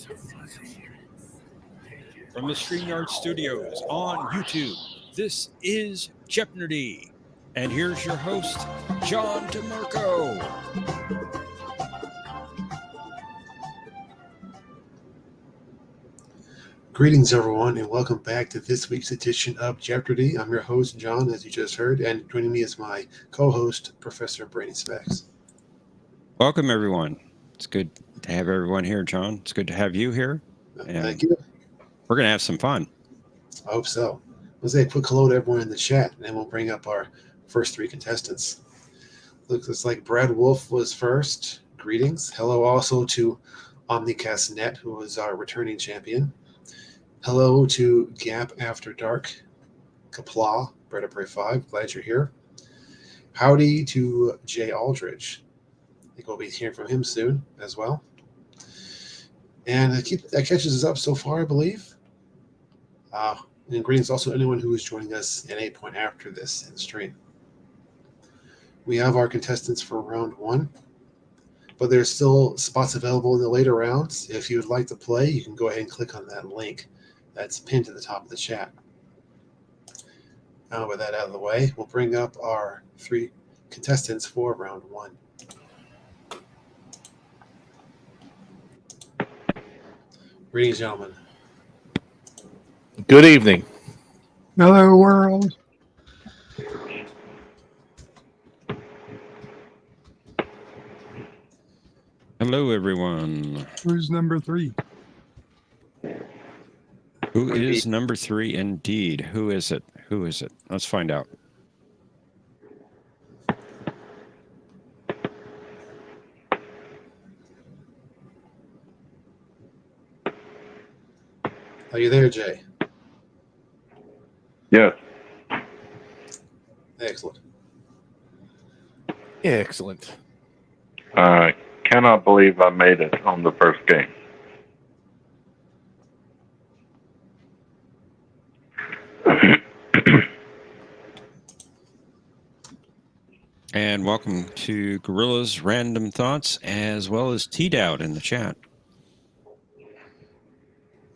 From the StreamYard Studios on YouTube, this is Jeopnerdy. And here's your host, John DeMarco. Greetings, everyone, and welcome back to this week's edition of Jeopardy! I'm your host, John, as you just heard, and joining me is my co-host, Professor Brainy Specs. Welcome, everyone. It's good to have everyone here, John. It's good to have you here. Thank you. We're going to have some fun. I hope so. Let's say a quick hello to everyone in the chat, and then we'll bring up our first three contestants. Looks like Brad Wolf was first. Greetings. Hello also to OmnicastNet, who was our returning champion. Hello to Gap After Dark, Kapla, Bread of Prey 5. Glad you're here. Howdy to Jay Aldridge. I think we'll be hearing from him soon as well. And that catches us up so far, I believe. And greetings also to anyone who is joining us at any point after this in the stream. We have our contestants for round one, but there's still spots available in the later rounds. If you would like to play, you can go ahead and click on that link that's pinned to the top of the chat. Now, with that out of the way, we'll bring up our three contestants for round one. Greetings, gentlemen. Good evening. Hello, world. Hello, everyone. Who's number 3? Who is number 3 indeed? Who is it? Who is it? Let's find out. Are you there, Jay? Yes. Excellent. Excellent. I cannot believe I made it on the first game. And welcome to Gorilla's Random Thoughts, as well as T-Dowd in the chat.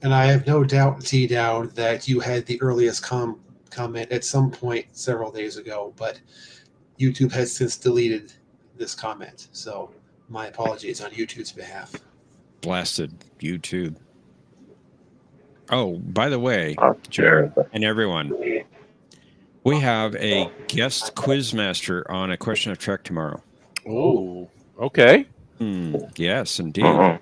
And I have no doubt, T-Dowd, that you had the earliest comment at some point several days ago, but YouTube has since deleted this comment. So my apologies on YouTube's behalf. Blasted YouTube. Oh, by the way, Sure. and everyone, we have a guest quizmaster on A Question of Trek tomorrow. Oh, okay. Yes, indeed. Uh-oh.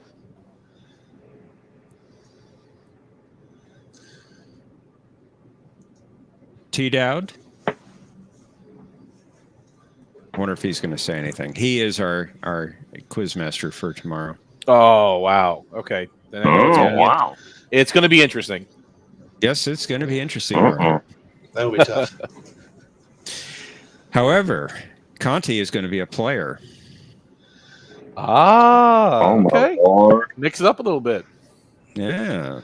T-Dowd? I wonder if he's going to say anything. He is our quizmaster for tomorrow. Oh, wow. Okay. Then I know Wow. it's going to be interesting. Yes, it's going to be interesting. Uh-oh. That'll be tough. However, Conti is going to be a player. Oh, Okay. my Lord. Mix it up a little bit. Yeah.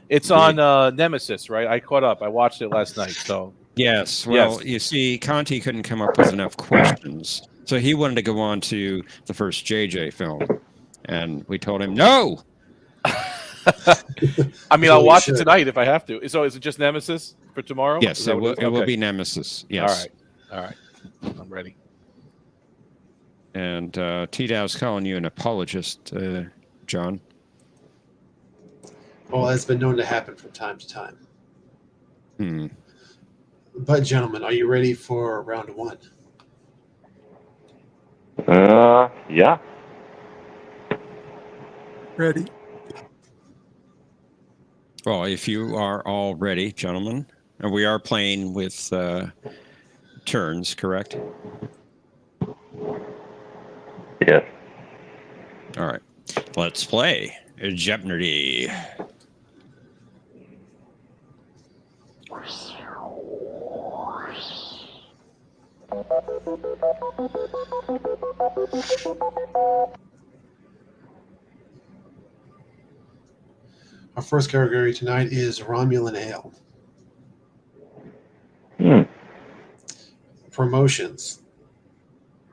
It's on Nemesis, right? I caught up. I watched it last night. So Yes. Well, Yes. you see, Conti couldn't come up with enough questions. So he wanted to go on to the first JJ film. And we told him, no! I mean, So I'll we watch should. it tonight if I have to. So is it just Nemesis for tomorrow? Yes, Is that it what will Okay. be Nemesis. Yes. All right. I'm ready. And T-Dow's calling you an apologist, John. Well, that's been known to happen from time to time. But, gentlemen, are you ready for round one? Yeah. Ready? Well, if you are all ready, gentlemen, and we are playing with turns, correct? Yes. All right. Let's play Jeopnerdy. Our first category tonight is Romulan Ale. Promotions.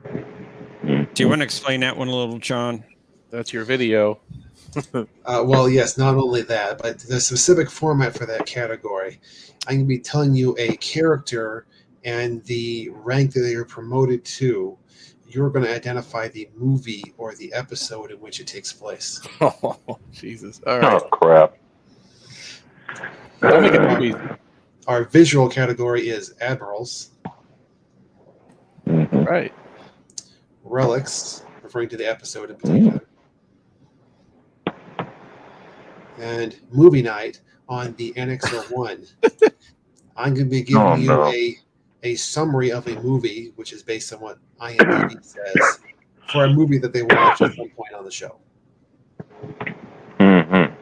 Do you want to explain that one a little, John? That's your video. Well, yes, not only that, but the specific format for that category, I'm going to be telling you a character and the rank that they are promoted to. You're going to identify the movie or the episode in which it takes place. Oh, Jesus. All right. Oh, crap. Don't make it too easy. Our visual category is admirals, Mhm. Right. relics, referring to the episode in particular, and movie night on the Annexer 1. I'm going to be giving Oh, you no. a summary of a movie, which is based on what IMDb says, for a movie that they watched at some point on the show. Mhm.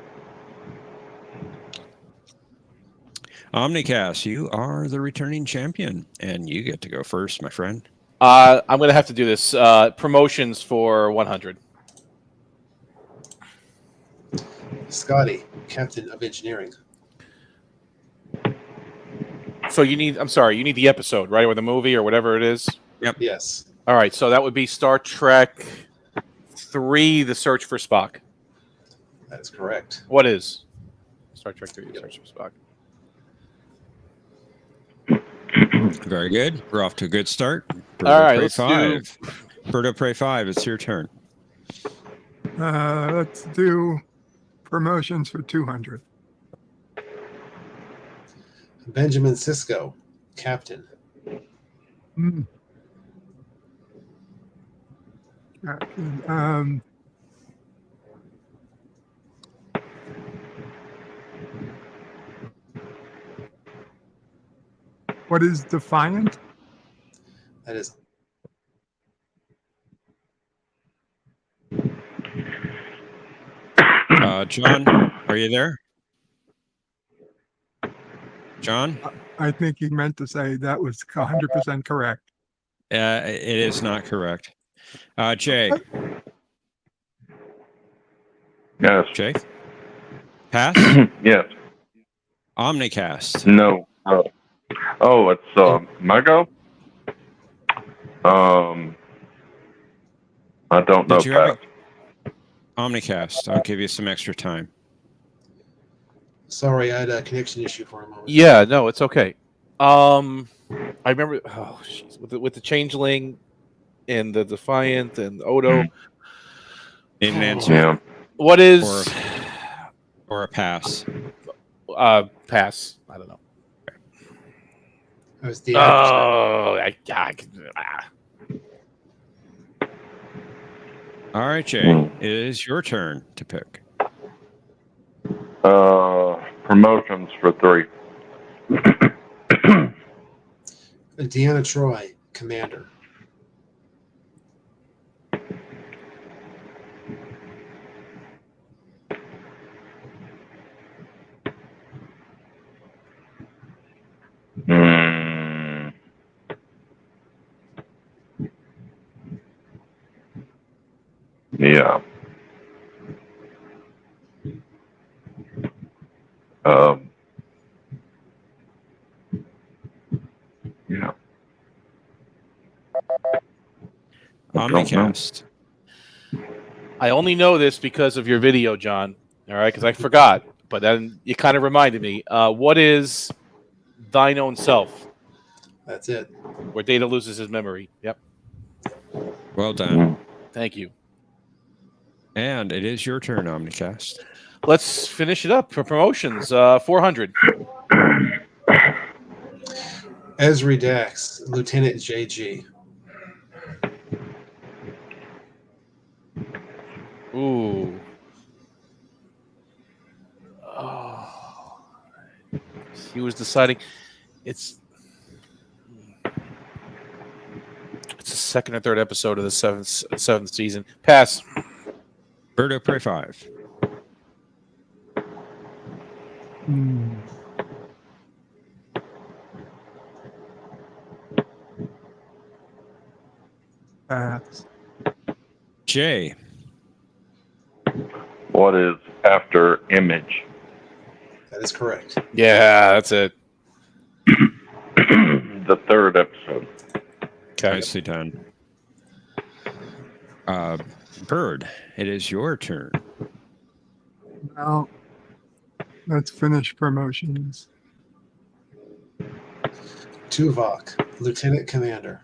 Omnicast, you are the returning champion, and you get to go first, my friend. I'm going to have to do this. Promotions for 100. Scotty, Captain of Engineering. So you need, I'm sorry, you need the episode, right? Or the movie or whatever it is. Yes. All right. So that would be Star Trek 3, The Search for Spock. That is correct. What is Star Trek 3, The Search for Spock? Very good. We're off to a good start. Bird All of right, Prey let's 5. Bird of Prey 5, it's your turn. Let's do promotions for 200. Benjamin Sisko, Captain. Hmm. What is Defiant? That is John, are you there? John? I think he meant to say that was 100% correct. It is not correct. Jay? Yes. Jay? Pass? Yes. Omnicast. No. Oh, it's Mego? I don't know. Did you have Pat. Omnicast? I'll give you some extra time. sorry, I had a connection issue for a moment. Yeah, no, it's okay. I remember. Oh, jeez, with the Changeling and the Defiant and Odo. Need an answer Yeah. What is or a pass? pass? I don't know. It was the actor's name. All right, Jay. It is your turn to pick. Promotions for 3. Deanna Troy, Commander. Yeah. Yeah. Omnicast. I only know this because of your video, John. All right, because I forgot, but then you kind of reminded me. What is Thine Own Self? That's it. Where Data loses his memory. Yep. Well done. Thank you. And it is your turn, Omnicast. Let's finish it up for promotions. 400. Esri Dax, Lieutenant JG. Ooh. Oh. He was deciding. It's the second or third episode of the seventh season. Pass. Bird of Prey 5. Hmm. Pass. Jay. What is After Image? That is correct. Yeah, that's it. The 3rd episode. Nicely done. Bird, it is your turn. Well, let's finish promotions. Tuvok, Lieutenant Commander.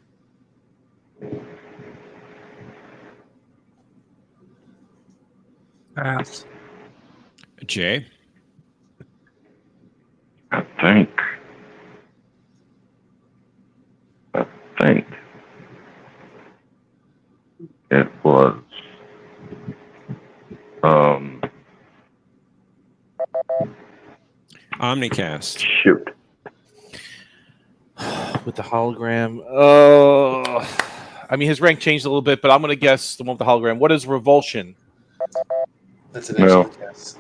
Pass. Jay. I think it was Omnicast. shoot. With the hologram. I mean, his rank changed a little bit, but I'm going to guess the one with the hologram. What is Revulsion? That's an No. excellent guess.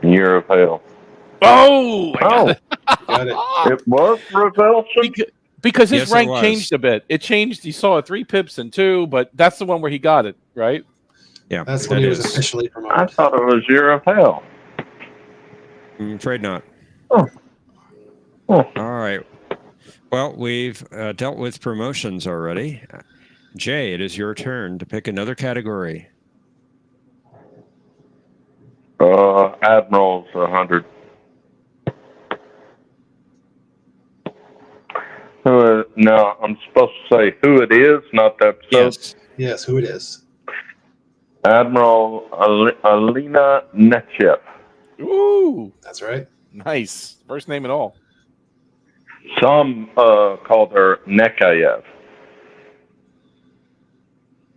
Year of Hell. Oh! I got Oh, it. Got it. it was Revulsion? Because his Yes, it rank was. changed a bit. It changed. He saw 3 pips and 2, but that's the one where he got it, right? Yeah, That's when that he was is. officially I promoted. thought it was Year of Hell. I'm afraid not. Oh. All right. Well, we've dealt with promotions already. Jay, it is your turn to pick another category. Admiral's 100. No, I'm supposed to say who it is, not the episode. Yes. Yes, who it is. Admiral Alina Nechev. Ooh, That's right. nice. First name at all. Some called her Nekayev.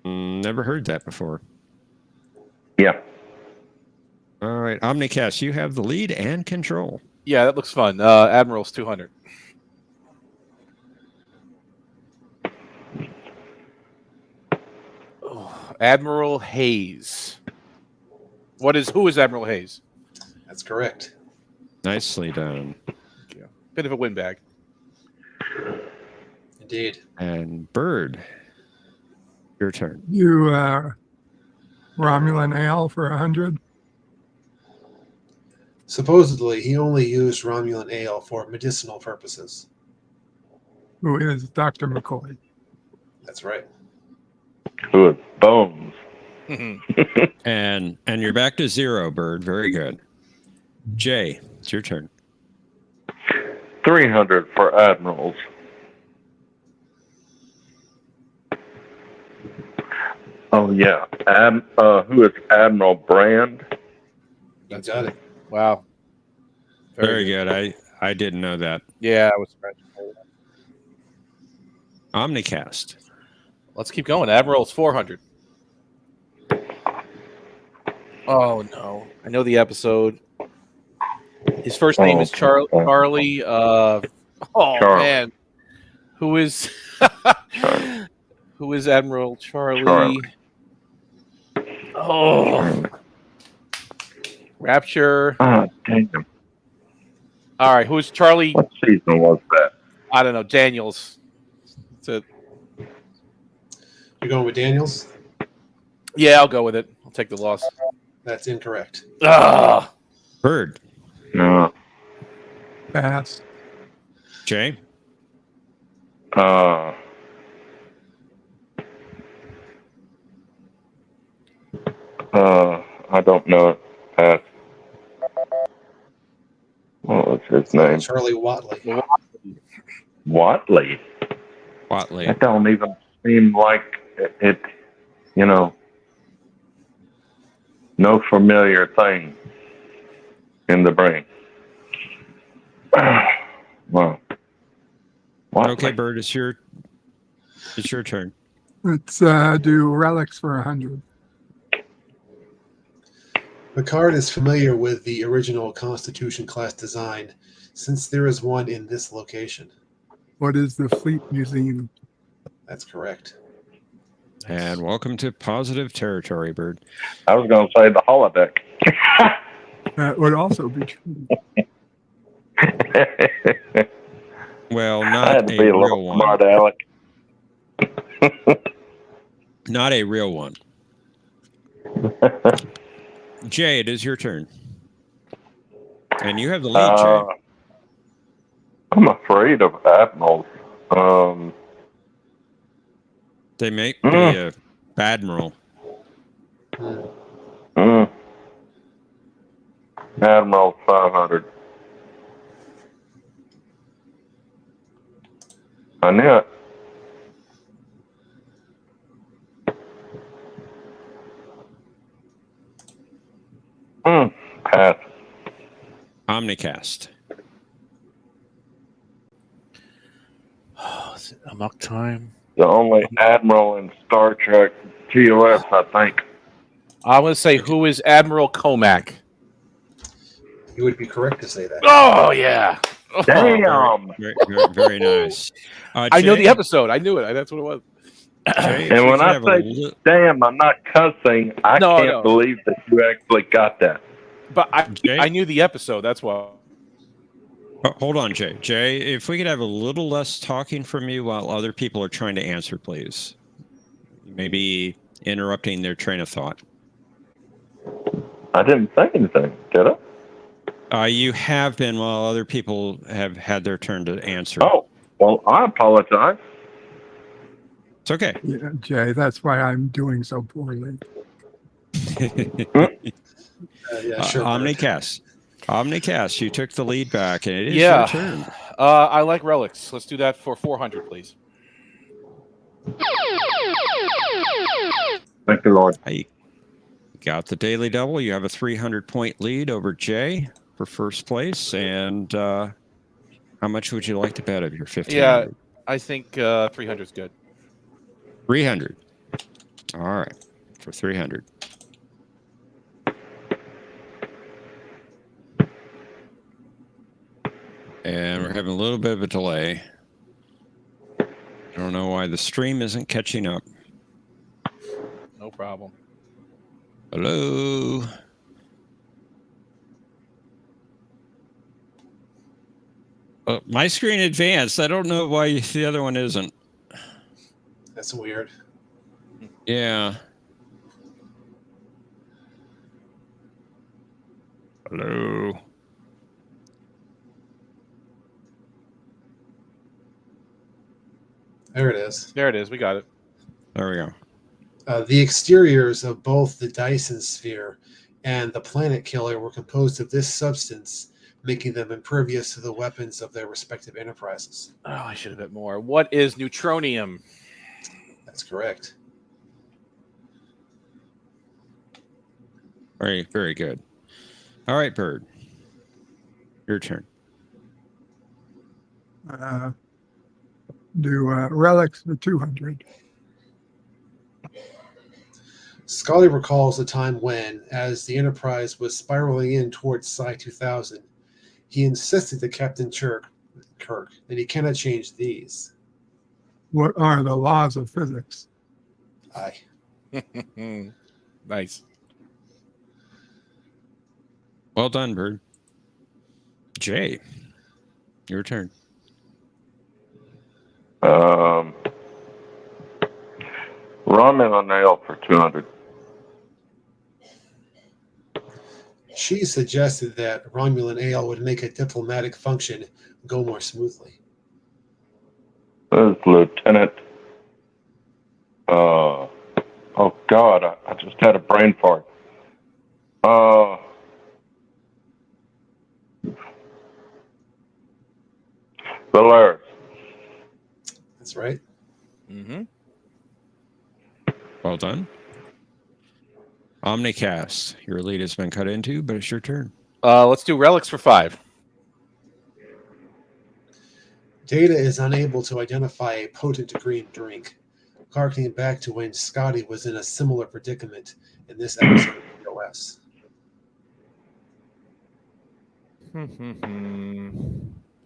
Never heard that before. Yeah. All right. Omnicast, you have the lead and control. Yeah, that looks fun. Admiral's 200. Oh, Admiral Hayes. Who is Admiral Hayes? That's correct. Nicely done. Yeah. Bit of a windbag. Indeed. And Bird, your turn. You Romulan ale for 100. Supposedly, he only used Romulan ale for medicinal purposes. Who is Dr. McCoy? That's right. Who is Bones? And you're back to 0, Bird. Very good. Jay, it's your turn. 300 for Admirals. Oh, yeah. Who is Admiral Brand? You got it. Wow. Very good. I didn't know that. Yeah, I was surprised. Omnicast. Let's keep going. Admiral's 400. Oh, no. I know the episode. His first name is Charlie. Charlie. Man. Who is who is Admiral Charlie? Charlie. Oh. Rapture. Ah, damn. All right, who's Charlie? What season was that? I don't know. Daniels. That's it. You're going with Daniels? Yeah, I'll go with it. I'll take the loss. That's incorrect. Ah. Bird. No. Pass. Jay. I don't know it. Pass. What was his name? Charlie Watley. Watley. Watley. That don't even seem like it, no familiar thing in the brain. Wow. Watley. Okay, Bird, it's your turn. Let's do relics for 100. Picard is familiar with the original Constitution class design since there is one in this location. What is the Fleet Museum? That's correct. And welcome to positive territory, Bird. I was going to say the holodeck. That would also be true. Well, I not had to a be a real little one. smart aleck. Not a real one. Jay, it is your turn. And you have the lead, Jay. I'm afraid of admirals. They may be a badmiral. Admiral 500. I knew it. Pass. Omnicast. Oh, is it amok time? The only admiral in Star Trek TOS, I think. I'm going to say, who is Admiral Comac? You would be correct to say that. Oh, yeah. Oh, Damn. Very nice. I know the Jay, episode. I knew it. That's what it was. Jay, if And we when could I have a say li- damn, I'm not cussing. I No, can't no. believe that you actually got that. But Jay? I knew the episode. That's why. Oh, hold on, Jay. Jay, if we could have a little less talking from you while other people are trying to answer, please. Maybe interrupting their train of thought. I didn't say anything, did I? You have been while other people have had their turn to answer. Oh, well, I apologize. It's okay. Yeah, Jay, that's why I'm doing so poorly. Yeah, sure. Bert. Omnicast. Omnicast, you took the lead back, and it is Yeah. your turn. I like relics. Let's do that for 400, please. Thank you, Lord. Hey, got the daily double. You have a 300-point lead over Jay for first place. And how much would you like to bet of your 1,500? Yeah, I think 300 is good. 300. All right, for 300. And we're having a little bit of a delay. I don't know why the stream isn't catching up. No problem. Hello. My screen advanced. I don't know why the other one isn't. That's weird. Yeah. Hello. There it is. There it is. We got it. There we go. The exteriors of both the Dyson sphere and the planet killer were composed of this substance, making them impervious to the weapons of their respective enterprises. Oh, I should have bet more. What is neutronium? That's correct. Very, very good. All right, Bird. Your turn. Do relics for 200. Scully recalls the time when, as the Enterprise was spiraling in towards Psi 2000, he insisted to Captain Kirk that he cannot change these. What are the laws of physics? Aye. Nice. Well done, Bird. Jay, your turn. Ramen on nail for 200. She suggested that Romulan ale would make a diplomatic function go more smoothly. This is Lieutenant. Oh God, I just had a brain fart. Valaris. That's right. Mm-hmm. Well done. Omnicast, your lead has been cut into, but it's your turn. Let's do relics for 5. Data is unable to identify a potent green drink, harkening back to when Scotty was in a similar predicament in this episode of TOS.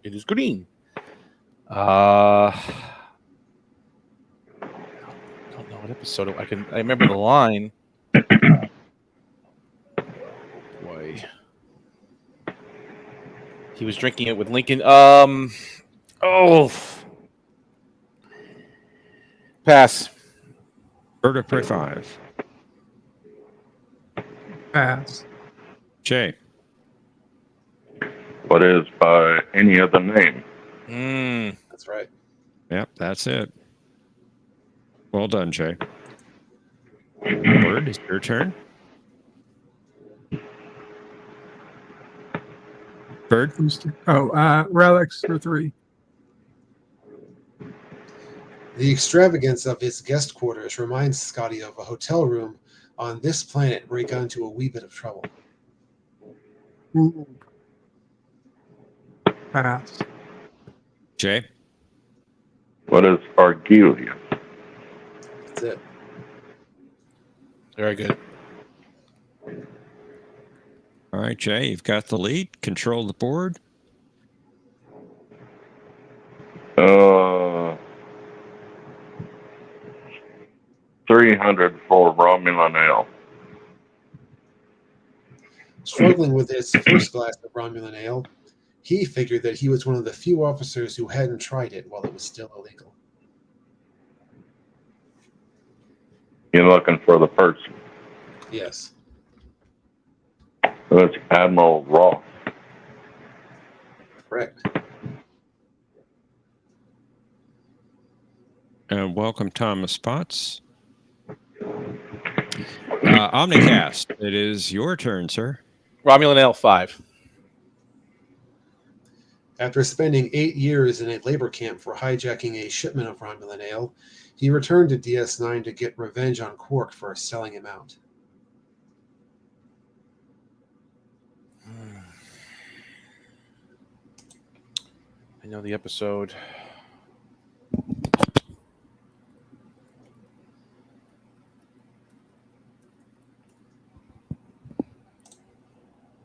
It is green. I don't know what episode. I remember the line. Boy, he was drinking it with Lincoln. Pass. Bird of Prey 5. Pass. Jay. What is by any other name? That's right. Yep, that's it. Well done, Jay. Bird, it's your turn. Bird? Relics for 3. The extravagance of his guest quarters reminds Scotty of a hotel room on this planet where he got into a wee bit of trouble. Ooh. Pass. Jay? What is Argelia? That's it. Very good. All right, Jay, you've got the lead. Control the board. 300 for Romulan Ale. Struggling with his first glass of Romulan ale, he figured that he was one of the few officers who hadn't tried it while it was still illegal. You're looking for the person. Yes. So it's Admiral Ross. Correct. And welcome, Thomas Potts. Omnicast, it is your turn, sir. Romulan Ale 5. After spending 8 years in a labor camp for hijacking a shipment of Romulan ale, he returned to DS9 to get revenge on Quark for selling him out. I know the episode.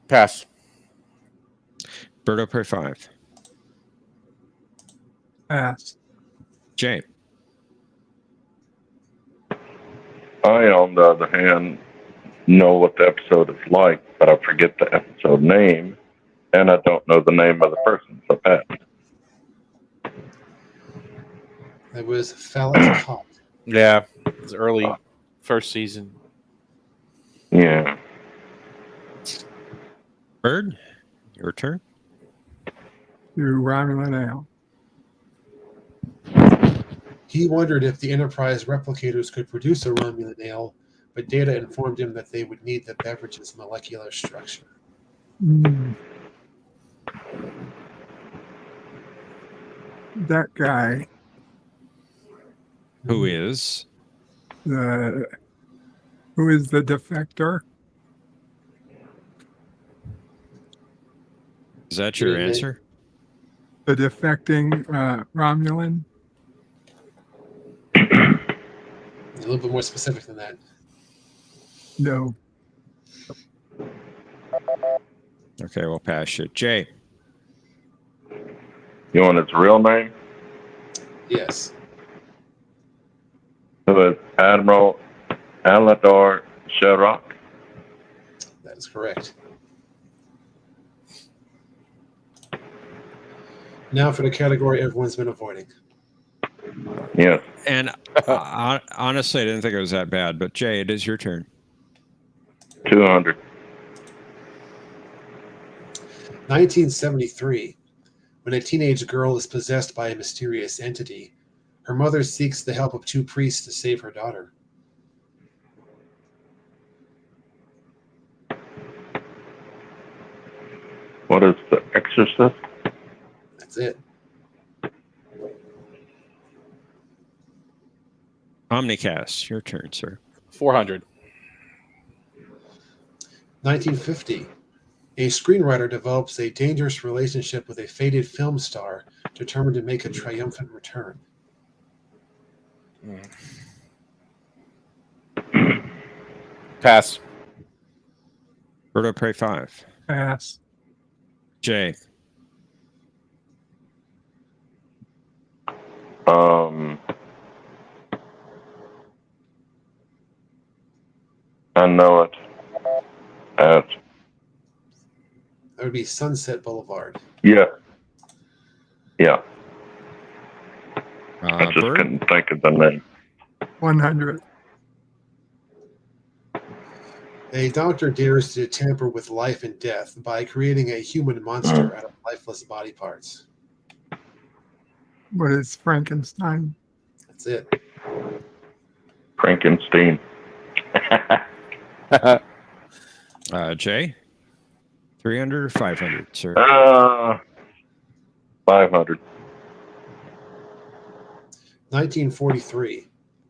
Pass. Birdo Prey 5. Pass. Jay? I, on the other hand, know what the episode is like, but I forget the episode name, and I don't know the name of the person, so pass. That was Phallic Cop. Yeah, it's early first season. Yeah. Bird, your turn. To Romulan Ale. He wondered if the Enterprise replicators could produce a Romulan ale, but Data informed him that they would need the beverage's molecular structure. That guy, Who is? who is the defector? Is that your answer? The defecting Romulan? A little bit more specific than that. No. Okay, we'll pass you. Jay? You want his real name? Yes. So it's Admiral Aladar Sherrock. That is correct. Now for the category everyone's been avoiding. Yes. And honestly, I didn't think it was that bad, but Jay, it is your turn. 200. 1973. When a teenage girl is possessed by a mysterious entity, her mother seeks the help of 2 priests to save her daughter. What is The Exorcist? That's it. Omnicast, your turn, sir. 400. 1950. A screenwriter develops a dangerous relationship with a faded film star determined to make a triumphant return. Pass. Birdo Prey 5. Pass. Jay? I know it. That would be Sunset Boulevard. Yeah. Yeah. I just Bird? couldn't think of the name. 100. A doctor dares to tamper with life and death by creating a human monster out of lifeless body parts. What is Frankenstein? That's it. Frankenstein. Jay? 300 or 500, sir? 500. 1943.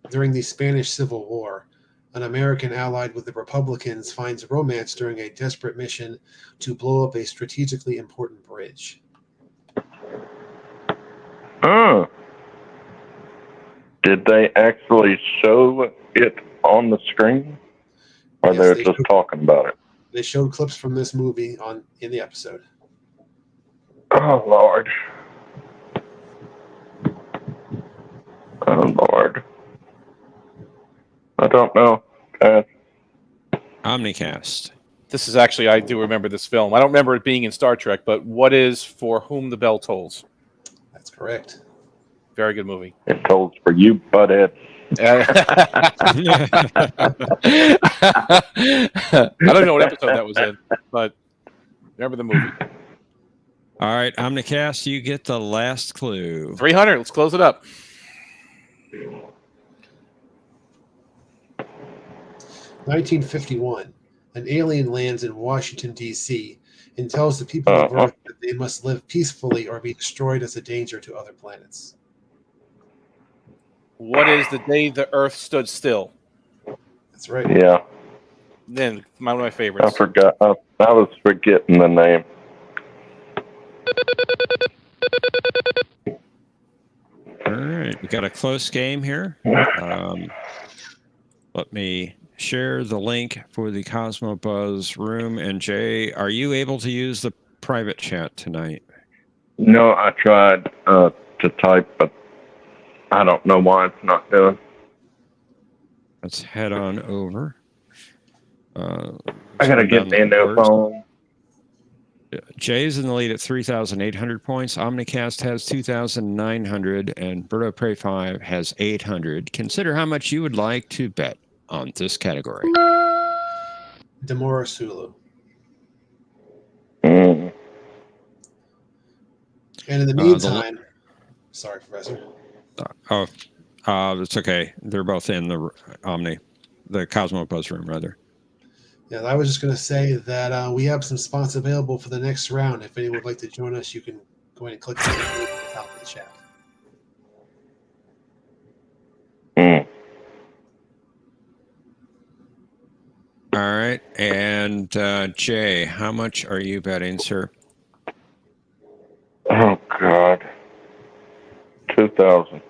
During the Spanish Civil War, an American allied with the Republicans finds romance during a desperate mission to blow up a strategically important bridge. Oh. Did they actually show it on the screen? Or Yes, they're they just showed- talking about it? They showed clips from this movie in the episode. Oh, Lord. Oh, Lord. I don't know. Omnicast. This is actually, I do remember this film. I don't remember it being in Star Trek, but what is For Whom the Bell Tolls? That's correct. Very good movie. It tolls for you, butthead. I don't know what episode that was in, but remember the movie. All right, Omnicast, you get the last clue. 300. Let's close it up. 1951. An alien lands in Washington, D.C. and tells the people of Earth that they must live peacefully or be destroyed as a danger to other planets. What is the day the Earth stood still? That's right. Yeah, Then one of my I favorites. forgot. I was forgetting the name. All right, we got a close game here. Let me share the link for the Cosmo Buzz room. And Jay, are you able to use the private chat tonight? No, I tried to type, but I don't know why it's not doing. Let's head on over. I gotta turn get down the the Indo phone. Jay's in the lead at 3,800 points. Omnicast has 2,900, and Birdo Prey 5 has 800. Consider how much you would like to bet on this category. Demora Sulu. Mm. And in the meantime, sorry, Professor. It's okay. They're both in the Cosmo Buzz room, rather. Yeah, I was just going to say that we have some spots available for the next round. If anyone would like to join us, you can go ahead and click the link at the top of the chat. Mm. All right. And Jay, how much are you betting, sir? Oh God. 2,000.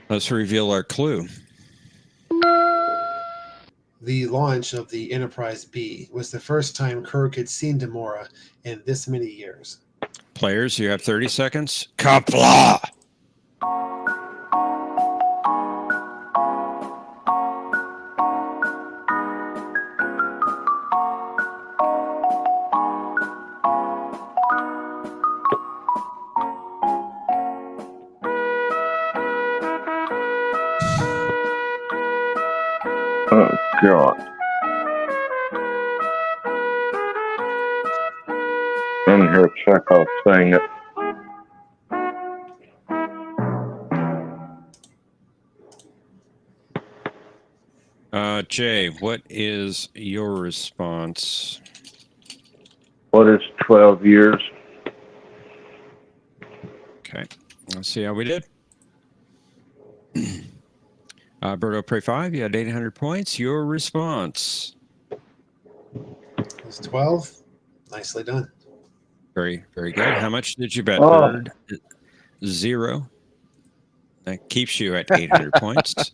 Let's reveal our clue. The launch of the Enterprise B was the first time Kirk had seen Demora in this many years. Players, you have 30 seconds. Kapla! Oh God. In here, Chekhov saying it. Jay, what is your response? What is 12 years? Okay, let's see how we did. Birdo Prey 5, you had 800 points. Your response? It was 12. Nicely done. Very, very good. How much did you bet, Oh. Bird? 0. That keeps you at 800 points.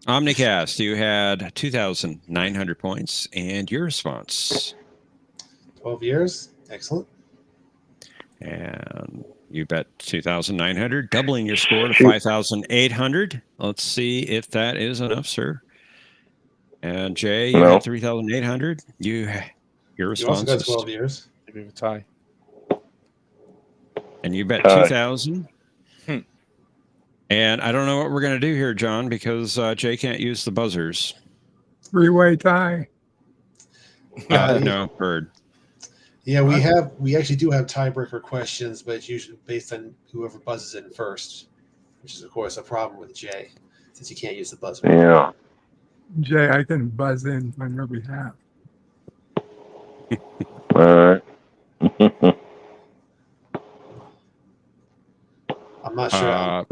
Omnicast, you had 2,900 points. And your response? 12 years. Excellent. And you bet 2,900, doubling your score to 5,800. Let's see if that is enough, sir. And Jay, you No. had 3,800. Your You response also got is 12 years. Maybe a tie. And you bet Tie. 2,000. And I don't know what we're going to do here, John, because Jay can't use the buzzers. Three-way tie. No, Bird. Yeah, we actually do have tiebreaker questions, but it's usually based on whoever buzzes in first. which is, of course, a problem with Jay, since you can't use the buzzer. Yeah. Jay, I can buzz in on your behalf. All right. I'm not sure.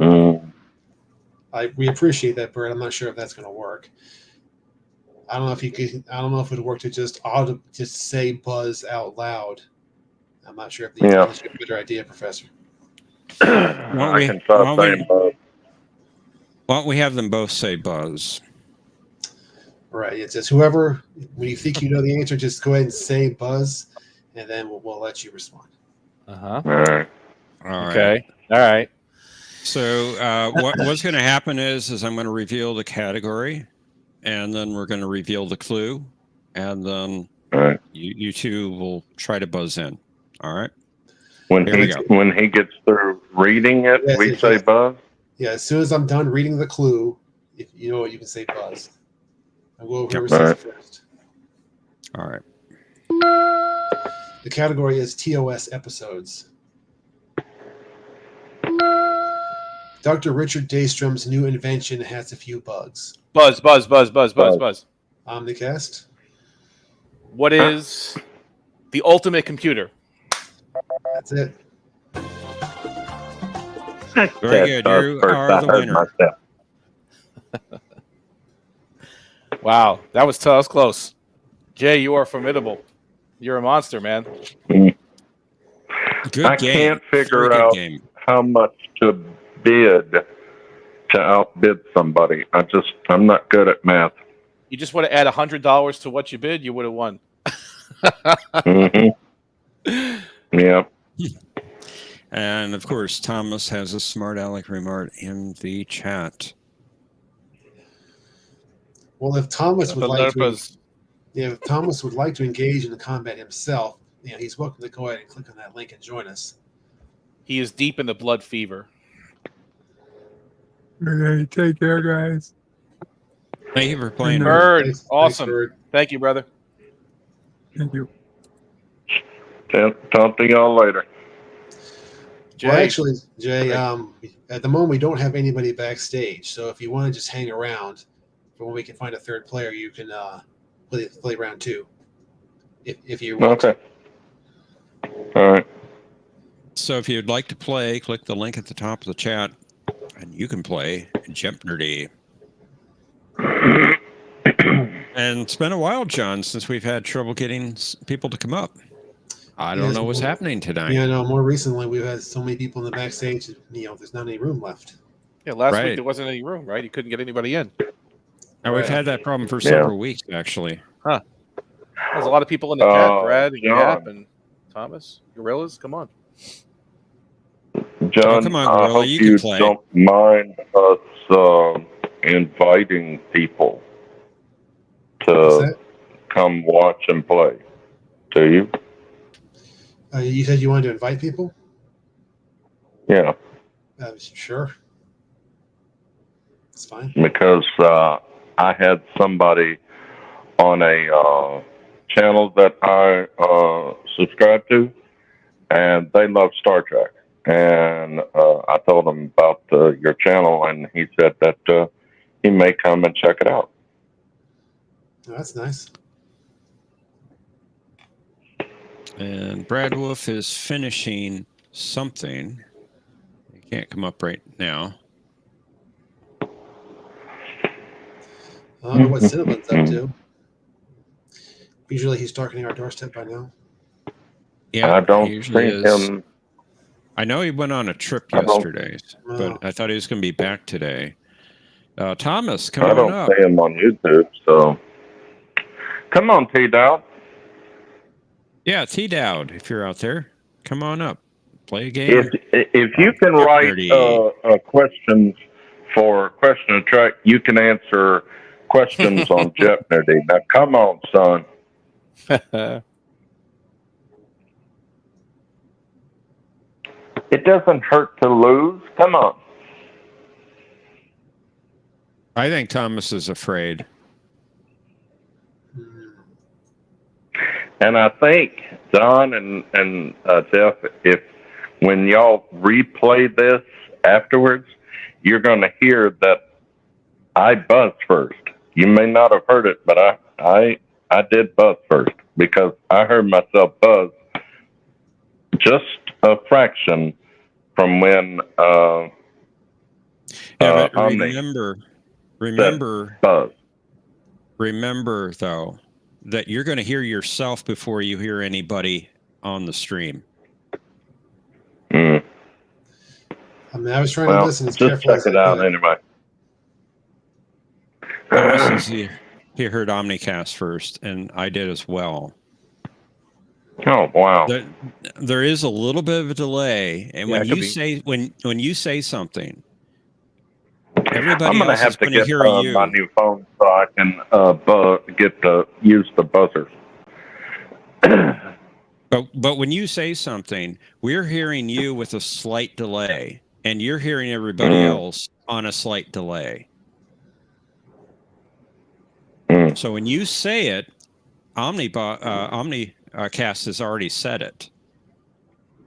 We appreciate that, Bert. I'm not sure if that's going to work. I don't know if you could. I don't know if it would work to just say buzz out loud. I'm not sure if that's a better idea, Professor. I can start saying buzz. Why don't we have them both say buzz? Right. It says whoever, when you think you know the answer, just go ahead and say buzz, and then we'll let you respond. Uh-huh. All right. Okay. All right. So what's going to happen is I'm going to reveal the category, and then we're going to reveal the clue, and then you two will try to buzz in. All right. When he gets through reading it, we say buzz. Yeah. As soon as I'm done reading the clue, if you know what, you can say buzz. I'll go over Right. first. All right. The category is TOS episodes. Dr. Richard Daystrom's new invention has a few bugs. Buzz. Omnicast. What is the ultimate computer? That's it. Very good. You are the winner. Wow, that was tough. That was close. Jay, you are formidable. You're a monster, man. Good I game. can't figure Very good out game. how much to bid to outbid somebody. I'm not good at math. You just want to add $100 to what you bid, you would have won. Yeah. And of course, Thomas has a smart aleck remark in the chat. Well, if Thomas would like to engage in the combat himself, he's welcome to go ahead and click on that link and join us. He is deep in the blood fever. Okay, take care, guys. Thank you for playing. Bird, Thanks, awesome. Bird. Thank you, brother. Thank you. Talk to y'all later. Jay, Well, actually, Jay, at the moment we don't have anybody backstage. So if you want to just hang around for when we can find a third player, you can play round two. If you want. Okay. All right. So if you'd like to play, click the link at the top of the chat, and you can play Jeopnerdy. And it's been a while, John, since we've had trouble getting people to come up. I don't know what's happening tonight. Yeah, no. More recently, we've had so many people in the backstage. There's not any room left. Yeah, last week there wasn't any room, right? You couldn't get anybody in. And we've had that problem for several weeks, actually. Huh. There's a lot of people in the chat. Brad, and Gap, and Thomas, Gorillas. Come on. John, come on, I Gorilla, hope you you can play. don't mind us inviting people to come watch and play. Do you? You said you wanted to invite people? Yeah. Sure. It's fine. Because I had somebody on a channel that I subscribe to, and they love Star Trek. And I told him about your channel, and he said that he may come and check it out. Oh, that's nice. And Brad Wolf is finishing something. He can't come up right now. I don't know what Cinnamon's up to. Usually he's darkening our doorstep by now. Yeah, I don't he usually think is. him. I know he went on a trip yesterday, but I thought he was going to be back today. Thomas, come on up. I don't see him on YouTube, so come on, T-Dowd. Yeah, T-Dowd, if you're out there, come on up. Play a game. If you can write questions for Question of Track, you can answer questions on Jeopnerdy. Now, come on, son. It doesn't hurt to lose. Come on. I think Thomas is afraid. And I think, John and Jeff, when y'all replay this afterwards, you're going to hear that I buzzed first. You may not have heard it, but I did buzz first because I heard myself buzz just a fraction from when Yeah, but Omni remember, buzz. remember though that you're going to hear yourself before you hear anybody on the stream. Mm. I mean, I was trying to Well, listen as just carefully check as it I out could. anyway. Thomas says he heard Omnicast first, and I did as well. Oh wow! There is a little bit of a delay, and Yeah, when it could you be. say when you say something, I'm everybody gonna else is have to going to get hear my you. new phone so I can get to use the buzzer. But when you say something, we're hearing you with a slight delay, and you're hearing everybody else on a slight delay. So when you say it, Omnicast has already said it.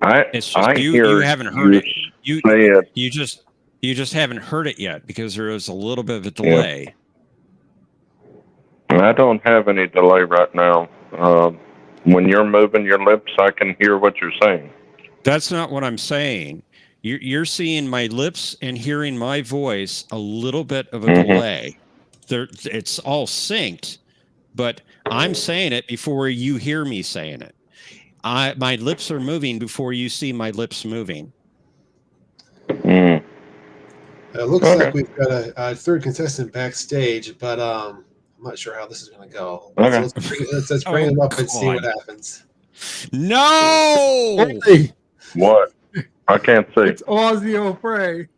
It's just I you hear haven't heard it. say it. You just haven't heard it yet because there is a little bit of a delay. I don't have any delay right now. When you're moving your lips, I can hear what you're saying. That's not what I'm saying. You're seeing my lips and hearing my voice a little bit of a delay. It's all synced, but I'm saying it before you hear me saying it. My lips are moving before you see my lips moving. It looks like we've got a third contestant backstage, but I'm not sure how this is going to go. Okay. Let's bring him up and see what happens. No! Hey, What? I can't see. it's Ozzy O'Prey.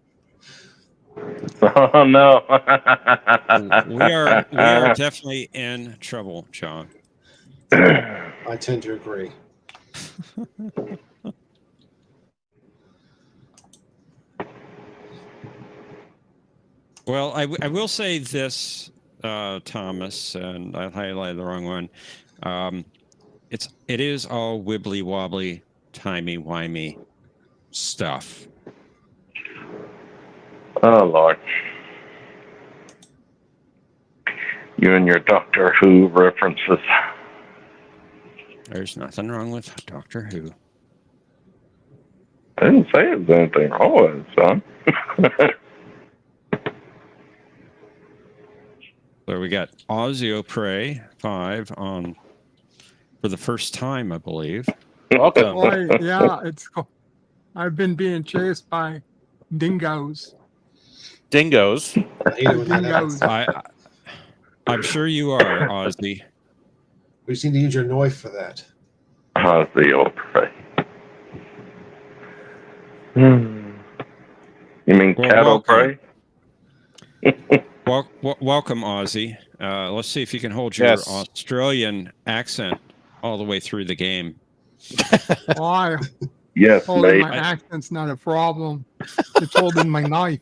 Oh no! We are definitely in trouble, John. I tend to agree. Well, I will say this, Thomas, and I highlighted the wrong one. It is all wibbly wobbly, timey wimey stuff. Oh Lord! You and your Doctor Who references. There's nothing wrong with Doctor Who. I didn't say there's anything wrong with it, son. So we got Ozzy O'Prey 5 on for the first time, I believe. Welcome. Boy, yeah, I've been being chased by dingoes. Dingoes. I hate it when that happens. I'm sure you are, Ozzy. We just need to use your knife for that. Ozzy O'Prey. You mean Well, cattle welcome. prey? Welcome, Ozzy. Let's see if you can hold your Australian accent all the way through the game. Why? Yes, Holding mate. my accent's not a problem. It's holding my knife.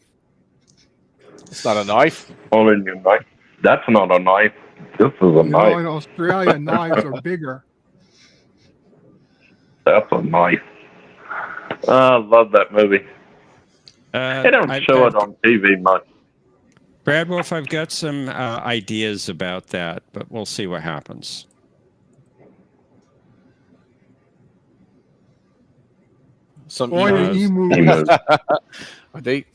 It's not a knife. Holding your knife. That's not a knife. This is a You know, knife. in Australia, knives are bigger. That's a knife. I love that movie. They don't show it on TV much. Brad Wolf, I've got some ideas about that, but we'll see what happens. Some Boy, the emus. emus. Are they?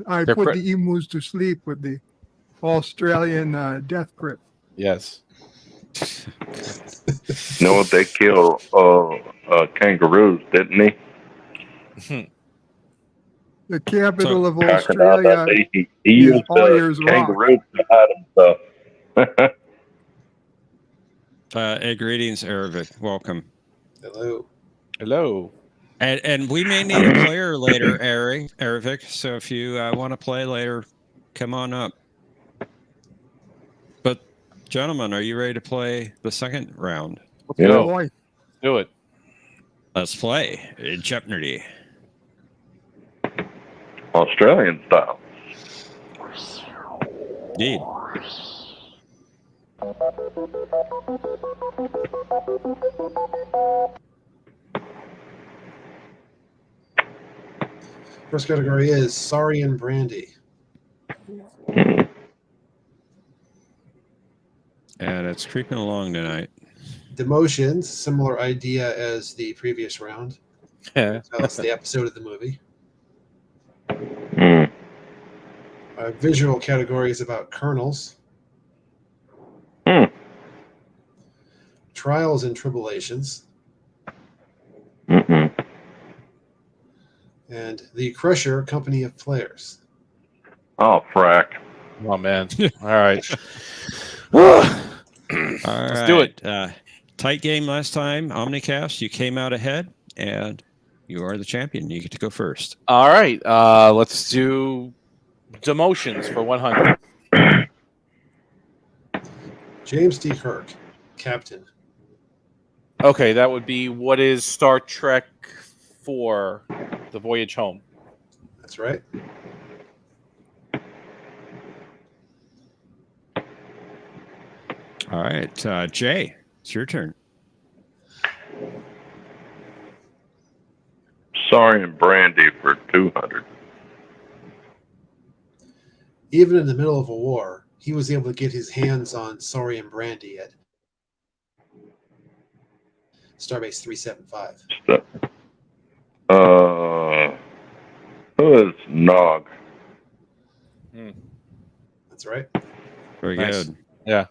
I They're put the emus to sleep with the Australian death grip. Yes. No, they killed kangaroos, didn't they? The capital of Crocodile Australia Dundee, he is used Ayers Rock. kangaroos to hide himself. Greetings, Aravic. Welcome. Hello. Hello. And we may need a player later, Aravic. So if you want to play later, come on up. But gentlemen, are you ready to play the second round? Let's go. Do it. Let's play Jeopnerdy. Australian style. Indeed. First category is Saurian Brandy. And it's creeping along tonight. Demotions, similar idea as the previous round. Yeah. Tell us the episode of the movie. Mm. Visual category is about kernels. Mm. Trials and tribulations. Mm-mm. And the Crusher Company of Players. Oh, frack. Oh man. All right. All Let's do it. Tight game last time. Omnicast, you came out ahead, and you are the champion. You get to go first. All right. Let's do demotions for 100. James D. Kirk, Captain. Okay, that would be what is Star Trek 4, The Voyage Home. That's right. All right, Jay, it's your turn. Saurian Brandy for 200. Even in the middle of a war, he was able to get his hands on Saurian Brandy at Starbase 375. Who is Nog? That's right. Very Nice. good. Yeah.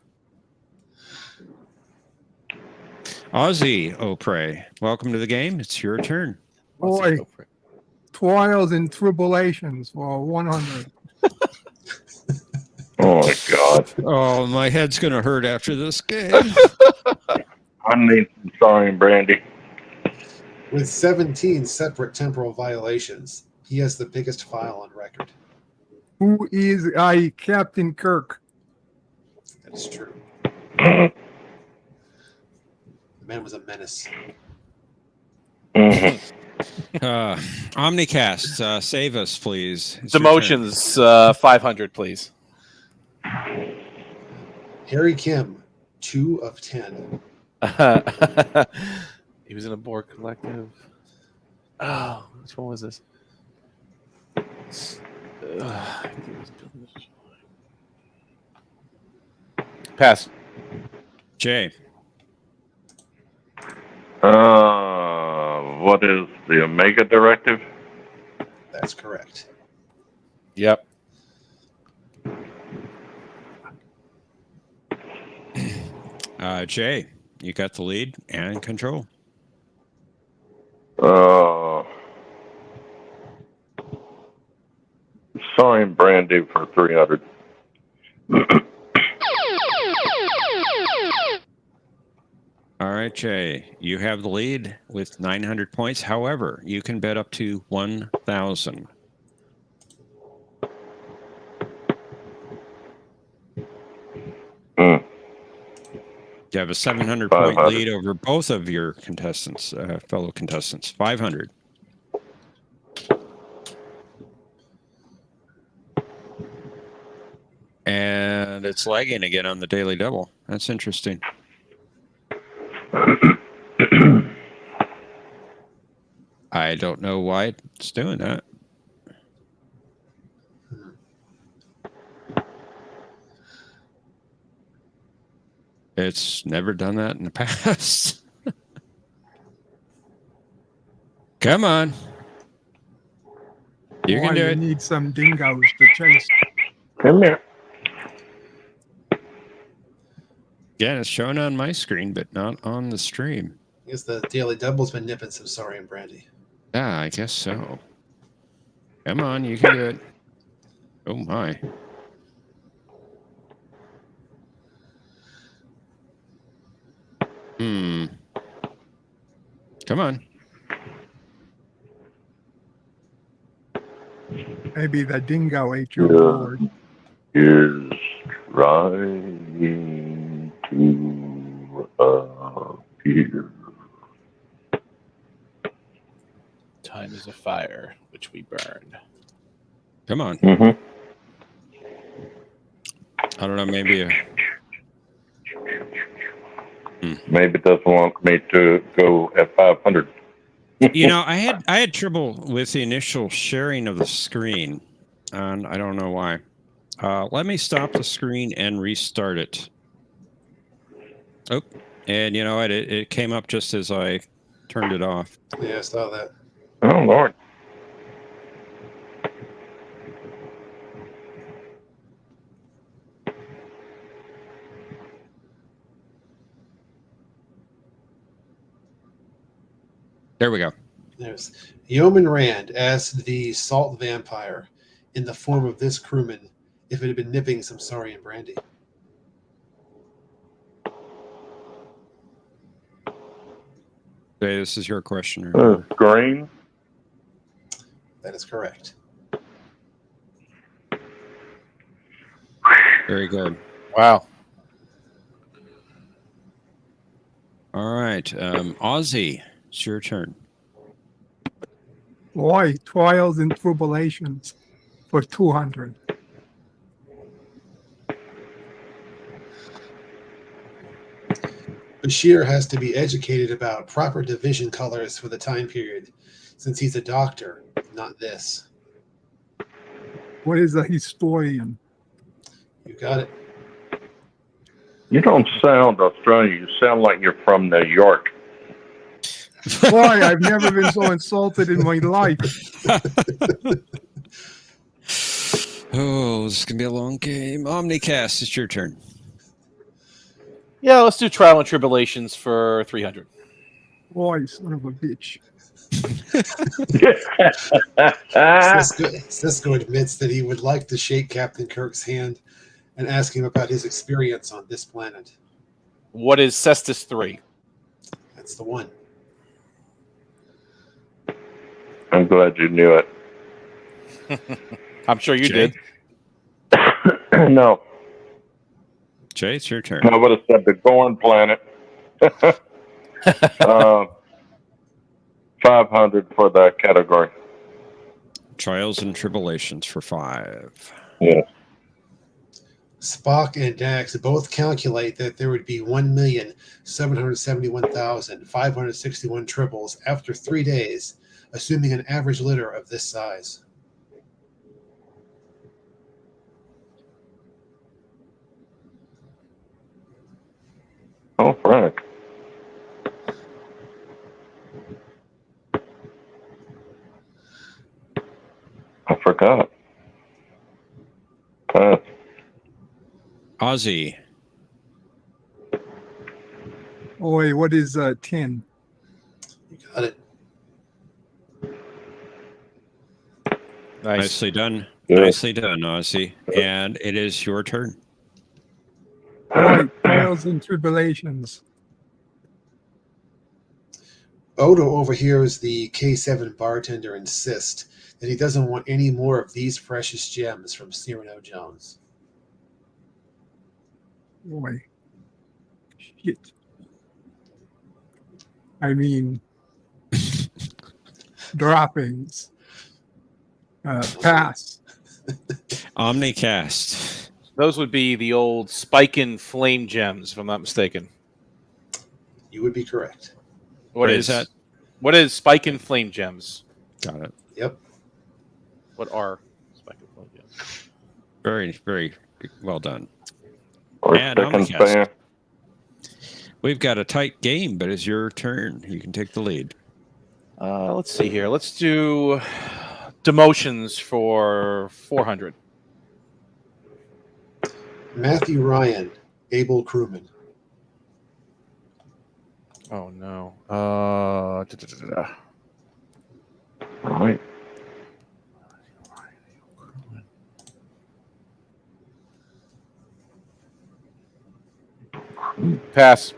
Ozzy O'Prey, welcome to the game. It's your turn. Boy, trials and tribulations for 100. Oh my God! Oh, my head's going to hurt after this game. I need some Saurian Brandy. With 17 separate temporal violations, he has the biggest file on record. Who is Captain Kirk? That is true. The man was a menace. Mhm. Omnicast, save us, please. It's your turn. Demotions 500, please. Harry Kim, 2 of 10. He was in a Borg collective. Oh, which one was this? Pass. Jay. What is the Omega Directive? That's correct. Yep. Jay, you got the lead and control. Saurian Brandy for 300. All right, Jay, you have the lead with 900 points. However, you can bet up to 1,000. Mm. You have a 700-point 500. lead over both of your contestants, fellow contestants. 500. And it's lagging again on the daily double. That's interesting. I don't know why it's doing that. It's never done that in the past. Come on. You can do it. Need some dingoes to chase. Come here. Again, it's showing on my screen, but not on the stream. I guess the Daily Double's been nipping some Saurian Brandy. Yeah, I guess so. Come on, you can do it. Oh, my. Come on. Maybe the dingo ate your Yeah. board. Is trying to appear. Time is a fire, which we burn. Come on. Mm-hmm. I don't know, maybe Maybe it doesn't want me to go at 500. You know, I had trouble with the initial sharing of the screen, and I don't know why. Let me stop the screen and restart it. Oh, and you know what? It came up just as I turned it off. Yeah, I saw that. Oh, Lord. There we go. There's Yeoman Rand asked the salt vampire in the form of this crewman if it had been nipping some saurian brandy. Okay, this is your question. Green. That is correct. Very good. Wow. All right, Ozzy, it's your turn. Boy, trials and tribulations for 200. Bashir has to be educated about proper division colors for the time period, since he's a doctor, not this. What is a historian? You got it. You don't sound Australian. You sound like you're from New York. Boy, I've never been so insulted in my life. Oh, this is gonna be a long game. Omnicast, it's your turn. Yeah, let's do trial and tribulations for 300. Boy, son of a bitch. Cisco admits that he would like to shake Captain Kirk's hand and ask him about his experience on this planet. What is Cestus 3? That's the one. I'm glad you knew it. I'm sure you Jay? did. No, Jay, it's your turn. I would have said the Gorn planet. 500 for that category. Trials and tribulations for 5. Yeah. Spock and Dax both calculate that there would be 1,771,561 triples after 3 days, assuming an average litter of this size. Oh, Frank. I forgot. Ozzy, Boy, what is 10? You got it. Nice. nicely done. Good. Nicely done, Ozzy. And it is your turn. Boy, trials and tribulations. Odo overhears the K7 bartender insist that he doesn't want any more of these precious gems from Cyrano Jones. Boy. Shit. I mean, droppings. Pass. Omnicast. Those would be the old spike and flame gems, if I'm not mistaken. You would be correct. What is that? What is spike and flame gems? Got it. Yep. What are spike and flame gems? Very, very well done. Or And stick and Omnicast. span. We've got a tight game, but it's your turn. You can take the lead. Let's see here. Let's do demotions for 400. Matthew Ryan, able crewman. Oh no. Right. Pass.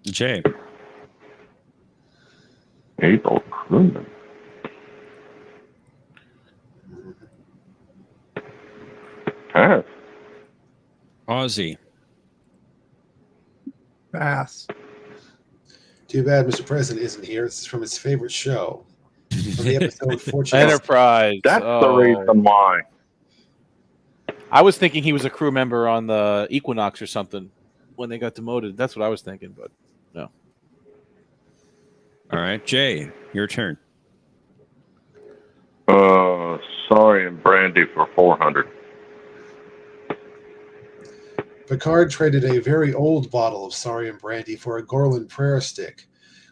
Jay. Able crewman. Pass. Ozzy. Pass. Too bad Mr. President isn't here. This is from his favorite show. From the episode Fortune. Enterprise. That's the Oh. reason why. I was thinking he was a crew member on the Equinox or something when they got demoted. That's what I was thinking, but no. All right, Jay, your turn. Sorry and brandy for 400. Picard traded a very old bottle of Saurian brandy for a Gorlin prayer stick,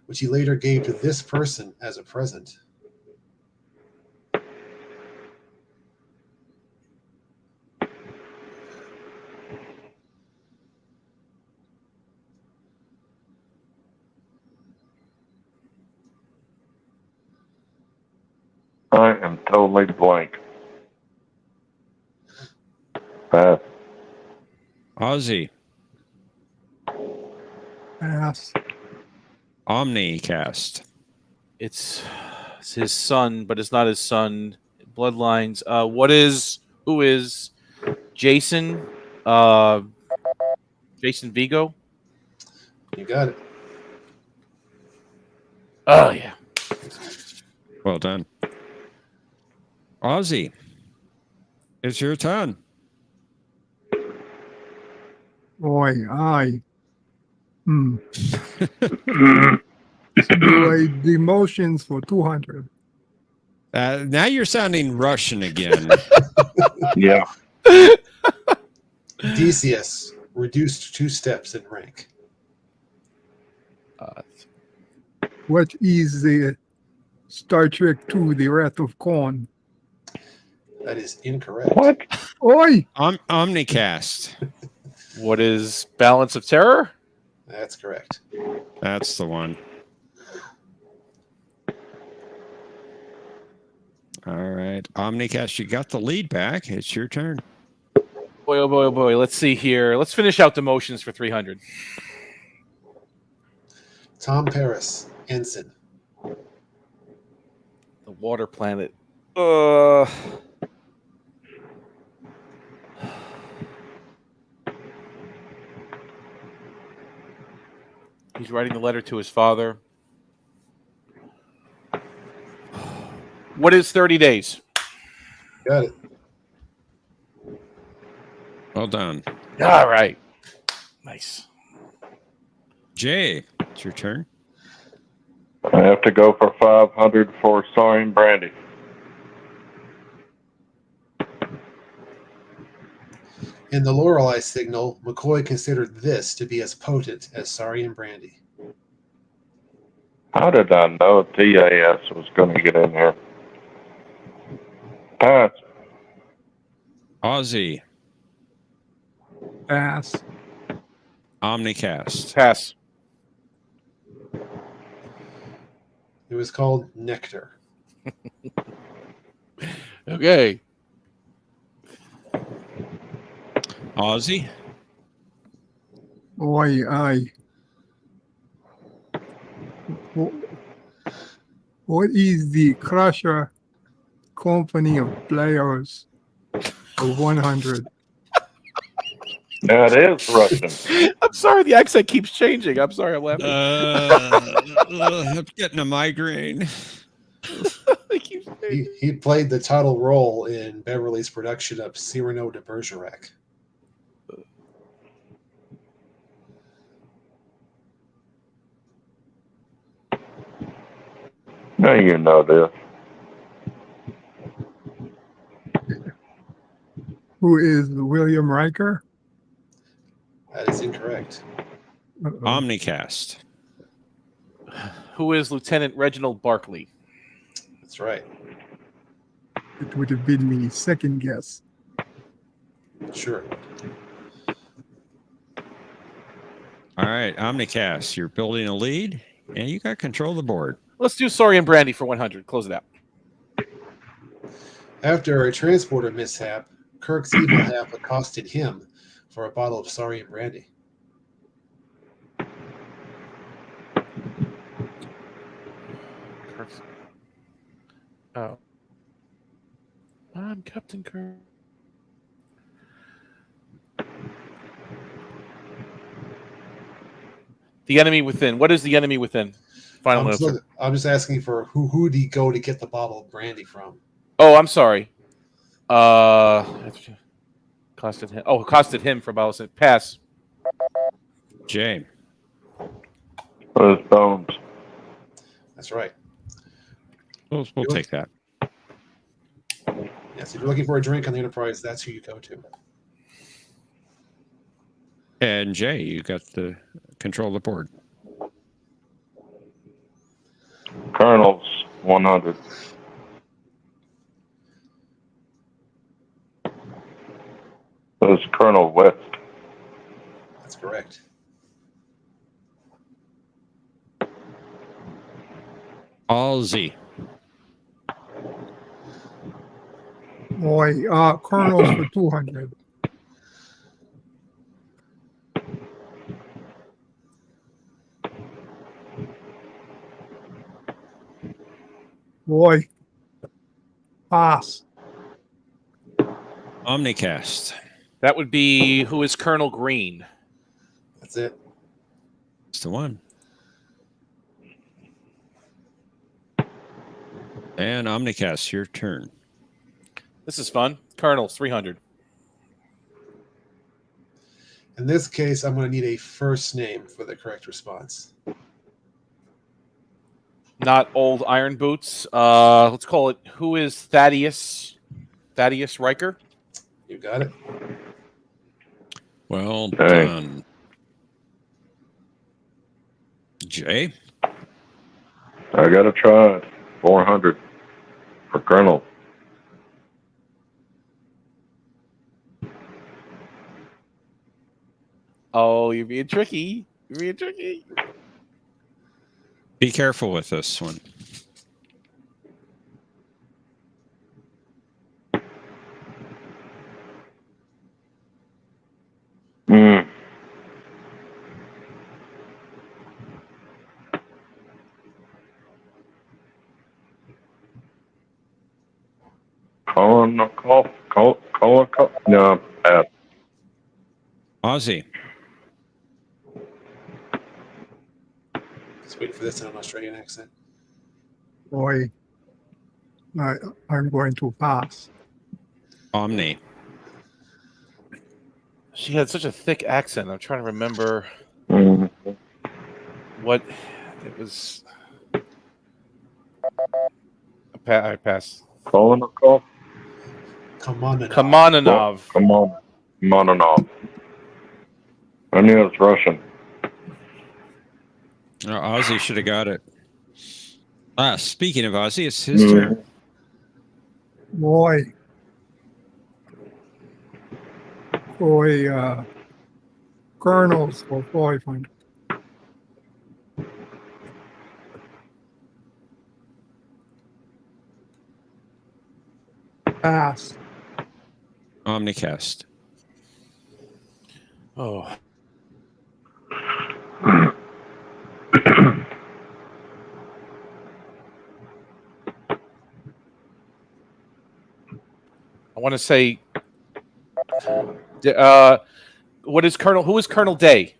which he later gave to this person as a present. I am totally blank. Pass. Ozzy, Pass. Omnicast. It's his son, but it's not his son. Bloodlines. Who is Jason? Jason Vigo. You got it. Oh yeah. Well done. Ozzy, it's your turn. Boy, I. Do a demotions for 200. Now you're sounding Russian again. Yeah. Decius, reduced 2 steps in rank. What is the Star Trek II, The Wrath of Khan? That is incorrect. What? Oi! Omnicast. What is Balance of Terror? That's correct. That's the one. All right. Omnicast, you got the lead back. It's your turn. Boy, oh boy, oh boy. Let's see here. Let's finish out the motions for 300. Tom Paris, ensign. The water planet. He's writing a letter to his father. What is 30 days? Got it. Well done. All right. Nice. Jay, it's your turn. I have to go for 500 for Saurian brandy. In the Lorelei signal, McCoy considered this to be as potent as Saurian brandy. How did I know TAS was going to get in here? Pass. Ozzy, Pass. Omnicast. Pass. It was called Nectar. Okay. Ozzy, Oi, I. What is the Crusher company of players for 100? That is Russian. I'm sorry, the accent keeps changing. I'm sorry, I'm laughing. I'm getting a migraine. It keeps changing. He played the title role in Beverly's production of Cyrano de Bergerac. Now you know this. Who is William Riker? That is incorrect. Uh-oh. Omnicast. Who is Lieutenant Reginald Barkley? That's right. It would have been the second guess. Sure. All right, Omnicast, you're building a lead, and you got control of the board. Let's do Saurian Brandy for 100. Close it out. After a transporter mishap, Kirk's evil half accosted him for a bottle of Saurian brandy. Kirk's... Oh. I'm Captain Kirk. The enemy within. What is the enemy within? Final answer. I'm just asking for who did he go to get the bottle of brandy from? Oh, I'm sorry. Costed him. Oh, costed him for bottle. Pass. Jay, Those bones. That's right. We'll take that. Yes, if you're looking for a drink on the Enterprise, that's who you go to. And Jay, you got the control of the board. Colonels 100. That's Colonel West. That's correct. Aussie. Boy, Colonels for 200. Boy, pass. Omnicast. That would be who is Colonel Green? That's it. It's the one. And Omnicast, your turn. This is fun. Colonels 300. In this case, I'm going to need a first name for the correct response. Not old Iron Boots. Let's call it. Who is Thaddeus? Thaddeus Riker. You got it. Well Hey. done. Jay? I got to try it. 400 for Colonel. Oh, you're being tricky. You're being tricky. Be careful with this one. Mm. No, pass. Aussie. Just wait for this in an Australian accent. Boy, I'm going to pass. Omni. She had such a thick accent. I'm trying to remember Mm. what it was. I pass. Kolonakov? Come on. Kamananov. Come on. Mononov. I knew it was Russian. Aussie should have got it. Speaking of Aussie, it's his turn. Boy, Colonels for 500. Pass. Omnicast. Oh, I want to say. What is Colonel? Who is Colonel Day?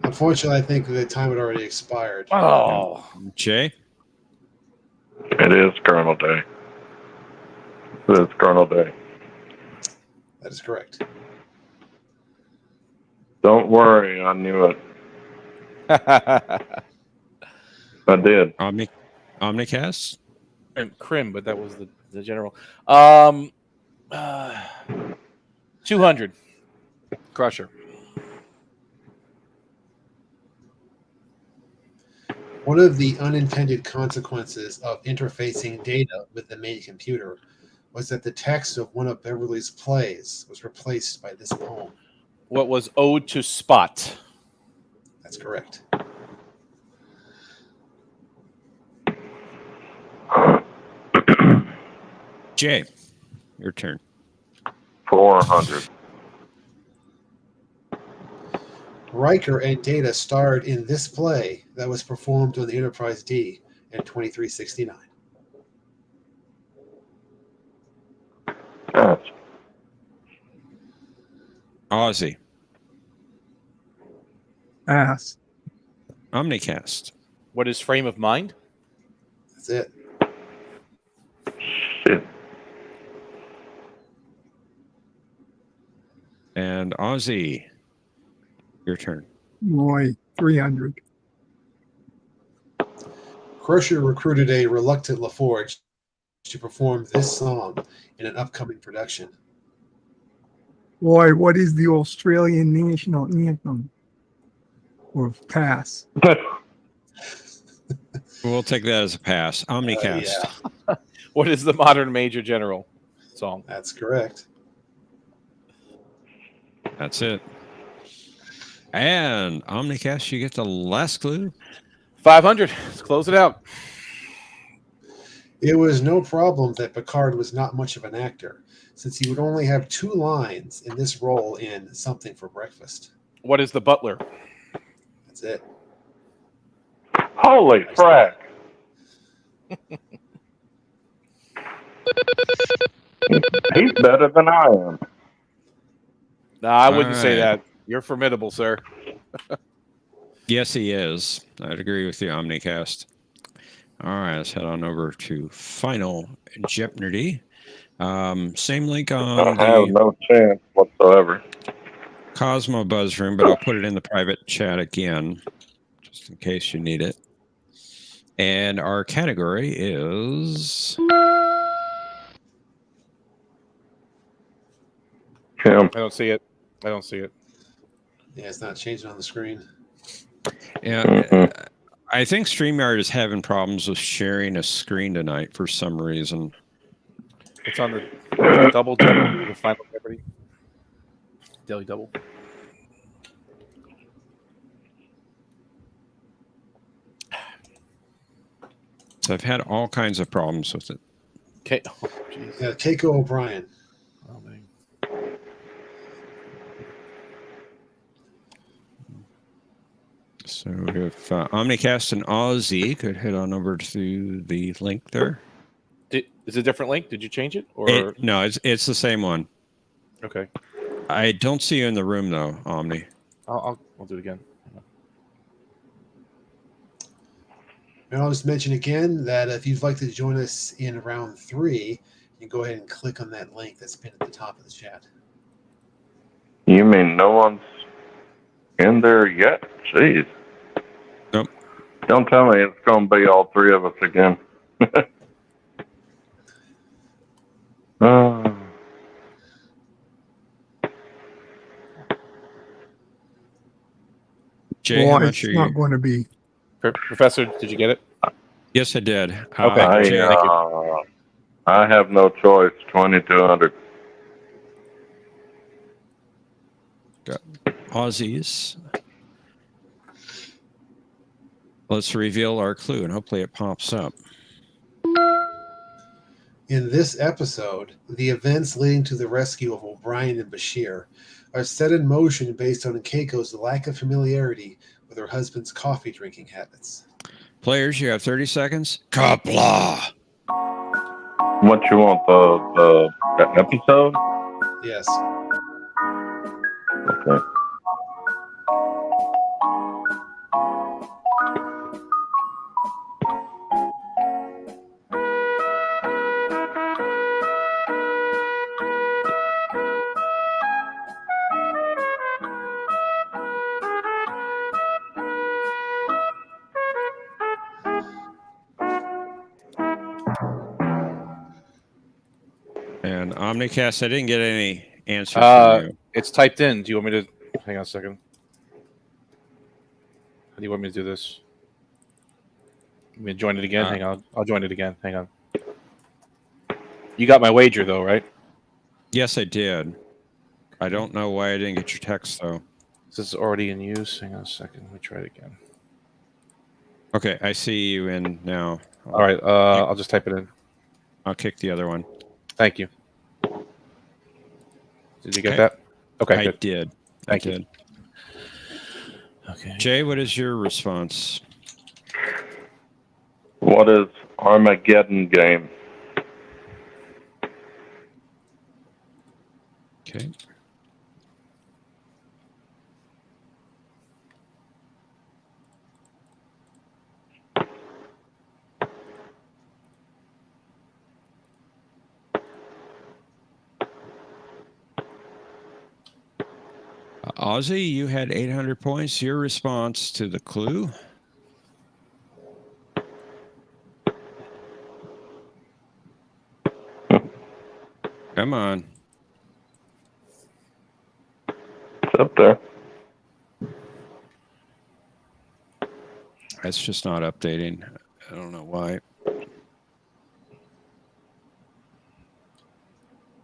Unfortunately, I think the time had already expired. Oh, Jay? It is Colonel Day. It is Colonel Day. That is correct. Don't worry, I knew it. I did. Omnicast? Crim, but that was the general. 200. Crusher. One of the unintended consequences of interfacing data with the main computer was that the text of one of Beverly's plays was replaced by this poem. What was Ode to Spot? That's correct. Jay, your turn. 400. Riker and Data starred in this play that was performed on the Enterprise D in 2369. Pass. Aussie. Pass. Omnicast. What is Frame of Mind? That's it. Shit. And Aussie, your turn. Boy, 300. Crusher recruited a reluctant LaForge to perform this song in an upcoming production. Boy, what is the Australian national anthem? Or pass? We'll take that as a pass. Omnicast. Yeah, What is the modern Major General song? that's correct. That's it. And Omnicast, you get the last clue. 500. Let's close it out. It was no problem that Picard was not much of an actor, since he would only have 2 lines in this role in Something for Breakfast. What is the butler? That's it. Holy frack! He's better than I am. No, I wouldn't say right. that. You're formidable, sir. Yes, he is. I'd agree with the Omnicast. All right, let's head on over to Final Jeopnerdy. Same link on I have the no chance whatsoever. Cosmo Buzz Room, but I'll put it in the private chat again, just in case you need it. And our category is Kim. I don't see it. I don't see it. Yeah, it's not changing on the screen. yeah. I think StreamYard is having problems with sharing a screen tonight for some reason. It's on the double, the Final Jeopardy. Daily double. So I've had all kinds of problems with it. Okay. Oh, jeez. Yeah, Keiko O'Brien. Oh, man. So if Omnicast and Aussie could head on over to the link there. Is it a different link? Did you change it? Or No, it's the same one. okay. I don't see you in the room though, Omni. I'll do it again. And I'll just mention again that if you'd like to join us in round 3, you can go ahead and click on that link that's pinned at the top of the chat. You mean no one's in there yet? Jeez. Nope. Don't tell me it's going to be all 3 of us again. Jay, how Boy, much it's are not you? going to be. Professor, did you get it? Yes, I did. Okay. Jay, I have no choice. 2,200. Aussies. Let's reveal our clue and hopefully it pops up. In this episode, the events leading to the rescue of O'Brien and Bashir are set in motion based on Keiko's lack of familiarity with her husband's coffee drinking habits. Players, you have 30 seconds. Kapla! What you want, the episode? Yes. Okay. And Omnicast, I didn't get any answer from you. It's typed in. Do you want me to hang on a second? How do you want me to do this? You want me to join it again? Hang on. I'll join it again. Hang on. You got my wager though, right? Yes, I did. I don't know why I didn't get your text though. This is already in use. Hang on a second. Let me try it again. Okay, I see you in now. All right. I'll just type it in. I'll kick the other one. Thank you. Did you get Okay. that? Okay, I good. did. Thank I you. did. Okay. Jay, what is your response? What is Armageddon game? Okay. Ozzy, you had 800 points. Your response to the clue? Come on. It's up there. It's just not updating. I don't know why.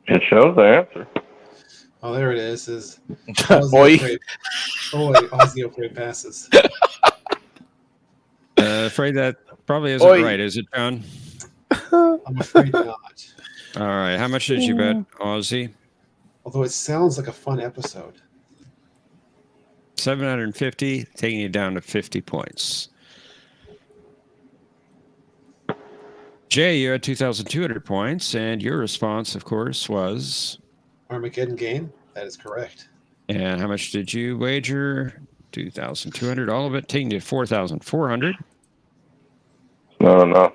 It shows the answer. Oh, there it is. Is Oi. Ozzy Opry passes. Afraid that probably isn't Oi. right, is it, John? I'm afraid not. All right. How much did you bet, Aussie? Although it sounds like a fun episode. 750, taking you down to 50 points. Jay, you had 2,200 points, and your response, of course, was. Armageddon game? That is correct. And how much did you wager? 2,200, all of it, taking you to 4,400. Not enough.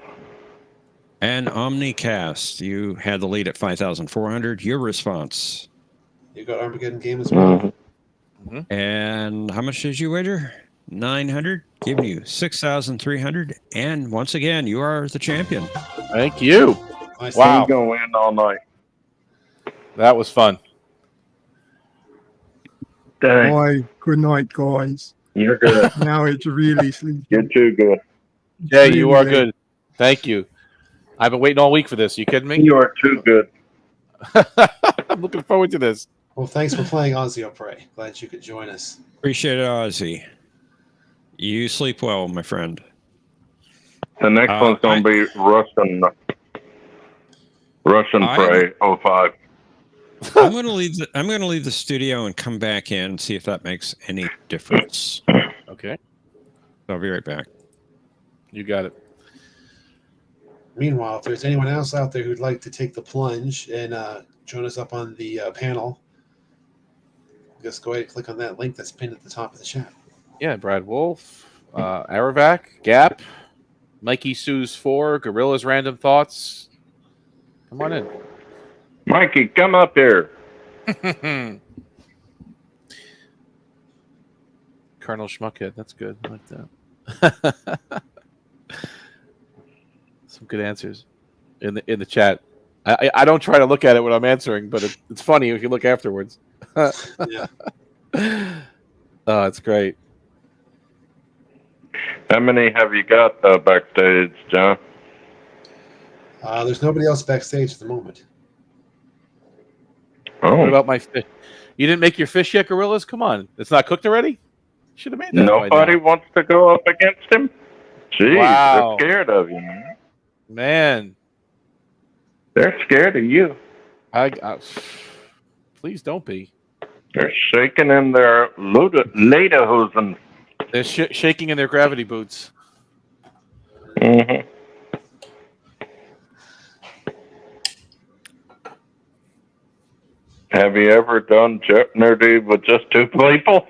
And Omnicast, you had the lead at 5,400. Your response. You got Armageddon game as well. Mhm. And how much did you wager? 900, giving you 6,300. And once again, you are the champion. Thank you. Nice. Wow. He's gonna win all night. That was fun. Dang, Boy, good night, guys. you're good. Now it's really sleepy. You're too good. Jay, you Really are late. good. Thank you. I've been waiting all week for this. You kidding me? You are too good. I'm looking forward to this. Well, thanks for playing Ozzy Opry. Glad you could join us. Appreciate it, Ozzy. You sleep well, my friend. The next one's gonna be Russian Prey 05. I'm going to leave the studio and come back in and see if that makes any difference. Okay. I'll be right back. You got it. Meanwhile, if there's anyone else out there who'd like to take the plunge and join us up on the panel, just go ahead and click on that link that's pinned at the top of the chat. Yeah, Brad Wolf, Aravac, Gap, Mikey Sue's 4, Gorilla's Random Thoughts. Come on in. Mikey, come up here. Colonel Schmuckhead, that's good. I like that. Some good answers in the chat. I don't try to look at it when I'm answering, but it's funny if you look afterwards. Yeah. Oh, it's great. How many have you got backstage, John? There's nobody else backstage at the moment. What Oh, about my fish? You didn't make your fish yet, Gorillas? Come on. It's not cooked already? Should have made that. by nobody now. wants to go up against him? Jeez, Wow. they're scared of you, man. Man. They're scared of you. I please don't be. They're shaking in their lederhosen. They're shaking in their gravity boots. Mm-hmm. Have you ever done Jeopnerdy with just two people?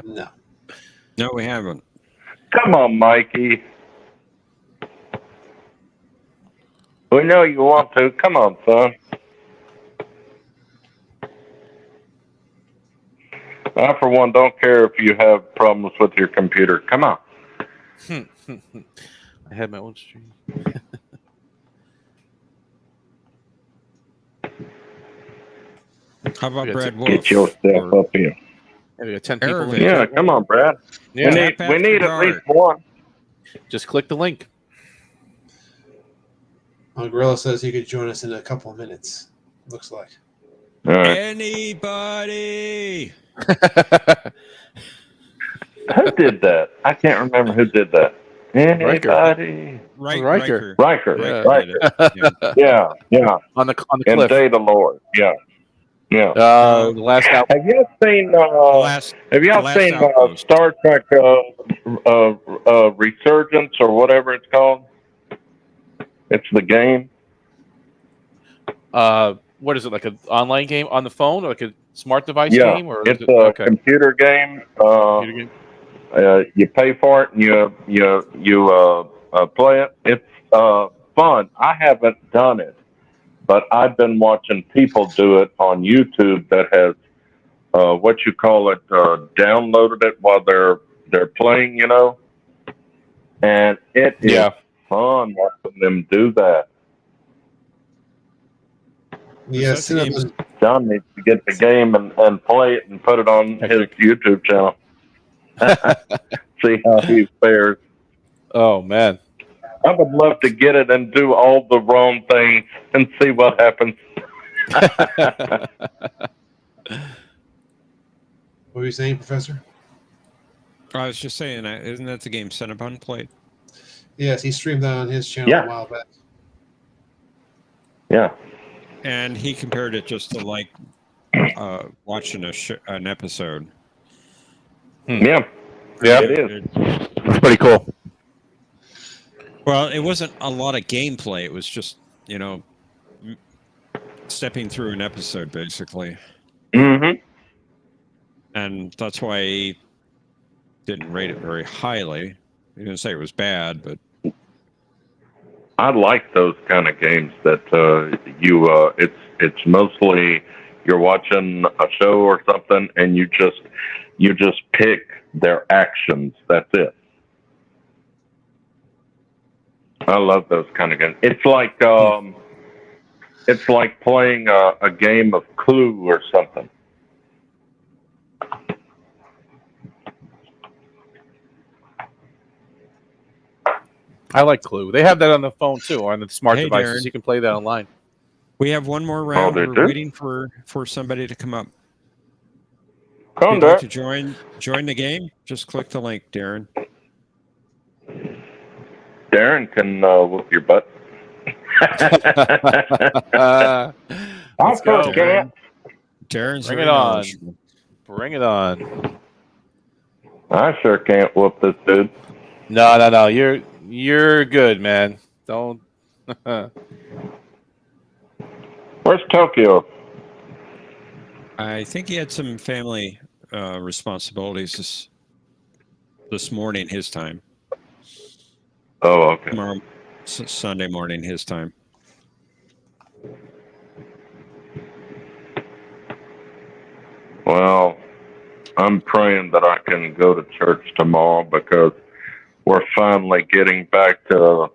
No. No, we haven't. Come on, Mikey. We know you want to. Come on, son. I, for one, don't care if you have problems with your computer. Come on. I had my own stream. How about Yeah, Brad Wolf? Get yourself up here. Yeah, we got 10 people. in the Yeah, chat. come on, Brad. Yeah, We need at least one. just click the link. Gorilla says he could join us in a couple of minutes. Looks like. All right. Anybody? Who did that? I can't remember who did that. Anybody? Riker. Riker. Yeah. Riker. Yeah, yeah. on the And cliff. Day the Lord. Yeah. Yeah. The last album. Have y'all seen last outpost. Star Trek Resurgence or whatever it's called? It's the game. What is it, like an online game on the phone, or like a smart device Yeah, game, or it's is a it, okay. computer game. Computer game? You pay for it and you play it. It's fun. I haven't done it, but I've been watching people do it on YouTube that has downloaded it while they're playing, and it is fun watching them do that. Yeah, That's the game. Cinnamon. John needs to get the game and play it and put it on his YouTube channel. See how he fares. Oh man. I would love to get it and do all the wrong things and see what happens. What were you saying, Professor? I was just saying, isn't that the game Cinnabon played? Yes, he streamed that on his channel Yeah. a while back. Yeah. And he compared it just to like watching an episode. Yeah. Yeah. It is. It's pretty cool. Well, it wasn't a lot of gameplay. It was just, stepping through an episode, basically. Mm-hmm. And that's why he didn't rate it very highly. He didn't say it was bad, but I like those kind of games that it's mostly you're watching a show or something and you just pick their actions. That's it. I love those kind of games. It's like playing a game of Clue or something. I like Clue. They have that on the phone too, or on the smart Hey, devices. Darren. You can play that online. we have one more round. they We're do? waiting for somebody to come up. If Come you'd like there. to join the game, just click the link, Darren. Darren can whoop your butt. Let's go. sure can. Darren's Bring very it on. knowledgeable. Bring it on. I sure can't whoop this dude. No. You're good, man. Don't. Where's Tokyo? I think he had some family responsibilities this morning, his time. Oh, okay. Tomorrow, Sunday morning, his time. Well, I'm praying that I can go to church tomorrow because we're finally getting back to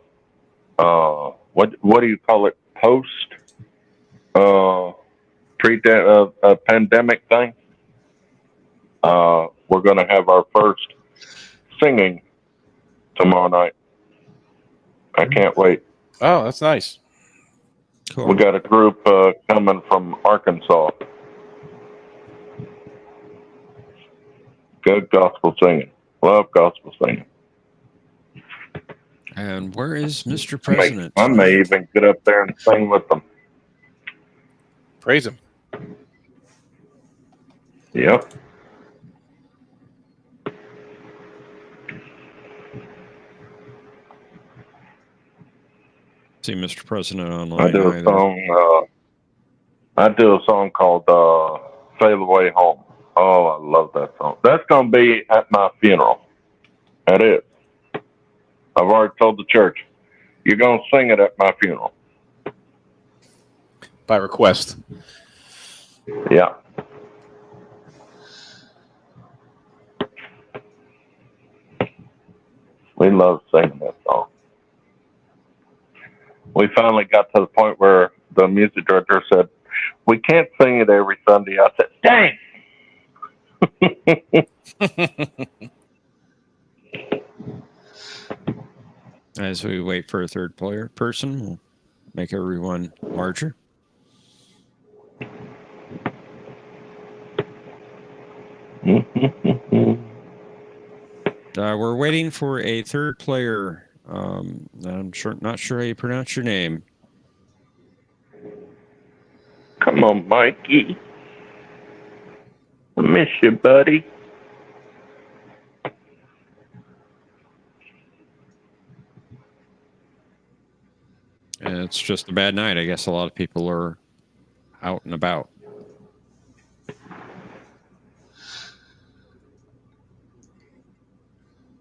what do you call it? Post pandemic thing. We're going to have our first singing tomorrow night. I can't wait. Oh, that's nice. Cool. We got a group coming from Arkansas. Good gospel singing. Love gospel singing. And where is Mr. President? I may even get up there and sing with them. Praise him. Yep. See Mr. President online. I do a either. song. I do a song called "Sail Away Home." Oh, I love that song. That's gonna be at my funeral. That is. I've already told the church, you're gonna sing it at my funeral. By request. Yeah. We love singing that song. We finally got to the point where the music director said, "We can't sing it every Sunday." I said, "Dang." As we wait for a third person, we'll make everyone larger. We're waiting for a third player. I'm not sure how you pronounce your name. Come on, Mikey. I miss you, buddy. And it's just a bad night. I guess a lot of people are out and about.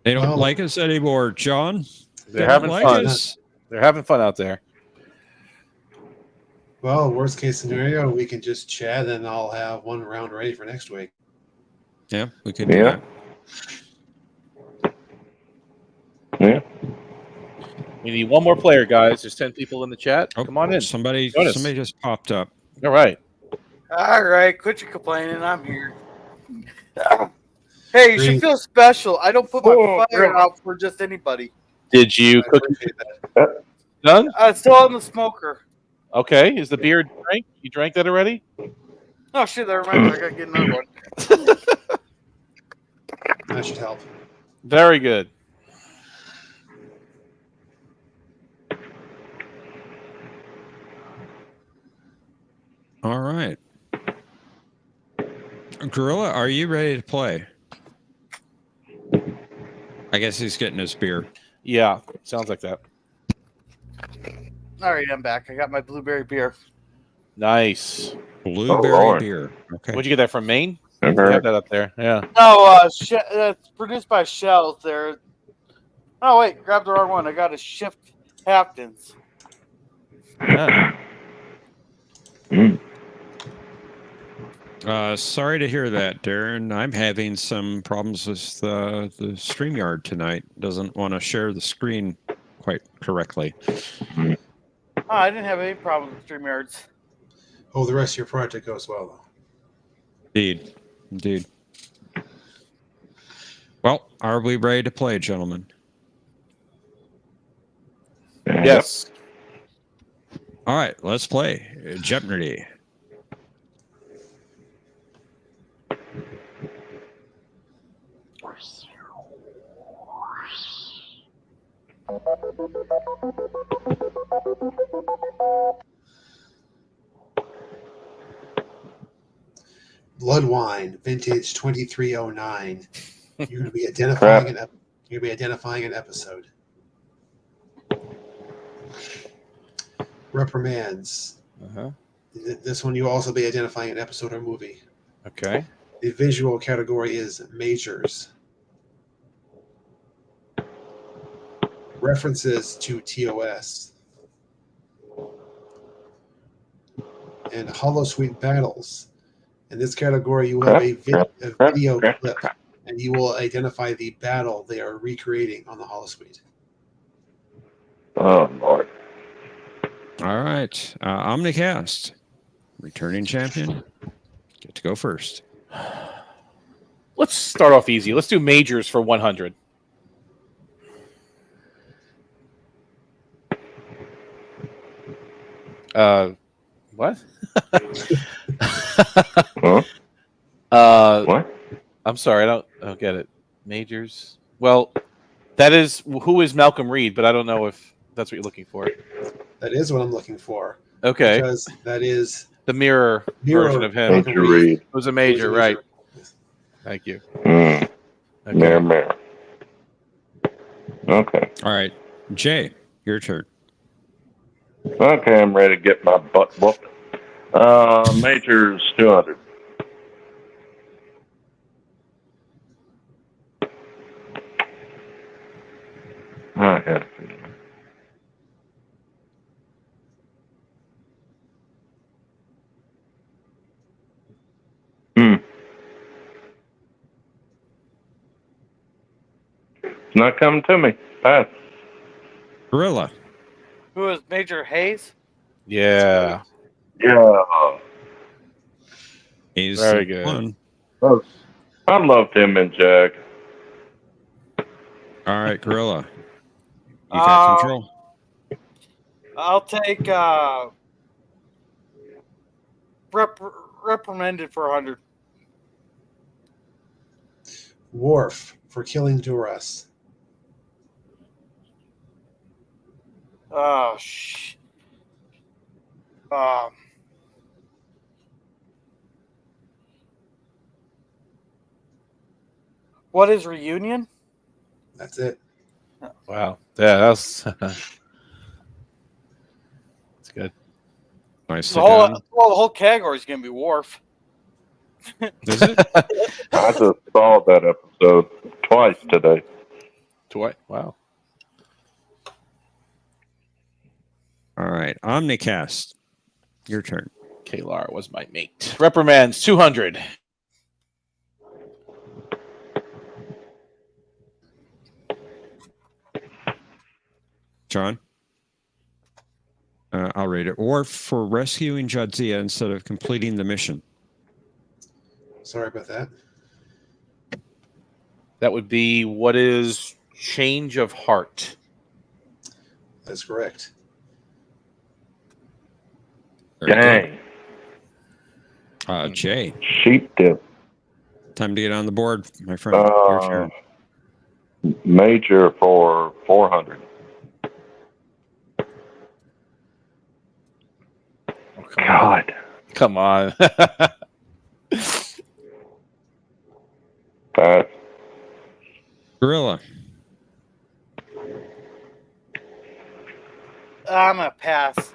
They don't like us anymore, John. They're They don't having like fun. us. They're having fun out there. Well, worst case scenario, we can just chat and I'll have one round ready for next week. Yeah, we could do Yeah. that. Yeah. We need one more player, guys. There's 10 people in the chat. Oh, Come on in. Somebody Join us. just popped up. All right. All right, quit your complaining. I'm here. Hey, you should Green. feel special. I don't put my Oh, fire really? out for just anybody. Did you I cook appreciate that. done? It's still on the smoker. Okay. Is the beer drank? You drank that already? Oh shit! Never mind. I gotta get another one. That should help. Very good. All right. Gorilla, are you ready to play? I guess he's getting his beer. Yeah. Sounds like that. All right, I'm back. I got my blueberry beer. Nice. Blueberry Lord. beer. Okay. Where'd you get that from? Maine? They Okay. have that up there. Yeah. No, it's produced by Shell. There. Oh wait, grabbed the wrong one. I got a Shift Hamptons. Yeah. Mm. Sorry to hear that, Darren. I'm having some problems with the StreamYard tonight. Doesn't want to share the screen quite correctly. Oh, I didn't have any problem with StreamYards. Oh, the rest of your project goes well, though. Indeed. Indeed. Well, are we ready to play, gentlemen? Yes. All right, let's play Jeopnerdy. Blood Wine, vintage 2309. You're going to be identifying an episode. Reprimands. Uh-huh. This one you'll also be identifying an episode or movie. Okay. The visual category is majors. References to TOS. And Holosuite battles. In this category, you will have a video clip, and you will identify the battle they are recreating on the Holosuite. Oh, Lord. All right, Omnicast, returning champion. Get to go first. Let's start off easy. Let's do majors for 100. What? Huh? What? I'm sorry, I don't get it. Majors. Well, that is who is Malcolm Reed, but I don't know if that's what you're looking for. That is what I'm looking for. Okay. Because that is The mirror version of him. Major Reed. It was a major, right? Thank you. Mm. Okay. Mayor. Okay. All right, Jay, your turn. Okay, I'm ready to get my butt whooped. Majors 200. I had a feeling. It's not coming to me. Pass. Gorilla. Who is Major Hayes? Yeah. Yeah. He's Very good. one. I loved him and Jack. All right, Gorilla. You got control. I'll take reprimanded for 100. Worf for killing Duras. Oh what is reunion? That's it. Wow. Yeah, that's that's good. Nice. The whole category is gonna be Worf. Is it? I just saw that episode twice today. Wow. All right, Omnicast, your turn. Kalar was my mate. Reprimands 200. John. I'll read it. Or for rescuing Jadzia instead of completing the mission. Sorry about that. That would be what is change of heart. That's correct. Very Dang. good. Jay, Sheep dip. time to get on the board, my friend. Your turn. Major for 400. Oh, come on. God. Come on. That. Gorilla. I'm gonna pass.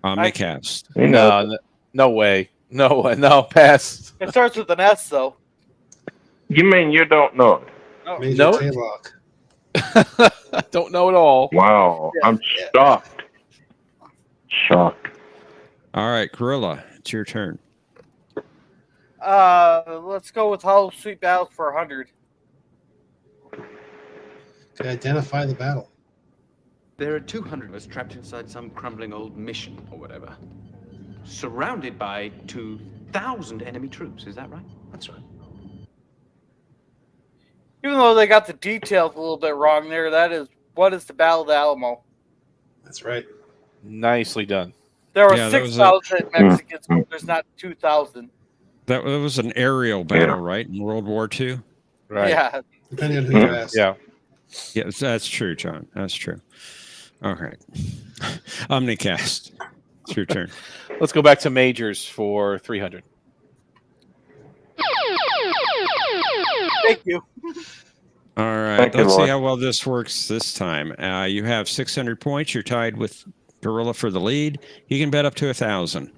Omnicast. You know, No way. No, pass. It starts with an S though. you mean you don't know it? Oh, Major Nope. Taylock. I don't know at all. Wow. Yeah, I'm yeah. shocked. Shocked. All right, Gorilla, it's your turn. Let's go with Hollow Sweet Battle for 100. Can identify the battle. There are 200 of us trapped inside some crumbling old mission or whatever. Surrounded by 2,000 enemy troops, is that right? That's right. Even though they got the details a little bit wrong there, that is what is the Battle of the Alamo. That's right. Nicely done. There were Yeah, that was 6,000 Mexicans, but there's not 2,000. That was an aerial battle, right, in World War II? Right. Yeah. Depending on who you ask. Yeah. Yes, that's true, John. That's true. All right. Omnicast, it's your turn. Let's go back to majors for 300. Thank you. All right. Thank you, Let's see Lord. how well this works this time. You have 600 points. You're tied with Gorilla for the lead. You can bet up to 1,000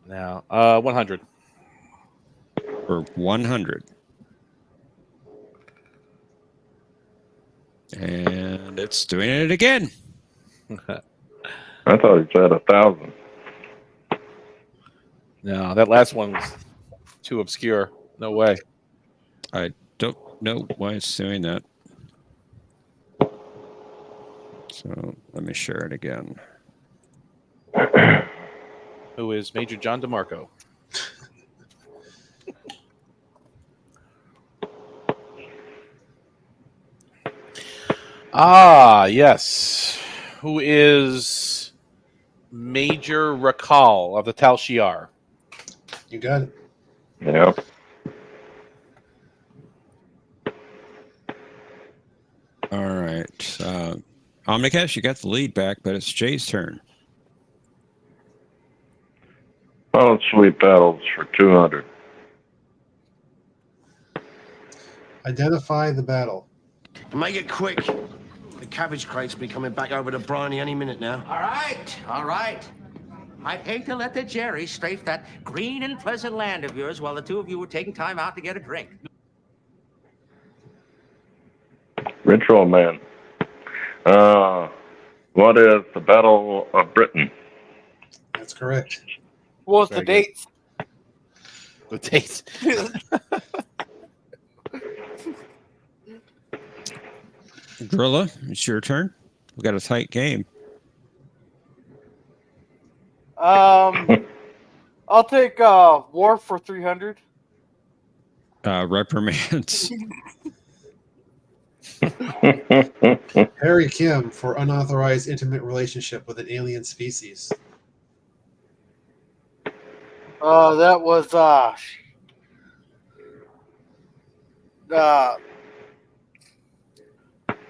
Now, 100. for 100. And it's doing it again. I thought he said 1,000. No, that last one was too obscure. No way. I don't know why it's doing that. So let me share it again. Who is Major John DeMarco? Yes. Who is Major Rakal of the Tal Shiar? You got it. Yep. All right. Omnicast, you got the lead back, but it's Jay's turn. Oh, sweet battles for 200. Identify the battle. Make it quick. The cabbage crate's be coming back over to Briny any minute now. All right. I'd hate to let the Jerry strafe that green and pleasant land of yours while the two of you were taking time out to get a drink. Ritual Man. What is the Battle of Britain? That's correct. What was Very the dates? The date. Gorilla, it's your turn. We got a tight game. I'll take War for 300. Reprimands. Harry Kim for unauthorized intimate relationship with an alien species. That was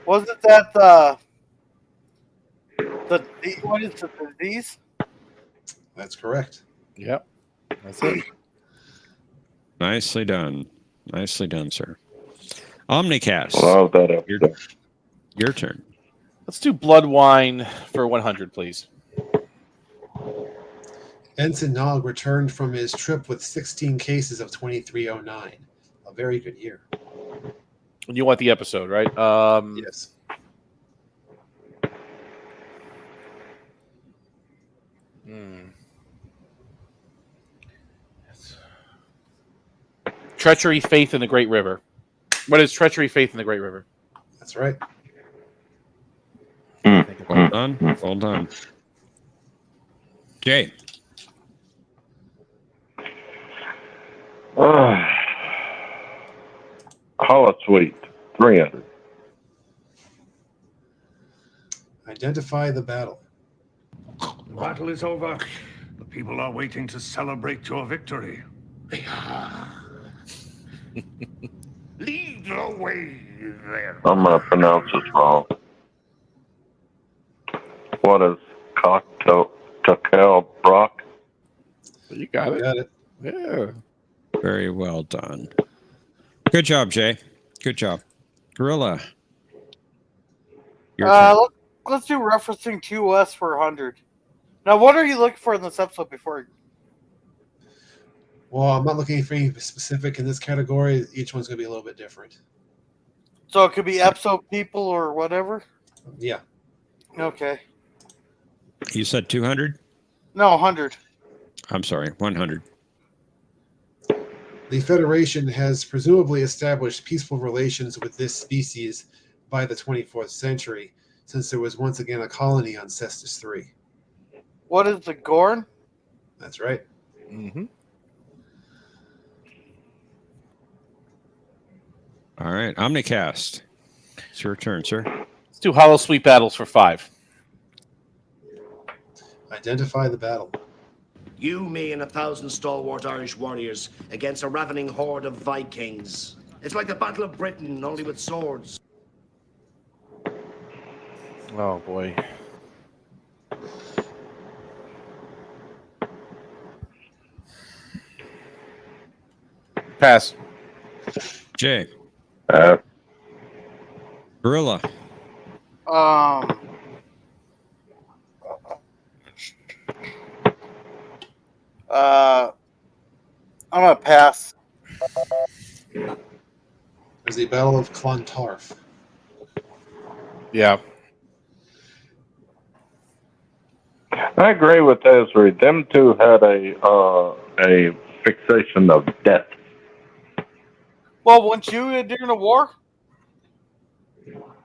wasn't that the what is the disease? That's correct. Yep. That's it. Nicely done. Nicely done, sir. Omnicast, Love that episode. your turn. Let's do Blood Wine for 100, please. Ensign Nog returned from his trip with 16 cases of 2309. A very good year. And you want the episode, right? Yes. Treachery, Faith in the Great River. What is Treachery, Faith in the Great River? That's right. Well done. Well done. Jay. Hollow Sweet, 300. Identify the battle. The battle is over. The people are waiting to celebrate your victory. Lead the way there. I'm going to pronounce this wrong. What is Takel Brock? You got it. Got it. Yeah. Very well done. Good job, Jay. Good job. Gorilla. Your turn. Let's do referencing TOS for 100. Now, what are you looking for in this episode before? Well, I'm not looking for anything specific in this category. Each one's going to be a little bit different. So it could be episode people or whatever? Yeah. Okay. You said 200? No, 100. I'm sorry, 100. The Federation has presumably established peaceful relations with this species by the 24th century, since there was once again a colony on Cestus 3. What is the Gorn? That's right. Mm-hmm. All right, Omnicast. It's your turn, sir. Let's do Hollow Sweet battles for 5. Identify the battle. You, me, and 1,000 stalwart Irish warriors against a ravening horde of Vikings. It's like the Battle of Britain, only with swords. Oh, boy. Pass. Jay. Uh, Gorilla. I'm gonna pass. There's the Battle of Clontarf. Yeah. I agree with Esri. Them two had a fixation of death. Well, weren't you during the war?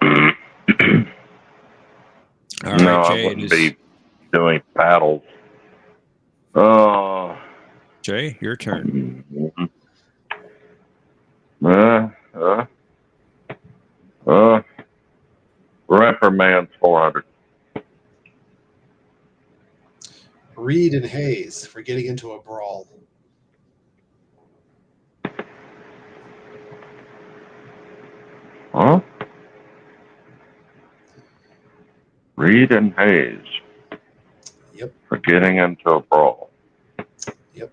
All No, right, I Jay. wouldn't be doing battles. Jay, your turn. Reprimand's 400. Reed and Hayes for getting into a brawl. Huh? Reed and Hayes. Yep. For getting into a brawl. Yep.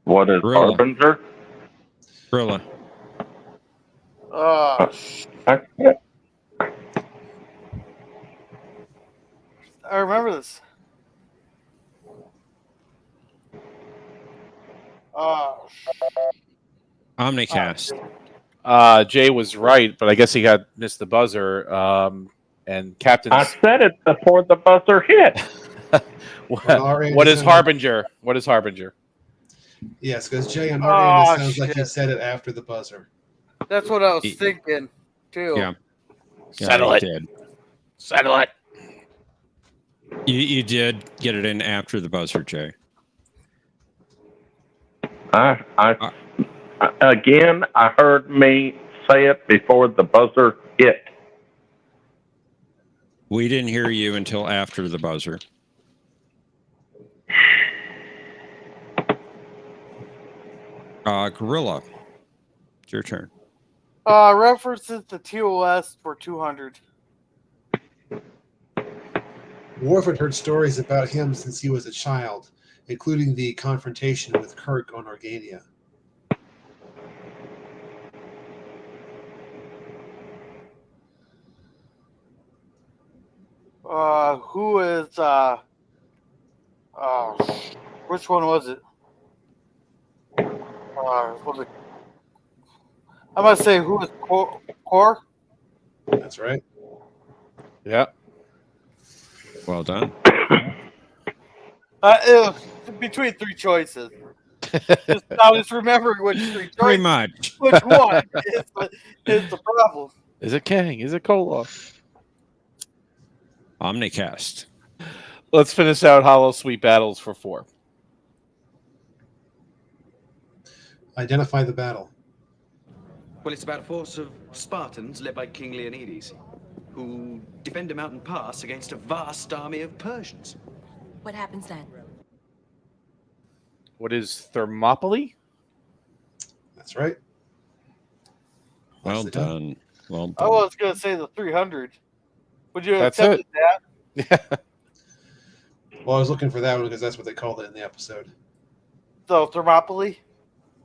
What is Gorilla. Harbinger? Gorilla. I remember this. Omnicast. Jay was right, but I guess he got missed the buzzer. And Captain. I said it before the buzzer hit. What is Harbinger? What is Harbinger? Yes, because Jay on our end, it sounds like you said it after the buzzer. That's what I was thinking, too. Yeah. Settle it. Did. Settle it. You did get it in after the buzzer, Jay. Again, I heard me say it before the buzzer hit. We didn't hear you until after the buzzer. Gorilla. It's your turn. References to TOS for 200. Worf had heard stories about him since he was a child, including the confrontation with Kirk on Organia. Who is which one was it? Was it? I'm gonna say who is Core? That's right. Yeah. Well done. It was between three choices. I was remembering which three choices. Pretty much. Which one is the problem? Is it Kang? Is it Koloff? Omnicast. Let's finish out Hollow Sweet Battles for 4. Identify the battle. Well, it's about a force of Spartans led by King Leonidas, who defend a mountain pass against a vast army of Persians. What happens then? What is Thermopylae? That's right. Well Nicely done. done. Well I done. was going to say the 300. Would you have That's accepted it. that? Yeah. Well, I was looking for that one because that's what they called it in the episode. So Thermopylae?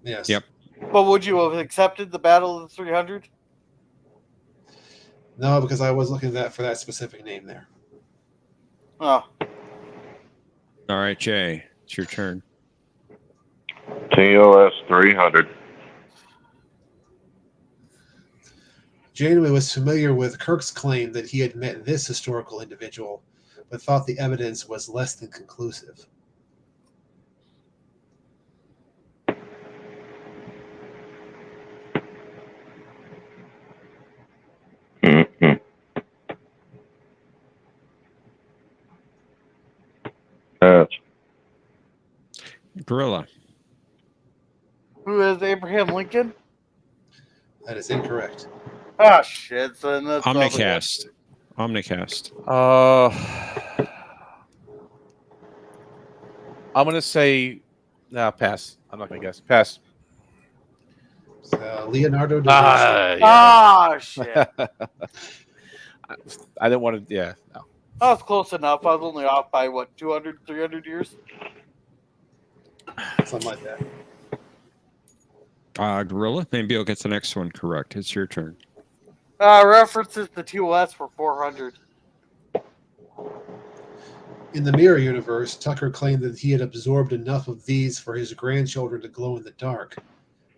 Yes. Yep. But would you have accepted the Battle of the 300? No, because I was looking for that specific name there. Oh. All right, Jay, it's your turn. TOS 300. Janeway was familiar with Kirk's claim that he had met this historical individual, but thought the evidence was less than conclusive. Mm-hmm. That's Gorilla. Who is Abraham Lincoln? That is incorrect. Ah, shit. So then that's the other one. Omnicast. Omnicast. I'm going to say... Nah, pass. I'm not going to guess. Pass. Leonardo da Vinci. Ah, shit. I didn't want to... Yeah, no. That was close enough. I was only off by, 200, 300 years? Something like that. Gorilla, maybe you'll get the next one correct. It's your turn. References to TOS for 400. In the Mirror Universe, Tucker claimed that he had absorbed enough of these for his grandchildren to glow in the dark,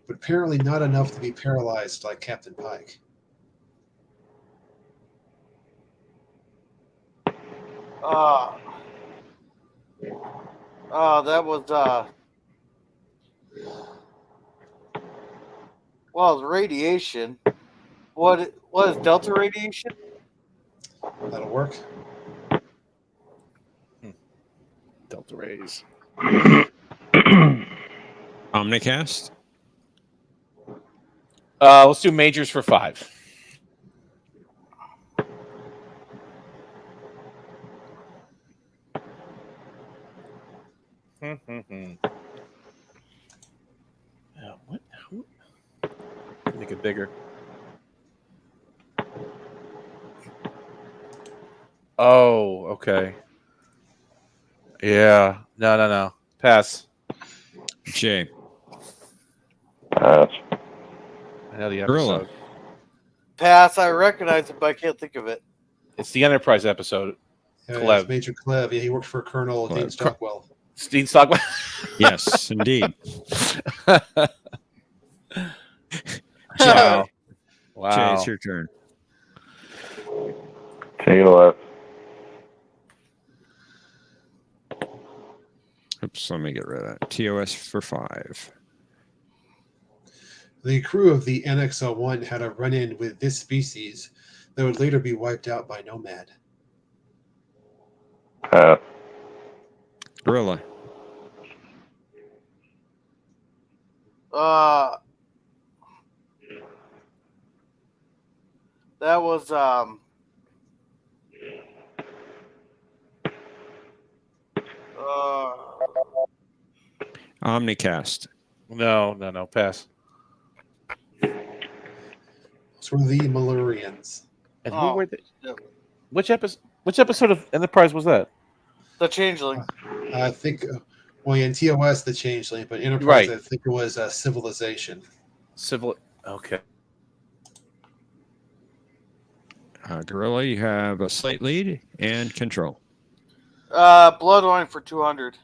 but apparently not enough to be paralyzed like Captain Pike. That was, well, it's radiation. What is delta radiation? That'll work. Delta rays. Omnicast. Let's do majors for 5. What? Make it bigger. Oh, okay. Yeah. No. Pass. Jay. Pass. I know the Gorilla. episode. Pass. I recognize it, but I can't think of it. It's the Enterprise episode. Yeah, Clev. it's Major Clev. Yeah, he worked for Colonel Dean Stockwell. Dean Stockwell. Yes, indeed. Wow. Jay, Wow. it's your turn. TOS. Oops, let me get rid of that. TOS for 5. The crew of the NX-01 had a run-in with this species that would later be wiped out by Nomad. Pass. Gorilla. That was Omnicast. No. Pass. Those were the Malurians. And who Oh, were they? yeah. Which episode of Enterprise was that? The Changeling. I think, well, in TOS, the Changeling, but Enterprise, Right. I think it was Civilization. Okay. Gorilla, you have a slight lead and control. Blood wine for 200.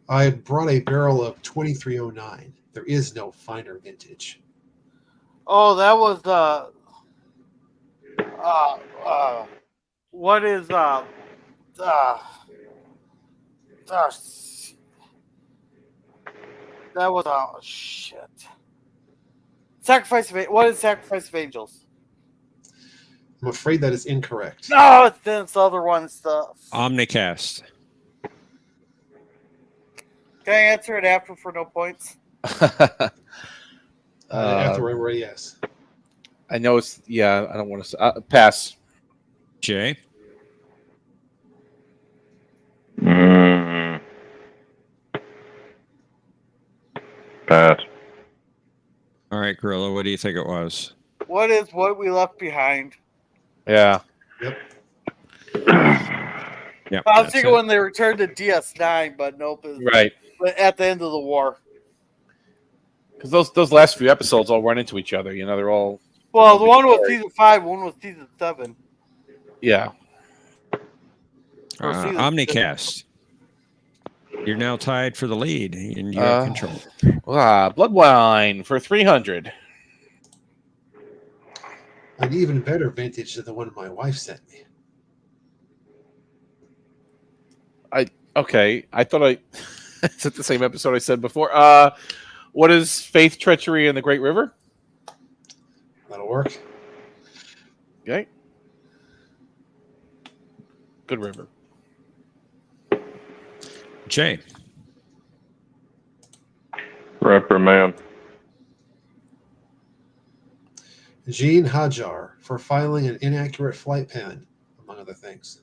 I brought a barrel of 2309. There is no finer vintage. Oh, that was what is That was shit. What is Sacrifice of Angels? I'm afraid that is incorrect. No, then it's the other one stuff. Omnicast. Can I answer it after for no points? After we're ready, yes. I know it's I don't want to pass. Jay. Pass. All right, Gorilla. What do you think it was? What is What We Left Behind? Yeah. Yep. Yep. I was thinking when they returned to DS9, but nope. Right. But at the end of the war. Because those last few episodes all run into each other. You know, they're all. Well, the one was season 5, one was season 7. Yeah. Omnicast. You're now tied for the lead, and you have control. Blood wine for 300. An even better vintage than the one my wife sent me. Okay. I thought is it the same episode I said before? What is Faith, Treachery, and the Great River? That'll work. Okay. Good river. Jay. Reprimand. Jean Hajar for filing an inaccurate flight plan, among other things.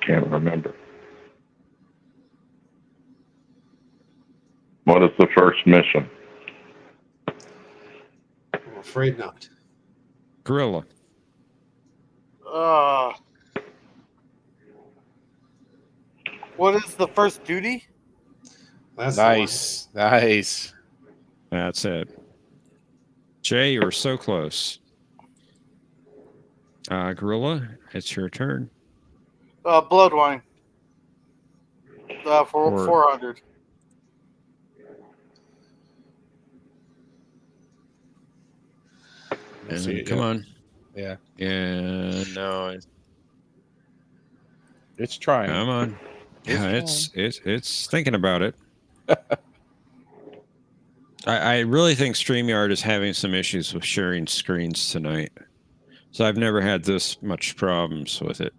Can't remember. What is the first mission? I'm afraid not. Gorilla. What is the first duty? That's Nice. Nice. That's it. Jay, you were so close. Gorilla, it's your turn. Blood wine. For 400. And come on. Yeah. Yeah, no. It's trying. Come on. It's thinking about it. I really think StreamYard is having some issues with sharing screens tonight. So I've never had this much problems with it.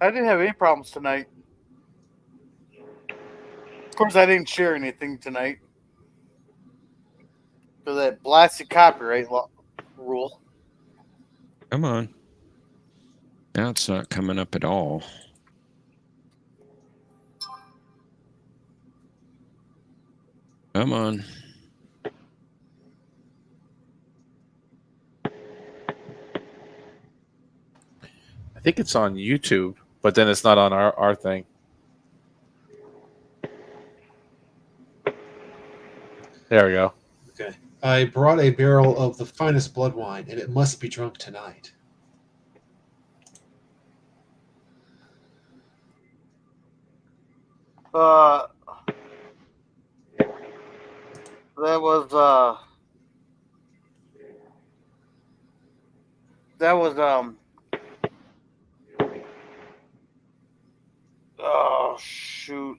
I didn't have any problems tonight. Of course, I didn't share anything tonight. For that blasted copyright rule. Come on. Now it's not coming up at all. Come on. I think it's on YouTube, but then it's not on our thing. There we go. Okay. I brought a barrel of the finest blood wine, and it must be drunk tonight. Oh shoot.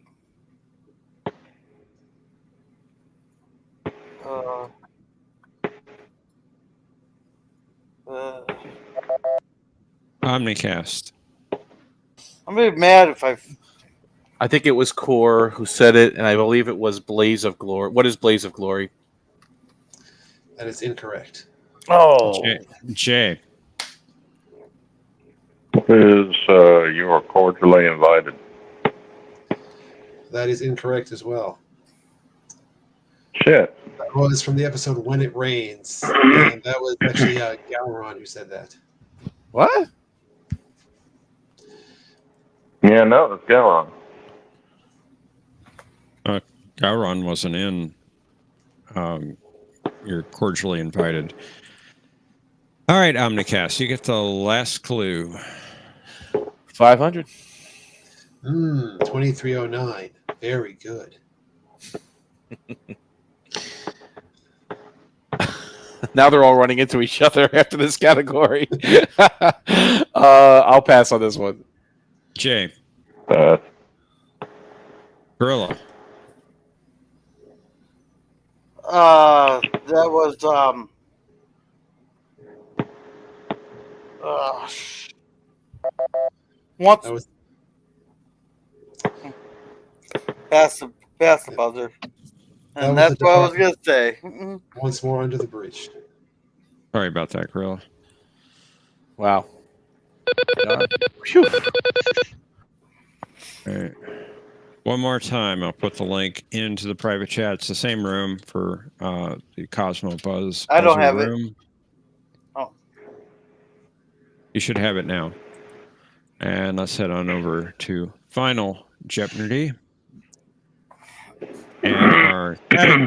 Omnicast. I'm gonna be mad if I think it was Core who said it, and I believe it was Blaze of Glory. What is Blaze of Glory? That is incorrect. Oh. Jay. You are cordially invited. That is incorrect as well. Shit. That was from the episode When It Rains. And that was actually Gowron who said that. What? Yeah, no, let's go on. Gowron wasn't in. You're cordially invited. All right, Omnicast, you get the last clue. 500. 2309. Very good. Now they're all running into each other after this category. I'll pass on this one. Jay, Pass. Gorilla, That was once That was past the buzzer, That and was that's the what I was department. gonna say. Once more under the breach. sorry about that, Gorilla. Wow. Phew. All right. One more time, I'll put the link into the private chat. It's the same room for the Cosmo Buzz. I don't buzzer have it. room. Oh. You should have it now. And let's head on over to final Jeopnerdy. And our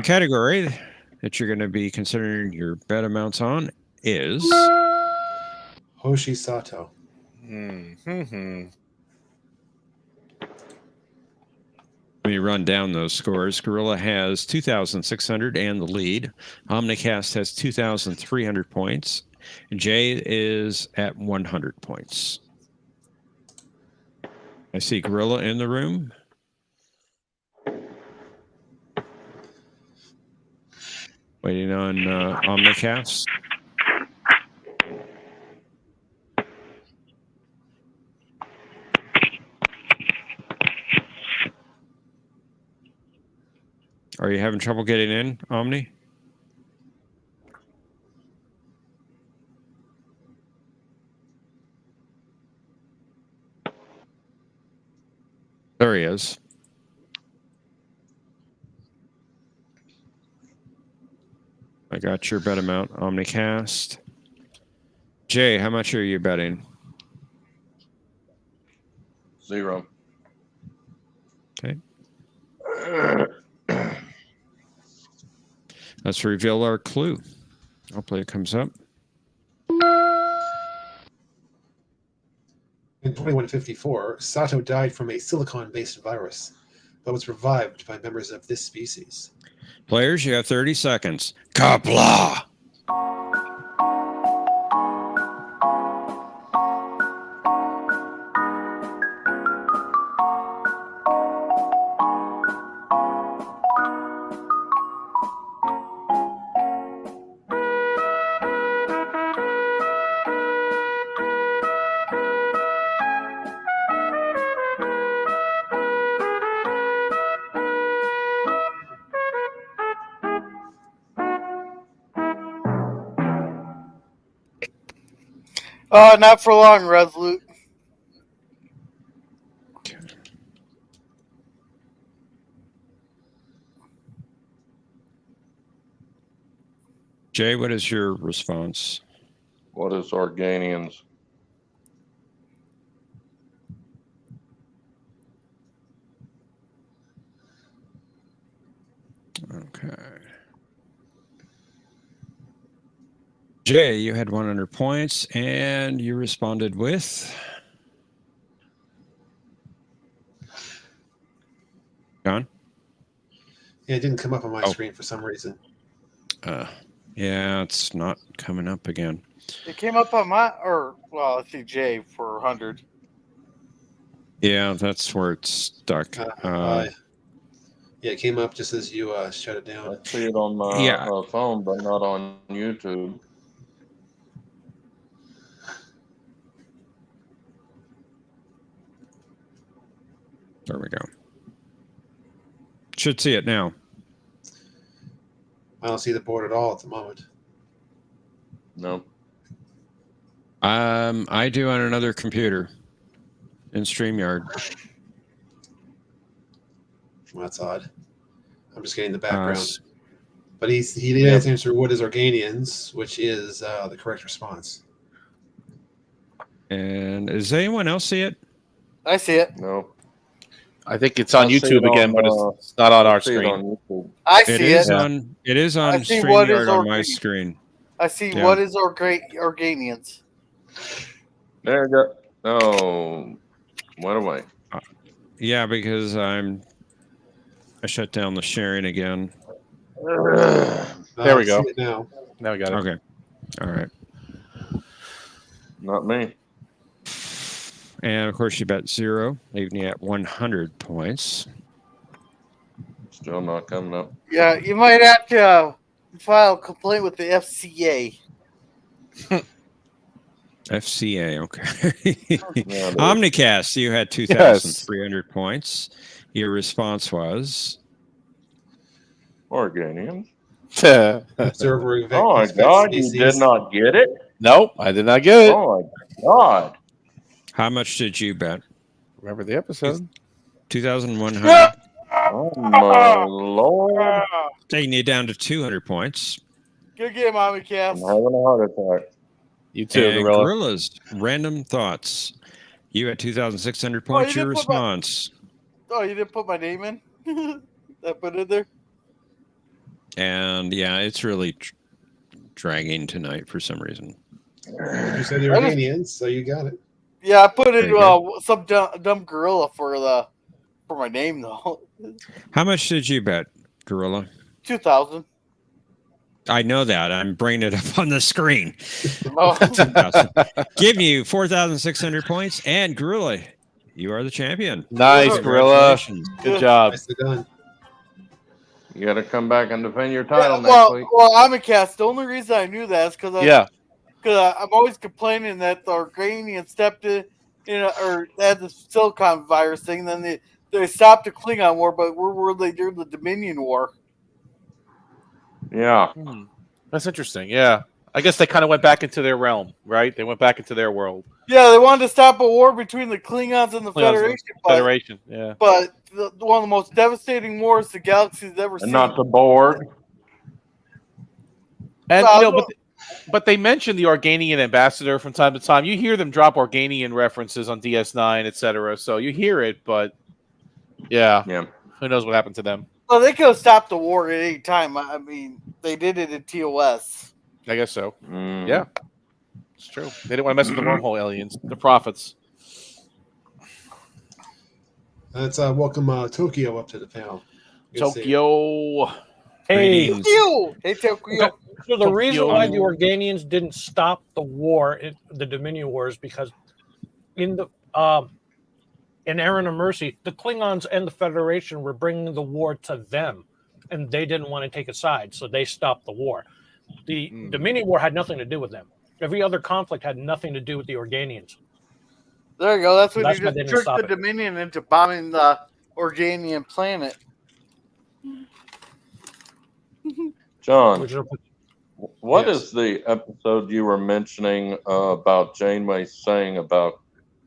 category that you're going to be considering your bet amounts on is Hoshi Sato. Mm-hmm. Let me run down those scores. Gorilla has 2,600 and the lead. Omnicast has 2,300 points. Jay is at 100 points. I see Gorilla in the room. Waiting on Omnicast. Are you having trouble getting in, Omni? There he is. I got your bet amount, Omnicast. Jay, how much are you betting? 0. Okay. Let's reveal our clue. Hopefully it comes up. In 2154, Sato died from a silicon-based virus, but was revived by members of this species. Players, you have 30 seconds. Kapla! Not for long, Resolute. Jay, what is your response? What is Organians? Okay. Jay, you had 100 points, and you responded with? John? Yeah, it didn't come up on my Oh. screen for some reason. Yeah, it's not coming up again. It came up on my, I see Jay for 100. Yeah, that's where it's stuck. Yeah, it came up just as you shut it down. I see it on my Yeah. phone, but not on YouTube. There we go. Should see it now. I don't see the board at all at the moment. No. I do on another computer in StreamYard. Well, that's odd. I'm just getting the background. S- But he did answer what is Organians, which is the correct response. And does anyone else see it? I see it. No. I think it's on I'll see YouTube it again, on, but it's not on our See it screen. on YouTube. I It see is it. on. It is on I see what is StreamYard on my Organi- screen. I see Yeah. what is Organians. There you go. Oh, went away. Yeah, because I shut down the sharing again. There we I go. see it now. Now we got it. Okay. All right. Not me. And of course, you bet 0, leaving you at 100 points. Still not coming up. Yeah, you might have to file a complaint with the FCA. FCA, okay. Yeah, dude. Omnicast, you had 2,300 points. Your response was Organians. Observer Oh my God, you did not get it? Nope, I did not get it. Oh my God. how much did you bet? Remember the episode? 2,100. Oh my Lord. Taking you down to 200 points. Good game, Mommy I'm Cass. having a heart attack. You too, And Gorilla. Gorilla's random thoughts. You had 2,600 Oh, points. you Your didn't put response. Oh, you didn't put my name in? I put it there? And yeah, it's really dragging tonight for some reason. You said the Armenians, so you got it. Yeah, I put There in you go. some dumb gorilla for my name though. How much did you bet, Gorilla? 2,000. I know that. I'm bringing it up on the screen. Oh. 2,000. Give you 4,600 points, and Gorilla, you are the champion. Nice, Gorilla. Congratulations. Good job. Nicely done. You got to come back and defend your title next well, week. I'm a cast. The only reason I knew that is because I'm always complaining that the Organians stepped in, or they had the Silicon virus thing. Then they stopped the Klingon war, but where were they during the Dominion war? Yeah. That's interesting. Yeah. I guess they kind of went back into their realm, right? They went back into their world. Yeah, they wanted to stop a war between the Klingons and the Federation. Yeah. But one of the most devastating wars the galaxy's ever seen. And not the Borg. And but they mention the Organian ambassador from time to time. You hear them drop Organian references on DS9, etc. So you hear it, but yeah, who knows what happened to them? Well, they could have stopped the war at any time. I mean, they did it in TOS. I guess so. Yeah, it's true. They didn't want to mess with the wormhole aliens, the prophets. Let's welcome Tokyo up to the panel. Good to see you. Tokyo. Hey, Tokyo. Hey, Tokyo. so the reason why the Organians didn't stop the war, the Dominion Wars, because in the in Errand of Mercy, the Klingons and the Federation were bringing the war to them, and they didn't want to take a side, so they stopped the war. The Dominion War had nothing to do with them. Every other conflict had nothing to do with the Organians. There you go. That's when That's you why they just didn't tricked stop the it. Dominion into bombing the Organian planet. John, Which are- what is the episode you were mentioning about Janeway saying about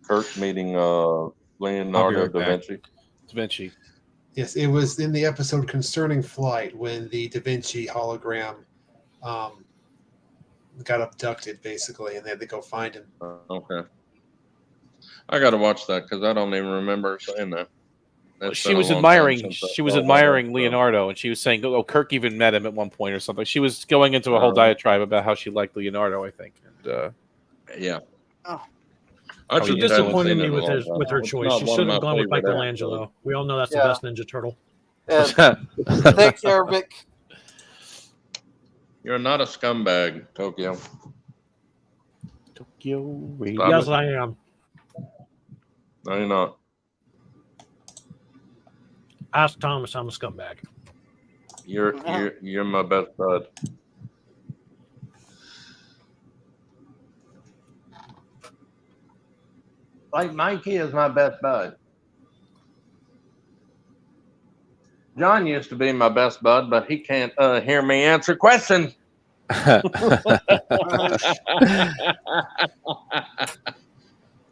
Kirk meeting Leonardo right da back. Vinci? Da Vinci. Yes, it was in the episode concerning flight when the Da Vinci hologram got abducted, basically, and they had to go find him. Okay. I got to watch that because I don't even remember saying that. She was admiring. She was admiring Leonardo, and she was saying, "Oh, Kirk even met him at one point or something." She was going into a whole diatribe about how she liked Leonardo. I think. And, yeah. Oh. She disappointed me with her choice. She should have gone with Michelangelo. We all know that's the best Ninja Turtle. Thanks, Arabic. You're not a scumbag, Tokyo. Tokyo Radio. Yes, I am. No, you're not. Ask Thomas, I'm a scumbag. You're my best bud. Like Mikey is my best bud. John used to be my best bud, but he can't hear me answer questions.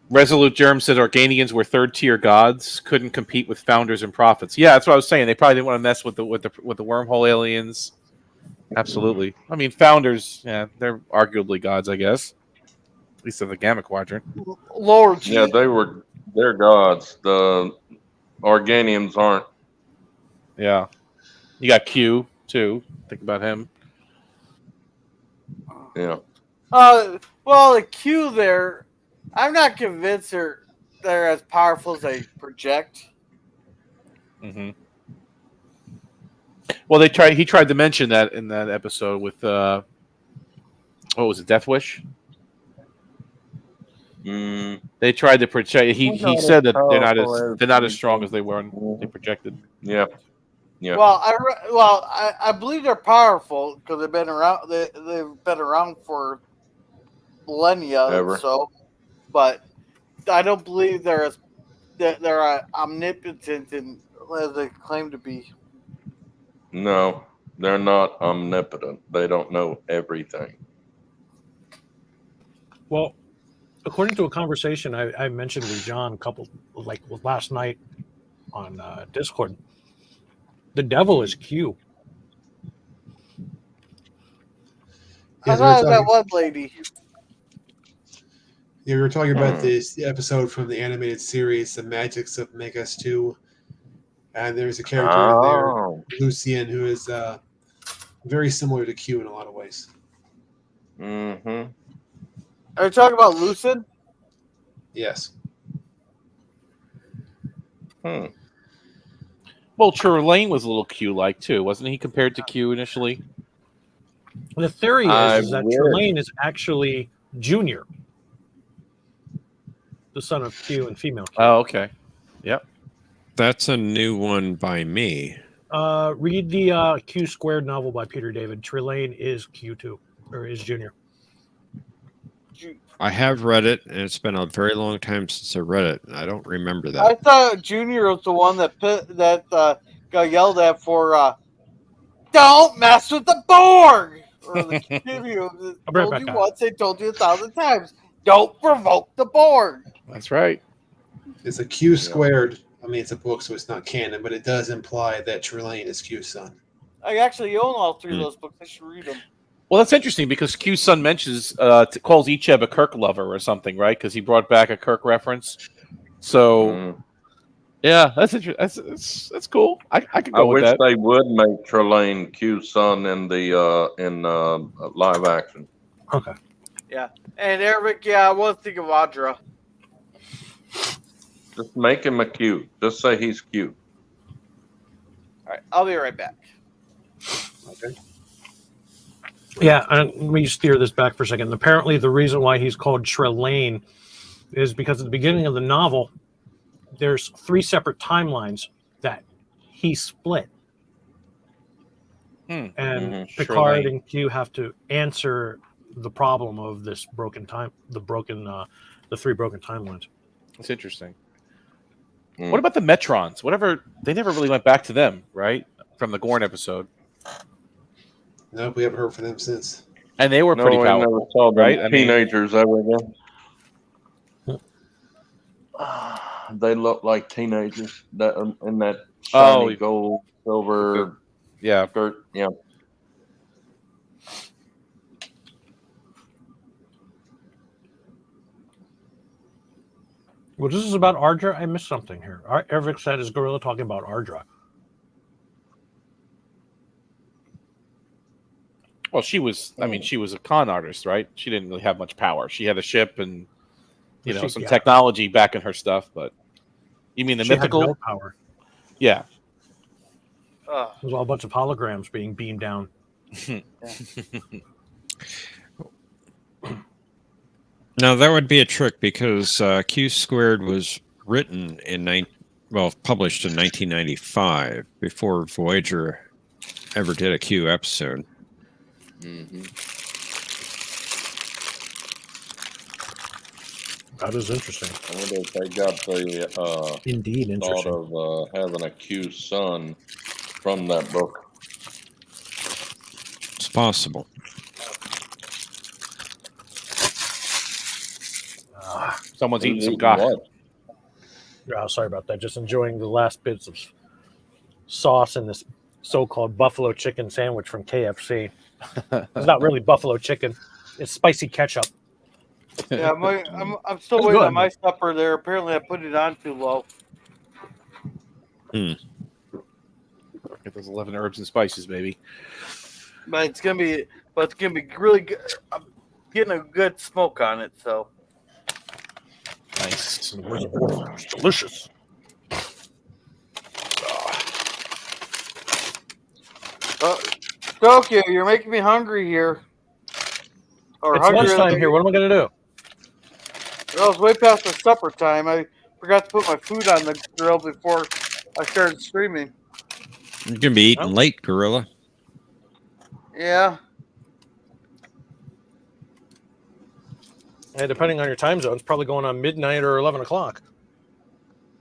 Resolute Germ said Organians were third-tier gods, couldn't compete with founders and prophets. Yeah, that's what I was saying. They probably didn't want to mess with the wormhole aliens. Absolutely. I mean, founders, yeah, they're arguably gods, I guess. At least in the Gamma Quadrant. Lord. Yeah, they're gods. The Organians aren't. Yeah. You got Q too. Think about him. Yeah. Well, the Q there, I'm not convinced they're as powerful as they project. Mm-hmm. Well, he tried to mention that in that episode with what was it, Death Wish? Mm, They tried to project. They're He not said as that powerful they're not we as strong think. as they were when they projected. Yeah. Yeah. Well, I believe they're powerful because they've been around. They've been around for millennia or Ever. so, but I don't believe they're omnipotent and as they claim to be. No, they're not omnipotent. They don't know everything. Well, according to a conversation I mentioned with John last night on Discord, the devil is Q. Yeah, I so we were thought that talking. one lady. Yeah, we were talking about this episode from the animated series, The Magics of Megas 2. And there's a character in there, Oh. Lucian, who is very similar to Q in a lot of ways. Mm-hmm. Are you talking about Lucid? Yes. Hmm. Well, Trelane was a little Q-like too, wasn't he? Compared to Q initially. The theory I is that wish. Trelane is actually Junior, the son of Q and female Q. Oh, okay. Yep. That's a new one by me. Read the Q Squared novel by Peter David. Trelane is Q2, or is Junior. I have read it, and it's been a very long time since I read it. And I don't remember that. I thought Junior was the one that got yelled at for don't mess with the Borg. Or the I'll bring it told back you up. once, they told you 1,000 times. Don't provoke the Borg. That's right. It's a Q squared. I mean, it's a book, so it's not canon, but it does imply that Trelane is Q's son. I actually own all three of those books. I should read them. Well, that's interesting because Q's son mentions calls Icheb a Kirk lover or something, right? Because he brought back a Kirk reference. So, yeah, that's interesting. That's cool. I could go I with wish that. they would make Trelane Q's son in the live action. Okay. Yeah. And Eric, I was thinking of Audra. Just make him a Q. Just say he's cute. All right. I'll be right back. Okay. Yeah, and let me steer this back for a second. Apparently, the reason why he's called Trelane is because at the beginning of the novel, there's 3 separate timelines that he split. And Picard Trelane. and Q have to answer the problem of this broken time, the 3 broken timelines. That's interesting. What about the Metrons? Whatever, they never really went back to them, right? From the Gorn episode. No, we haven't heard from them since. And they were pretty I powerful, never saw them right? I mean, teenagers ever again. They look like teenagers that in that shiny gold, silver skirt. Yeah. Well, this is about Ardra. I missed something here. Eric said is Gorilla talking about Ardra. well, she was. I mean, she was a con artist, right? She didn't really have much power. She had a ship and some technology back in her stuff. But you mean the She mythical had no power? Yeah. There's all a bunch of holograms being beamed down. Now that would be a trick because Q Squared was written in published in 1995 before Voyager ever did a Q episode. That is interesting. I wonder if they got the Indeed thought interesting. of having a Q son from that book. It's possible. Someone's eating some eating gach. what? Yeah, sorry about that. Just enjoying the last bits of sauce in this so-called buffalo chicken sandwich from KFC. It's not really buffalo chicken. It's spicy ketchup. Yeah, I'm still waiting on my supper there. Apparently, I put it on too low. Get those 11 herbs and spices, baby. But it's gonna be really good. I'm getting a good smoke on it, so. Nice. It's delicious. Tokyo, you're making me hungry here. or It's hungry. lunchtime here. What am I going to do? Well, it was way past the supper time. I forgot to put my food on the grill before I started streaming. You're gonna be eating late, Gorilla. Yeah. Yeah, depending on your time zone, it's probably going on midnight or 11 o'clock.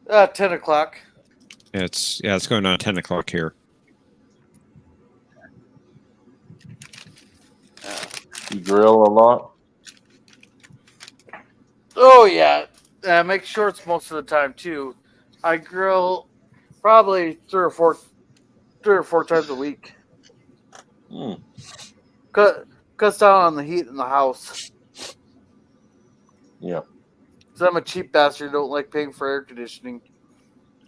10 o'clock. It's going on 10 o'clock here. You grill a lot? Oh yeah. Make shorts most of the time too. I grill probably three or four times a week. Cuts down on the heat in the house. Yeah. Because I'm a cheap bastard. Don't like paying for air conditioning.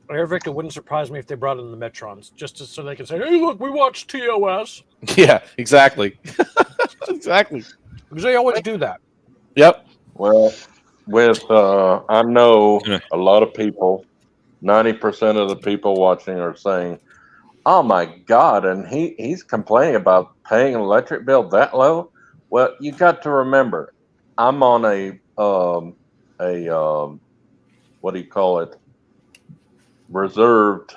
Air Victor wouldn't surprise me if they brought in the Metrons, so they can say, "Hey, look, we watched TOS." Yeah, exactly. Exactly. Because they always do that. Yep. Well, I know a lot of people, 90% of the people watching are saying, "Oh my God!" And he's complaining about paying an electric bill that low. Well, you got to remember, I'm on a what do you call it? Reserved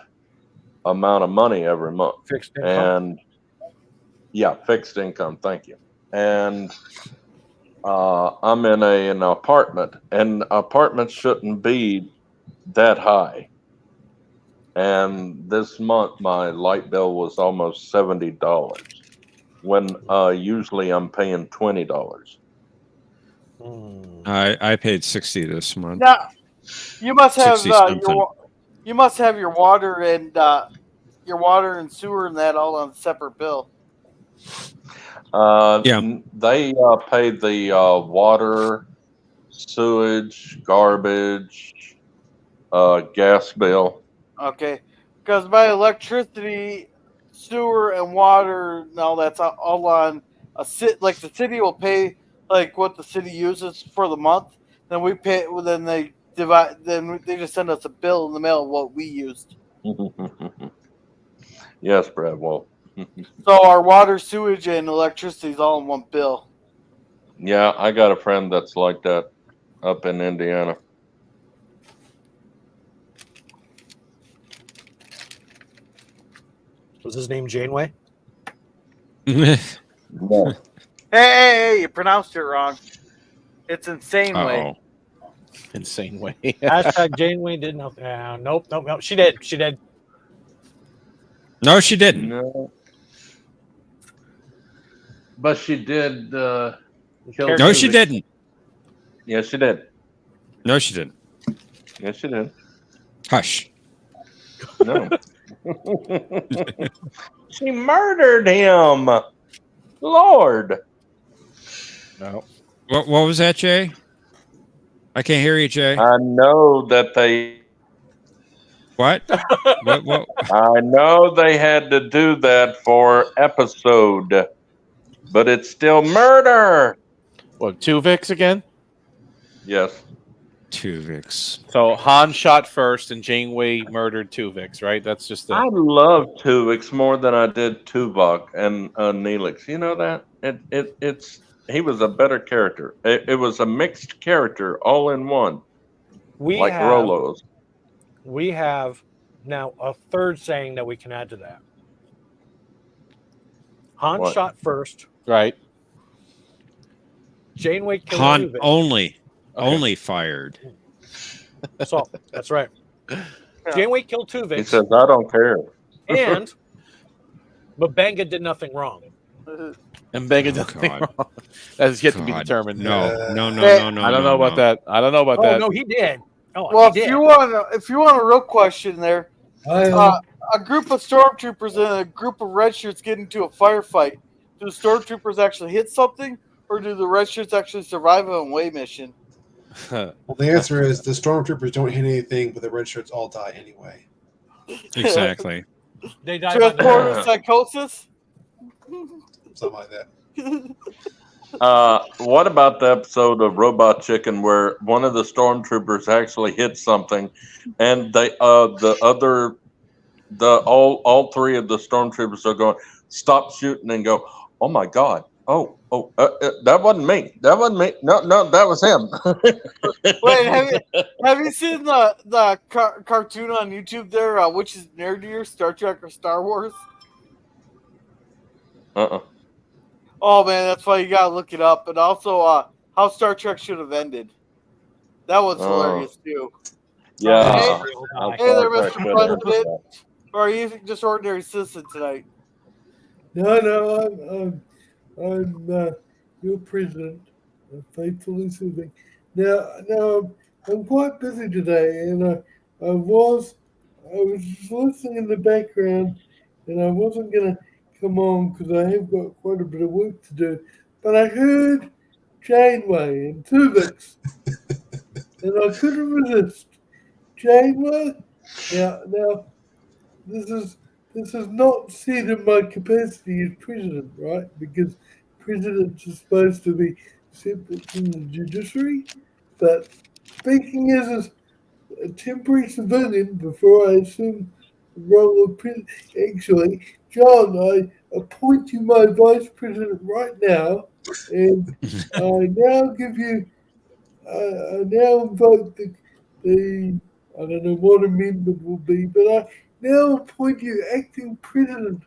amount of money every month. Fixed income. And yeah, fixed income. Thank you. And I'm in an apartment, and apartments shouldn't be that high. And this month, my light bill was almost $70, when usually I'm paying $20. I paid 60 this month. Now, you must have 60 something. your water and sewer and that all on a separate bill. They paid the water, sewage, garbage, gas bill. Okay, because my electricity, sewer, and water, no, that's all on a like the city will pay like what the city uses for the month. Then we pay. Well, then they divide. Then they just send us a bill in the mail of what we used. Yes, Brad. Well, So our water, sewage, and electricity is all in one bill. yeah, I got a friend that's like that up in Indiana. Was his name Janeway? No. Hey, you pronounced it wrong. It's insane way. Insane way. Hashtag Janeway did nothing. Nope. She did. No, she didn't. No. But she did. No, she didn't. Yes, she did. No, she didn't. Yes, she did. Hush. No. She murdered him. Lord. No. What was that, Jay? I can't hear you, Jay. I know that they. What? What? I know they had to do that for episode, but it's still murder. What, Tuvix again? Yes. Tuvix. So Han shot first and Janeway murdered Tuvix, right? That's just the. I love Tuvix more than I did Tuvok and Neelix. You know that? It's he was a better character. It was a mixed character all in one. Like Rolo's. We have now a third saying that we can add to that. Han What? shot first. Right. Janeway killed Han Tuvix. only fired. So that's right. Janeway killed Tuvix. He says, "I don't care." And Mbanga did nothing wrong. And Mbanga did nothing God. wrong. That is yet to be God. determined. No. I don't know about that. I don't know about that. No, he did. Oh, Well, he if did. you want a real question there, a group of stormtroopers and a group of red shirts get into a firefight. Do the stormtroopers actually hit something, or do the red shirts actually survive an away mission? Well, the answer is the stormtroopers don't hit anything, but the red shirts all die anyway. Exactly. They died by Transporter psychosis. Something like that. What about the episode of Robot Chicken where one of the stormtroopers actually hit something, and they all three of the stormtroopers are going, stop shooting, and go, oh my God, That wasn't me. That wasn't me. No, that was him. Wait, have you seen the cartoon on YouTube there? Which is nerdier, Star Trek or Star Wars? Oh man, that's why you gotta look it up. And also, how Star Trek should have ended. That was hilarious too. Yeah. Hey there, Mr. President. Or are you just ordinary citizen tonight? No, I'm your president, faithfully serving. Now, I'm quite busy today, and I was just listening in the background, and I wasn't gonna come on because I have got quite a bit of work to do. But I heard Janeway and Tuvix, and I couldn't resist. Janeway, now, this is not said in my capacity as president, right? Because presidents are supposed to be separate from the judiciary. But speaking as a temporary civilian before I assume the role of president, actually, John, I appoint you my vice president right now, and I now give you, I now invoke the I don't know what amendment will be, but I now appoint you acting president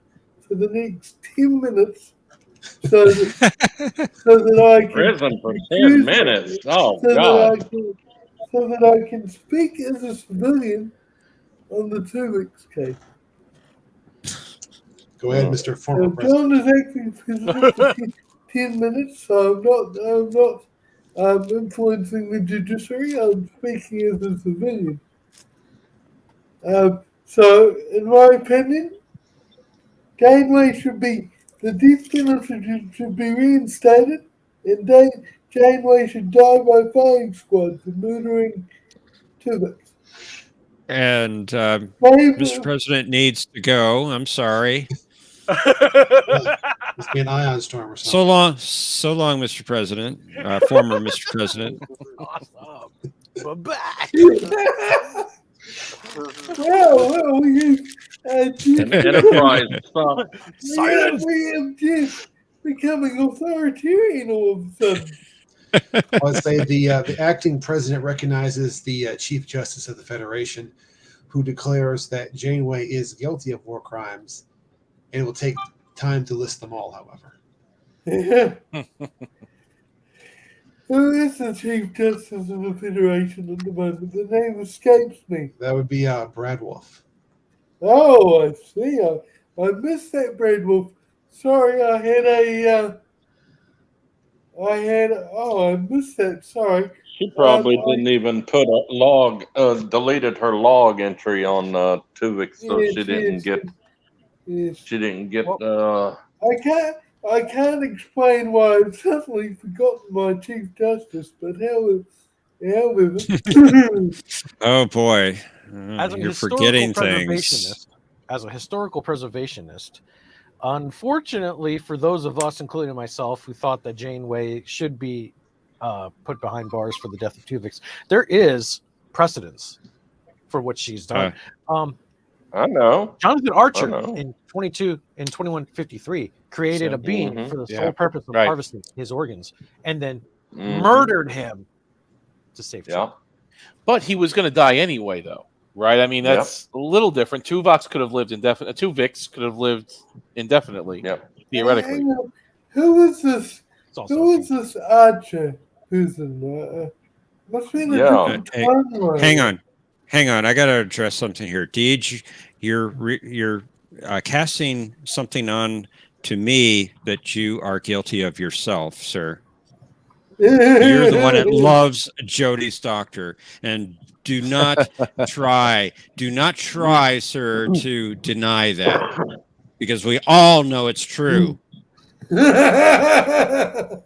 for the next 10 minutes so that I can Prison for 10 minutes. Oh, God. So that I can speak as a civilian on the Tuvix case. Go ahead, Mr. Former President. John is acting president for 10 minutes, so I'm not influencing the judiciary. I'm speaking as a civilian. So, in my opinion, Janeway the death penalty should be reinstated, and Janeway should die by firing squad for murdering Tuvix. And Mr. President needs to go. I'm sorry. Must be an ion storm or something. So long, Mr. President. Former Mr. President. Awesome. We're back. Well, Enterprise. We have just becoming authoritarian all of a sudden. I'd say the acting president recognizes the Chief Justice of the Federation, who declares that Janeway is guilty of war crimes, and it will take time to list them all, however. Who is the Chief Justice of the Federation at the moment? The name escapes me. That would be Brad Wolf. Oh, I see. I missed that, Brad Wolf. Sorry, I missed that. Sorry. She probably didn't even put a log, deleted her log entry on Tuvix, so she didn't get. She didn't get. I can't explain why I've suddenly forgotten my Chief Justice, but however. Oh boy, you're forgetting things. things. As a historical preservationist, unfortunately for those of us, including myself, who thought that Janeway should be put behind bars for the death of Tuvix, there is precedence for what she's done. I know. Jonathan Archer in 2153 created a being for the sole purpose of harvesting his organs, and then murdered him to save time. But he was going to die anyway, though, right? I mean, that's a little different. Tuvix could have lived indefinitely, theoretically. Who is this? Who is this Archer? Who's in there? Must be in a different timeline. Hang on. I got to address something here. Deej, you're casting something on to me that you are guilty of yourself, sir. You're the one that loves Jodie's doctor, and do not try, sir, to deny that, because we all know it's true. That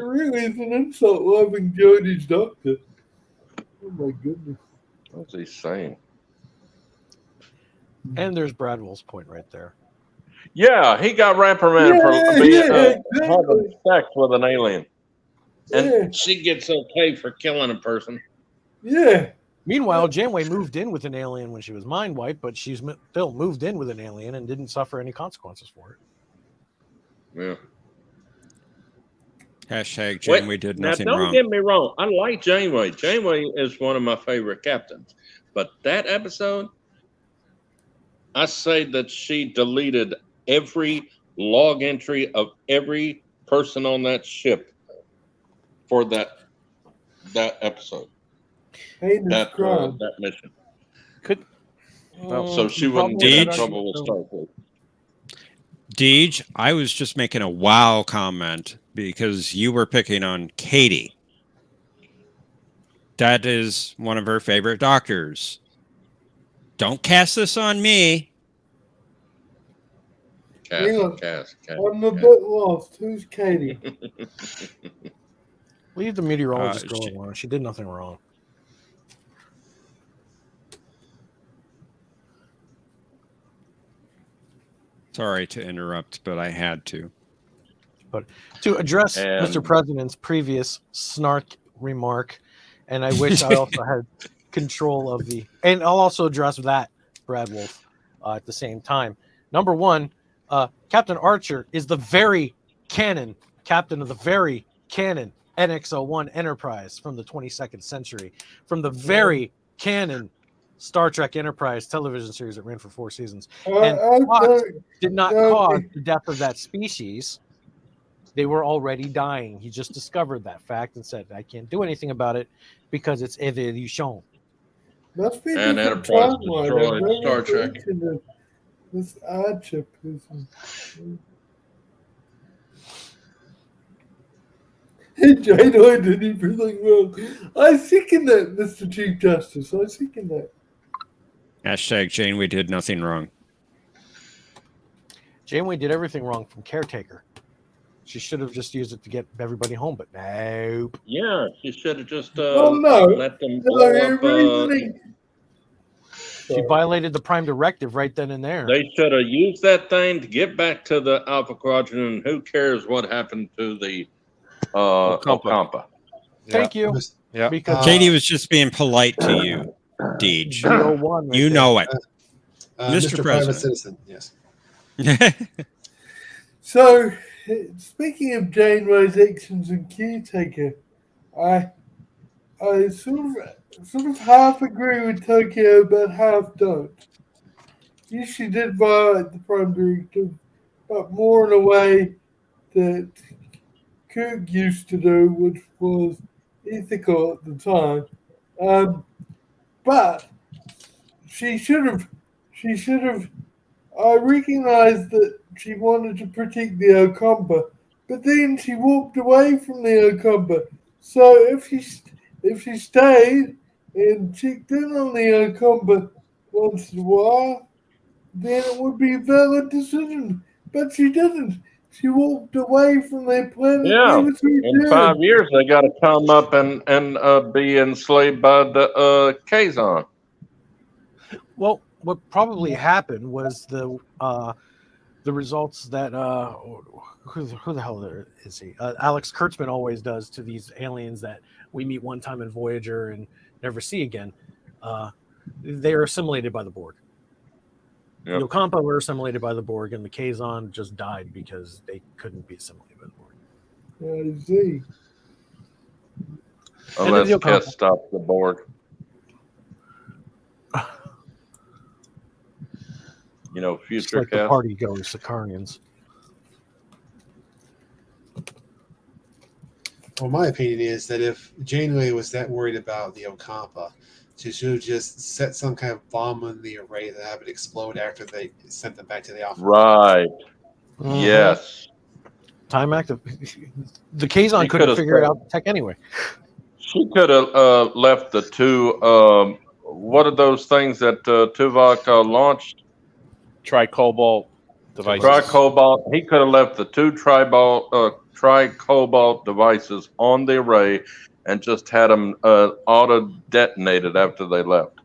really is an insult, loving Jodie's doctor. Oh my goodness. What's he saying? And there's Brad Wolf's point right there. Yeah, he got reprimanded for having sex with an alien. And she gets okay for killing a person. Yeah. Meanwhile, Janeway moved in with an alien when she was mind wiped, but she's still moved in with an alien and didn't suffer any consequences for it. Yeah. Hashtag Janeway did now, nothing don't wrong. get me wrong. I like Janeway. Janeway is one of my favorite captains. But that episode, I say that she deleted every log entry of every person on that ship for that episode. That mission. Could so she wouldn't get in trouble with Starfleet. Deej, I was just making a wow comment because you were picking on Katie. That is one of her favorite doctors. Don't cast this on me. Cass. I'm a bit lost. Who's Katie? Leave the meteorologist girl alone. She did nothing wrong. Sorry to interrupt, but I had to. But to address Mr. President's previous snark remark, and I wish I also had control of the, and I'll also address that, Brad Wolf, at the same time. Number one, Captain Archer is the very canon captain of the very canon NX-01 Enterprise from the 22nd century, from the very canon Star Trek Enterprise television series that ran for 4 seasons. And Fox did not cause the death of that species. They were already dying. He just discovered that fact and said, I can't do anything about it because it's evolution. Must be and different Enterprise timeline. destroyed Star Trek. This Archer person. Janeway did everything wrong. I second that, Mr. Chief Justice. I second that. Hashtag Janeway did nothing wrong. Janeway did everything wrong from caretaker. She should have just used it to get everybody home, but nope. Yeah, she should have just let them blow up. She violated the Prime Directive right then and there. They should have used that thing to get back to the Alpha Quadrant, and who cares what happened to the Ocampa. Thank you. Yeah. Because Katie was just being polite to you, Deej. right you know it. Mr. Private Citizen, yes. So, speaking of Janeway's actions and caretaker, I sort of half agree with Tokyo, but half don't. Yes, she did violate the Prime Directive, but more in a way that Kirk used to do, which was ethical at the time. But she should have. I recognize that she wanted to protect the Ocampa, but then she walked away from the Ocampa. So if she stayed and checked in on the Ocampa once in a while, then it would be a valid decision. But she didn't. She walked away from their planet. Yeah, never to in return. 5 years they got to come up and be enslaved by the Kazon. Well, what probably happened was the results that who the hell is he? Alex Kurtzman always does to these aliens that we meet one time in Voyager and never see again. They are assimilated by the Borg. Yep. The Ocampa were assimilated by the Borg, and the Kazon just died because they couldn't be assimilated by the Borg. I see. Unless Tess stopped the Borg. It's future like the party goes, Sicarians. Well, my opinion is that if Janeway was that worried about the Ocampa, she should have just set some kind of bomb on the array that have it explode after they sent them back to the Alpha. Right. Mm-hmm. Yes. Time active. The Kazon couldn't figure it out tech anyway. She could have left the two. What are those things that Tuvok launched? Tricobalt devices. Tricobalt. He could have left the two tricobalt devices on the array and just had them auto detonated after they left.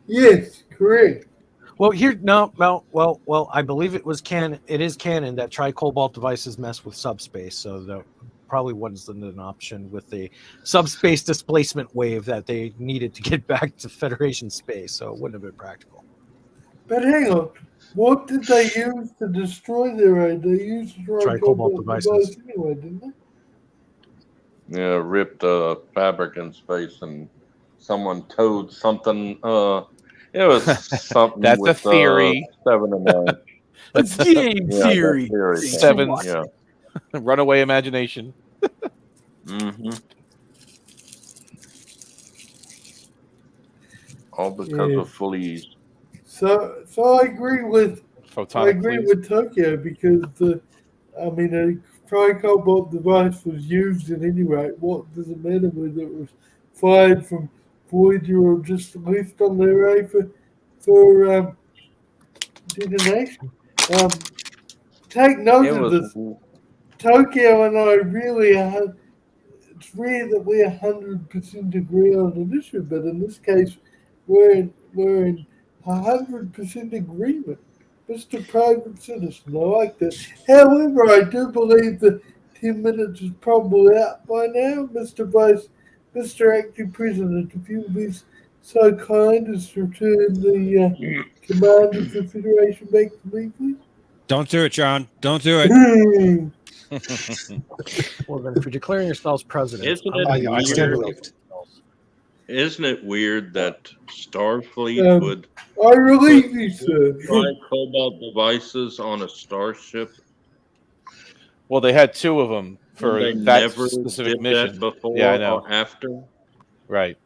Yes, correct. Well, I believe it was canon. It is canon that tricobalt devices mess with subspace, so that probably wasn't an option with the subspace displacement wave that they needed to get back to Federation space. So it wouldn't have been practical. But hang on, What did they use to destroy their raid? They used Tri-cobalt tricobalt devices. device anyway, didn't they? Yeah, ripped fabric in space, and someone towed something. It was something That's a with theory. 7 and 9. That's Game Yeah, theory. that theory. Seven. Yeah. Runaway imagination. Mm-hmm. All because of fleas. So I agree with Photonic fleas. Tokyo because a tricobalt device was used at any rate. What does it matter whether it was fired from Voyager or just left on their array for detonation? Take note It of was. this. Tokyo and I really are. It's rare that we 100% agree on an issue, but in this case, we're in 100% agreement. Mr. Private Citizen, I like that. However, I do believe that 10 minutes is probably out by now. Mr. Acting President, if you would be so kind as to return the command of the Federation back to me, please. Don't do it, John. Don't do it. Well, then, for declaring yourselves president, Isn't it Isn't it weird that Starfleet would I relieve you, sir. try cobalt devices on a starship? Well, they had 2 of them for They that never specific did mission. that before Yeah, I know. or after. Right.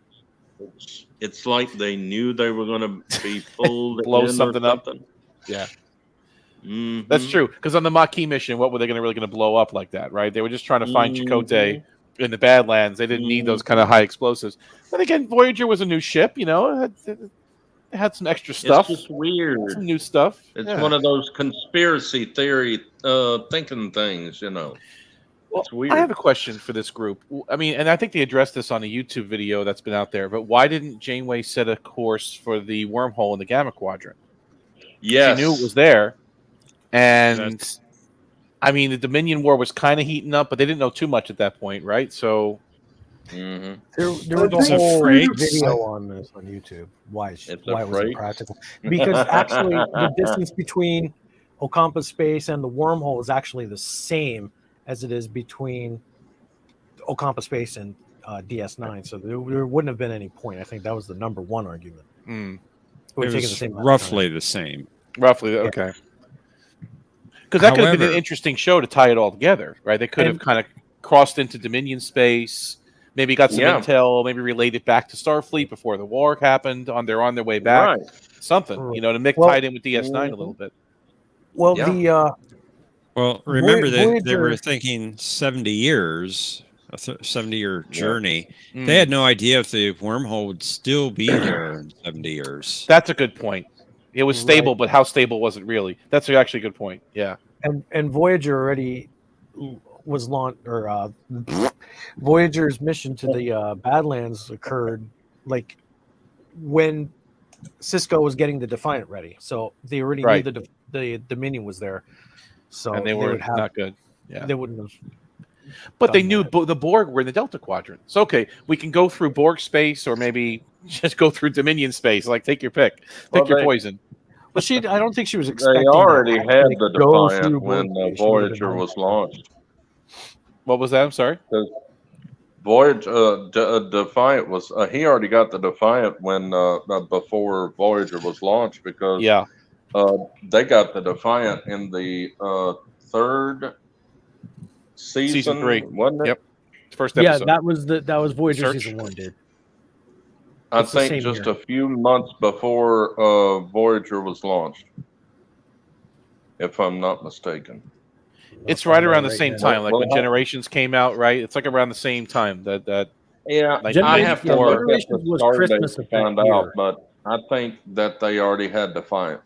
It's like they knew they were going to be pulled Blow in something or up. something. Yeah. Mhm. That's true. Because on the Maquis mission, what were they really going to blow up like that, right? They were just trying to find Chakotay in the Badlands. They didn't need those kind of high explosives. But again, Voyager was a new ship, it had some extra stuff. It's just weird. Some new stuff. It's Yeah. one of those conspiracy theory thinking things, Well, It's weird. I have a question for this group. I mean, and I think they addressed this on a YouTube video that's been out there, but why didn't Janeway set a course for the wormhole in the Gamma Quadrant? Yes. She knew it was there. And I mean, the Dominion War was kind of heating up, but they didn't know too much at that point, right? So there was a whole video on this on YouTube. Why it was impractical? Because actually, the distance between Ocampa space and the wormhole is actually the same as it is between Ocampa space and DS9. So there wouldn't have been any point. I think that was the number one argument. It would have taken was the same amount of roughly time. the same. Roughly, okay. Because that could have been an However- interesting show to tie it all together, right? They could have kind of crossed into Dominion space, maybe got some intel, maybe related back to Starfleet before the war happened. They're on their way back, something to make tied in with DS9 a little bit. Well, Well, remember they Voyager- were thinking 70 years, a 70-year journey. Mm. They had no idea if the wormhole would still be there in 70 years. That's a good point. It was stable, but how stable was it really? That's actually a good point. Yeah. And Voyager already was launched, or Voyager's mission to the Badlands occurred like when Cisco was getting the Defiant ready. So they already knew the Dominion was there. So And they were not good. Yeah. They wouldn't have. But they knew the Borg were in the Delta Quadrant. So, okay, we can go through Borg space or maybe just go through Dominion space. Like, take your pick. Pick your poison. But I don't think she was expecting. They already that, had like, the go Defiant through when Borg space. Voyager was launched. What was that? I'm sorry. Defiant was he already got the Defiant when before Voyager was launched because they got the Defiant in the third season 3, wasn't it? Yep, first episode. Yeah, that was Voyager Search. season 1, dude. I It's the think same just year. a few months before Voyager was launched, if I'm not mistaken. It's right around the same now. time, like when Well, Generations came out, right? It's like around the same time that. Yeah, like I have to look at Generations the was start Christmas date of to that find year. out, but I think that they already had Defiant.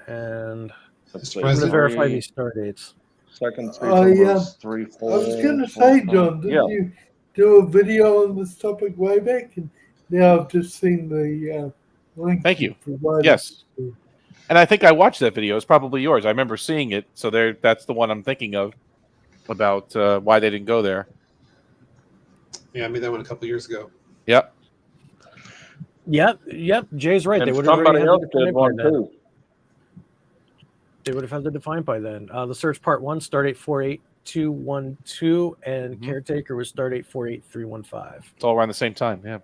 And Let's I'm going to see, verify these star dates. Second season was 3, 4. I was going to say, John, didn't you do a video on this topic way back? And now I've just seen the link. Thank you. provided. Yes. And I think I watched that video. It's probably yours. I remember seeing it. So that's the one I'm thinking of about why they didn't go there. Yeah, I made that one a couple years ago. Yep. Yep. Jay's right. And they would have already somebody had else the did defined by one then. too. They would have had the defined by then. The search part 1, stardate 48212, and caretaker was stardate 48315. It's all around the same time. Yeah.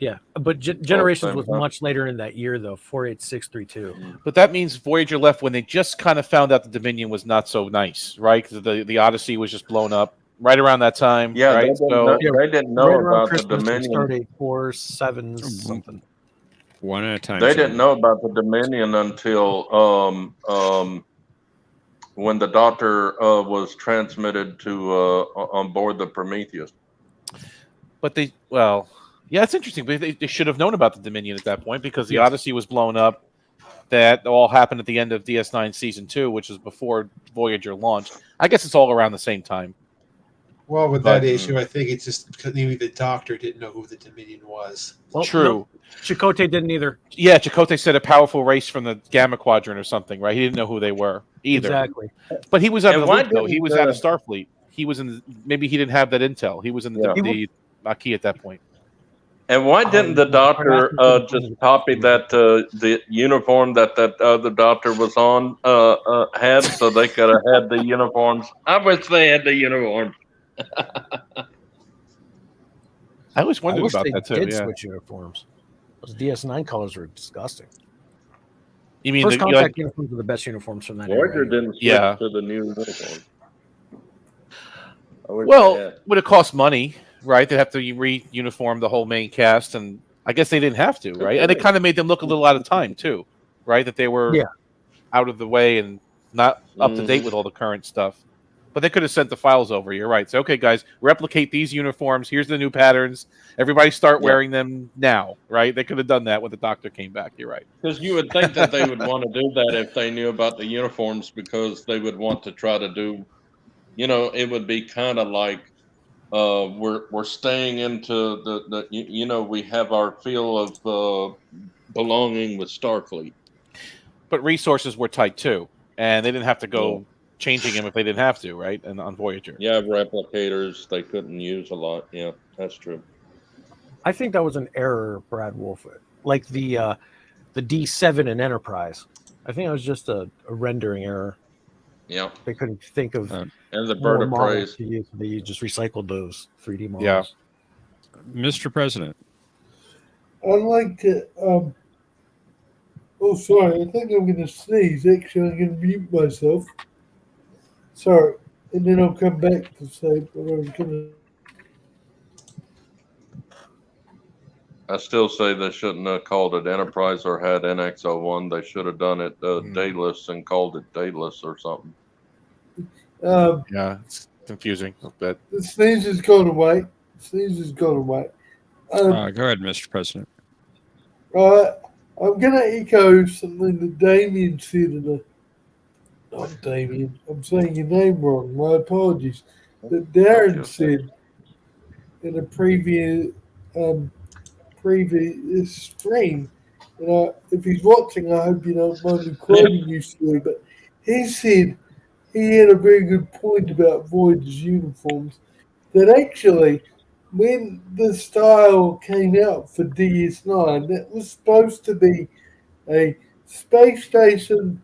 Yeah, but Generations same was time. much later in that year, though, 48632. But that means Voyager left when they just kind of found out the Dominion was not so nice, right? Because the Odyssey was just blown up right around that time, Yeah, right? they didn't know right around about the Christmas, Dominion. stardate 47 something. One at a time. They didn't know about the Dominion until when the Doctor was transmitted to on board the Prometheus. But it's interesting. But they should have known about the Dominion at that point because the Yes. Odyssey was blown up. That all happened at the end of DS9 Season 2, which is before Voyager launched. I guess it's all around the same time. Well, with that issue, I think it's just because maybe the Doctor didn't know who the Dominion was. Well, True. no, Chakotay didn't either. Yeah, Chakotay said a powerful race from the Gamma Quadrant or something, right? He didn't know who they were either. Exactly. But he was out of And the why loop, though. He didn't was out of Starfleet. He was in. Maybe he didn't have that intel. He was in the Maquis at that point. And why didn't the Doctor just copy that the uniform that other Doctor was on had, so they could have had the uniforms? I wish they had the uniforms. I always wondered wish about they that too. did Yeah. switch uniforms. Those DS9 colors were disgusting. You mean First the, Contact uniforms were the best uniforms from that era. Voyager didn't switch Yeah. to the new uniform. Well, would it cost money, right? They'd have to re-uniform the whole main cast, and I guess they didn't have to, right? And it kind of made them look a little out of time too, right? That they were out of the way and not up to date with all the current stuff. But they could have sent the files over. You're right. So, okay, guys, replicate these uniforms. Here's the new patterns. Everybody start wearing them now, right? They could have done that when the Doctor came back. You're right. Because you would think that they would want to do that if they knew about the uniforms, because they would want to try to do, it would be kind of like we're staying into the we have our feel of belonging with Starfleet. But resources were tight too, and they didn't have to go changing them if they didn't have to, right? And on Voyager, replicators they couldn't use a lot. Yeah, that's true. I think that was an error, Brad Wolf. Like the D7 in Enterprise. I think it was just a rendering error. Yeah, they couldn't think of and the bird of prey. They just recycled those 3D models. Yeah, Mr. President. I'd like to. Oh, sorry. I think I'm going to sneeze. Actually, I'm going to mute myself. Sorry, and then I'll come back to say what I was going to. I still say they shouldn't have called it Enterprise or had NX-01. They should have done it Daedalus and called it Daedalus or something. Yeah, it's confusing a bit. The sneeze has gone away. Sneeze has gone away. Go ahead, Mr. President. I'm going to echo something that Damien said not Damien, I'm saying your name wrong. My apologies. That Darren said in a previous stream. If he's watching, I hope you don't mind me quoting you, Stu, but he said he had a very good point about Voyager's uniforms. That actually, when the style came out for DS9, that was supposed to be a space station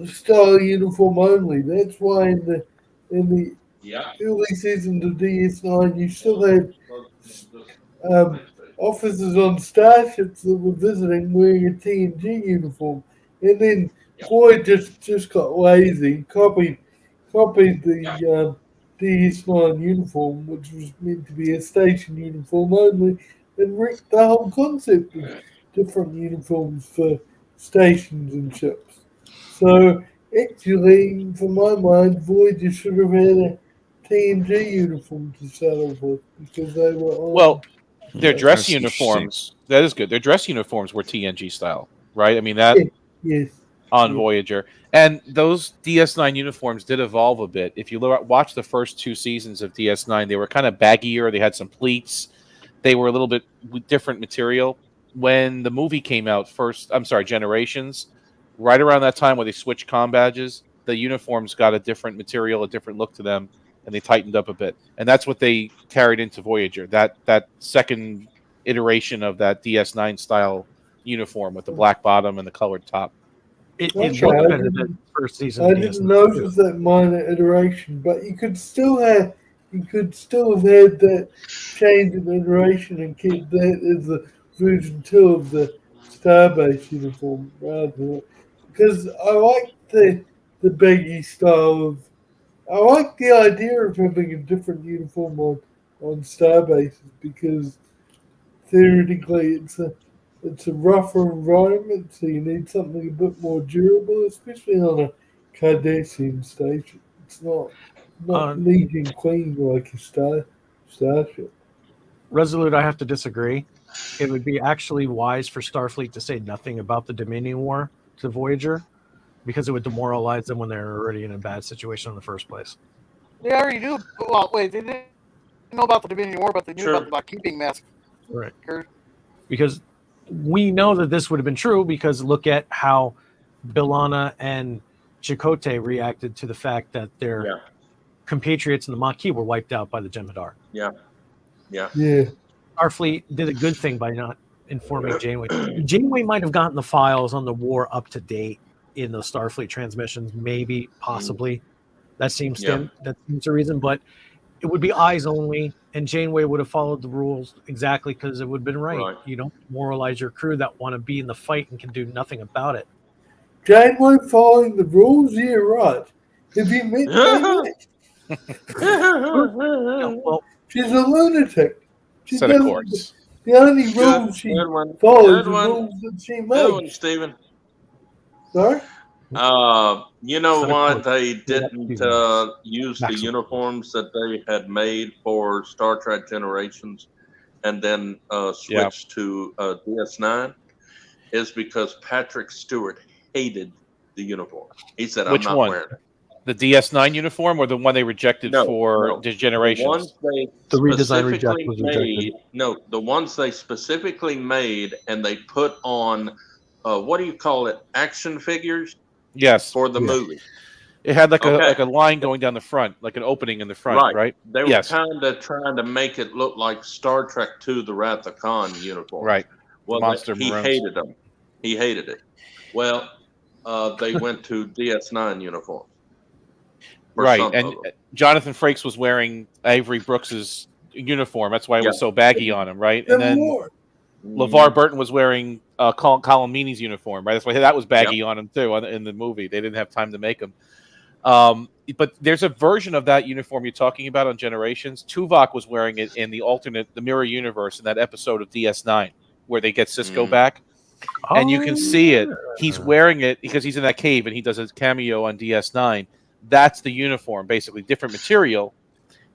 style uniform only. That's why in the early seasons of DS9, you still had officers on starships that were visiting wearing a TNG uniform, and then Voyager just got lazy, copied the DS9 uniform, which was meant to be a station uniform only, and wrecked the whole concept of different uniforms for stations and ships. So actually, for my mind, Voyager should have had a TNG uniform to start off with, because they were on. Well, their dress uniforms, that is good. Their dress uniforms were TNG style, right? I mean, that on Voyager. And those DS9 uniforms did evolve a bit. If you watch the first 2 seasons of DS9, they were kind of baggier. They had some pleats. They were a little bit different material. When the movie came out Generations, right around that time where they switched comm badges, the uniforms got a different material, a different look to them, and they tightened up a bit. And that's what they carried into Voyager. That second iteration of that DS9 style uniform with the black bottom and the colored top. It Okay, looked I better than didn't- first season. I of didn't DS9 notice too. that minor iteration, but you could still have had that change in iteration and keep that as the version 2 of the Starbase uniform rather than, because I like the baggy style of. I like the idea of having a different uniform on Starbases because theoretically it's a rougher environment, so you need something a bit more durable, especially on a Cardassian station. It's not neat and clean like a starship. Resolute, I have to disagree. It would be actually wise for Starfleet to say nothing about the Dominion War to Voyager, because it would demoralize them when they're already in a bad situation in the first place. They already knew. Well, wait, they didn't know about the Dominion War, but they knew about keeping mask. Right. Because we know that this would have been true because look at how B'Elanna and Chakotay reacted to the fact that their compatriots in the Maquis were wiped out by the Jem'Hadar. Yeah. Starfleet did a good thing by not informing Janeway. Janeway might have gotten the files on the war up to date in the Starfleet transmissions, maybe, possibly. That seems a reason, but it would be eyes only, and Janeway would have followed the rules exactly because it would have been right. You don't moralize your crew that want to be in the fight and can do nothing about it. Janeway following the rules? Yeah, right. Have you met Janeway? Well, she's a lunatic. She Set of doesn't- course. The only rules she follows are rules that she Good one, makes. Stephen. Sorry? You know Set of why course. they didn't use the uniforms that they had made for Star Trek Generations and then switched to DS9? Is because Patrick Stewart hated the uniform. He said, Which I'm not one? wearing it. The DS9 uniform or the one they rejected for Generations? The ones they The redesign reject specifically was rejected. made. No, the ones they specifically made and they put on, what do you call it? Action figures? Yes. For the movie. It had like a line going down the front, like an opening in the front, right? They were kind of trying to make it look like Star Trek II: The Wrath of Khan uniform. Right. Well, Monster he Maroons. hated them. He hated it. Well, they went to DS9 uniforms. For Right, some and of them. Jonathan Frakes was wearing Avery Brooks's uniform. That's why it was so baggy on him, right? And then LeVar Burton was wearing Colin Meaney's uniform, right? That's why that was baggy on him too in the movie. They didn't have time to make him. But there's a version of that uniform you're talking about on Generations. Tuvok was wearing it in the mirror universe in that episode of DS9 where they get Cisco back. And you can see it. He's wearing it because he's in that cave and he does a cameo on DS9. That's the uniform, basically. Different material,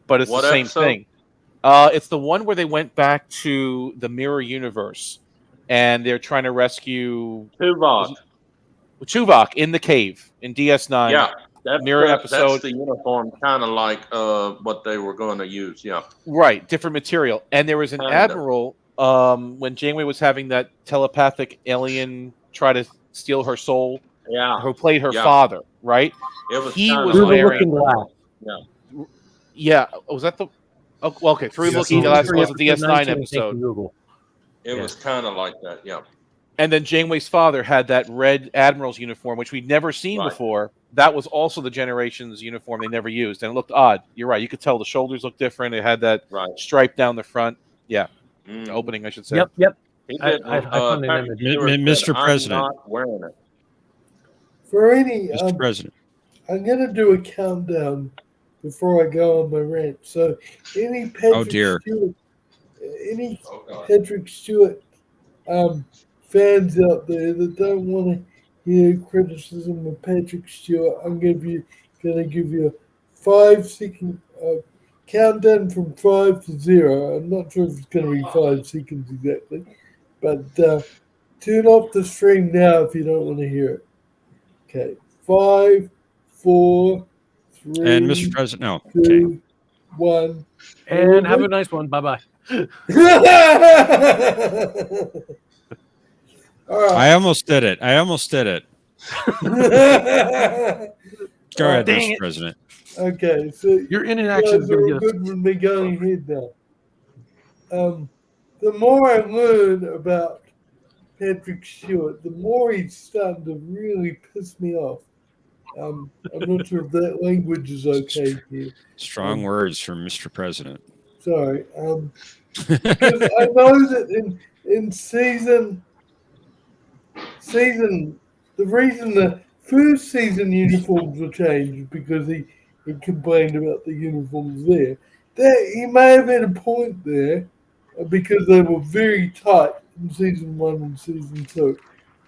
but it's What the same episode? thing. It's the one where they went back to the mirror universe and they're trying to rescue Tuvok in the cave in DS9. Yeah, that's mirror episode. That's the uniform, kind of like what they were going to use. Yeah, Right, different material. And there was an admiral when Janeway was having that telepathic alien try to steal her soul. Yeah, who played her father, right? It was he kinda was like wearing. Yeah. Yeah, was that the? Oh, well, okay, Through Looking Glass was the DS9 episode. It was kind of like that. Yeah. And then Janeway's father had that red admiral's uniform, which we'd never seen before. That was also the Generations uniform they never used, and it looked odd. You're right. You could tell the shoulders looked different. It had that stripe down the front. Yeah, opening, I should say. Yep. He did, I found an image. Mr. President. I'm not wearing it. For any, Mr. President. I'm going to do a countdown before I go on my rant. So, any Patrick dear. Stewart, Patrick Stewart fans out there that don't want to hear criticism of Patrick Stewart, I'm going to give you a 5-second countdown from 5 to 0. I'm not sure if it's going to be 5 seconds exactly, but turn off the stream now if you don't want to hear it. Okay, 5, 4, 3, And Mr. President, no. 2, 1. And have a nice one. Bye-bye. I almost did it. Go ahead, Dang Mr. it. President. Okay, so You're in an action. you guys are good with me going ahead now. the more I learn about Patrick Stewart, the more he's starting to really piss me off. I'm not sure if that language is okay here. Strong words from Mr. President. Sorry. Because I know that in season, the reason the first season uniforms were changed is because he complained about the uniforms there. He may have had a point there because they were very tight in season 1 and season 2.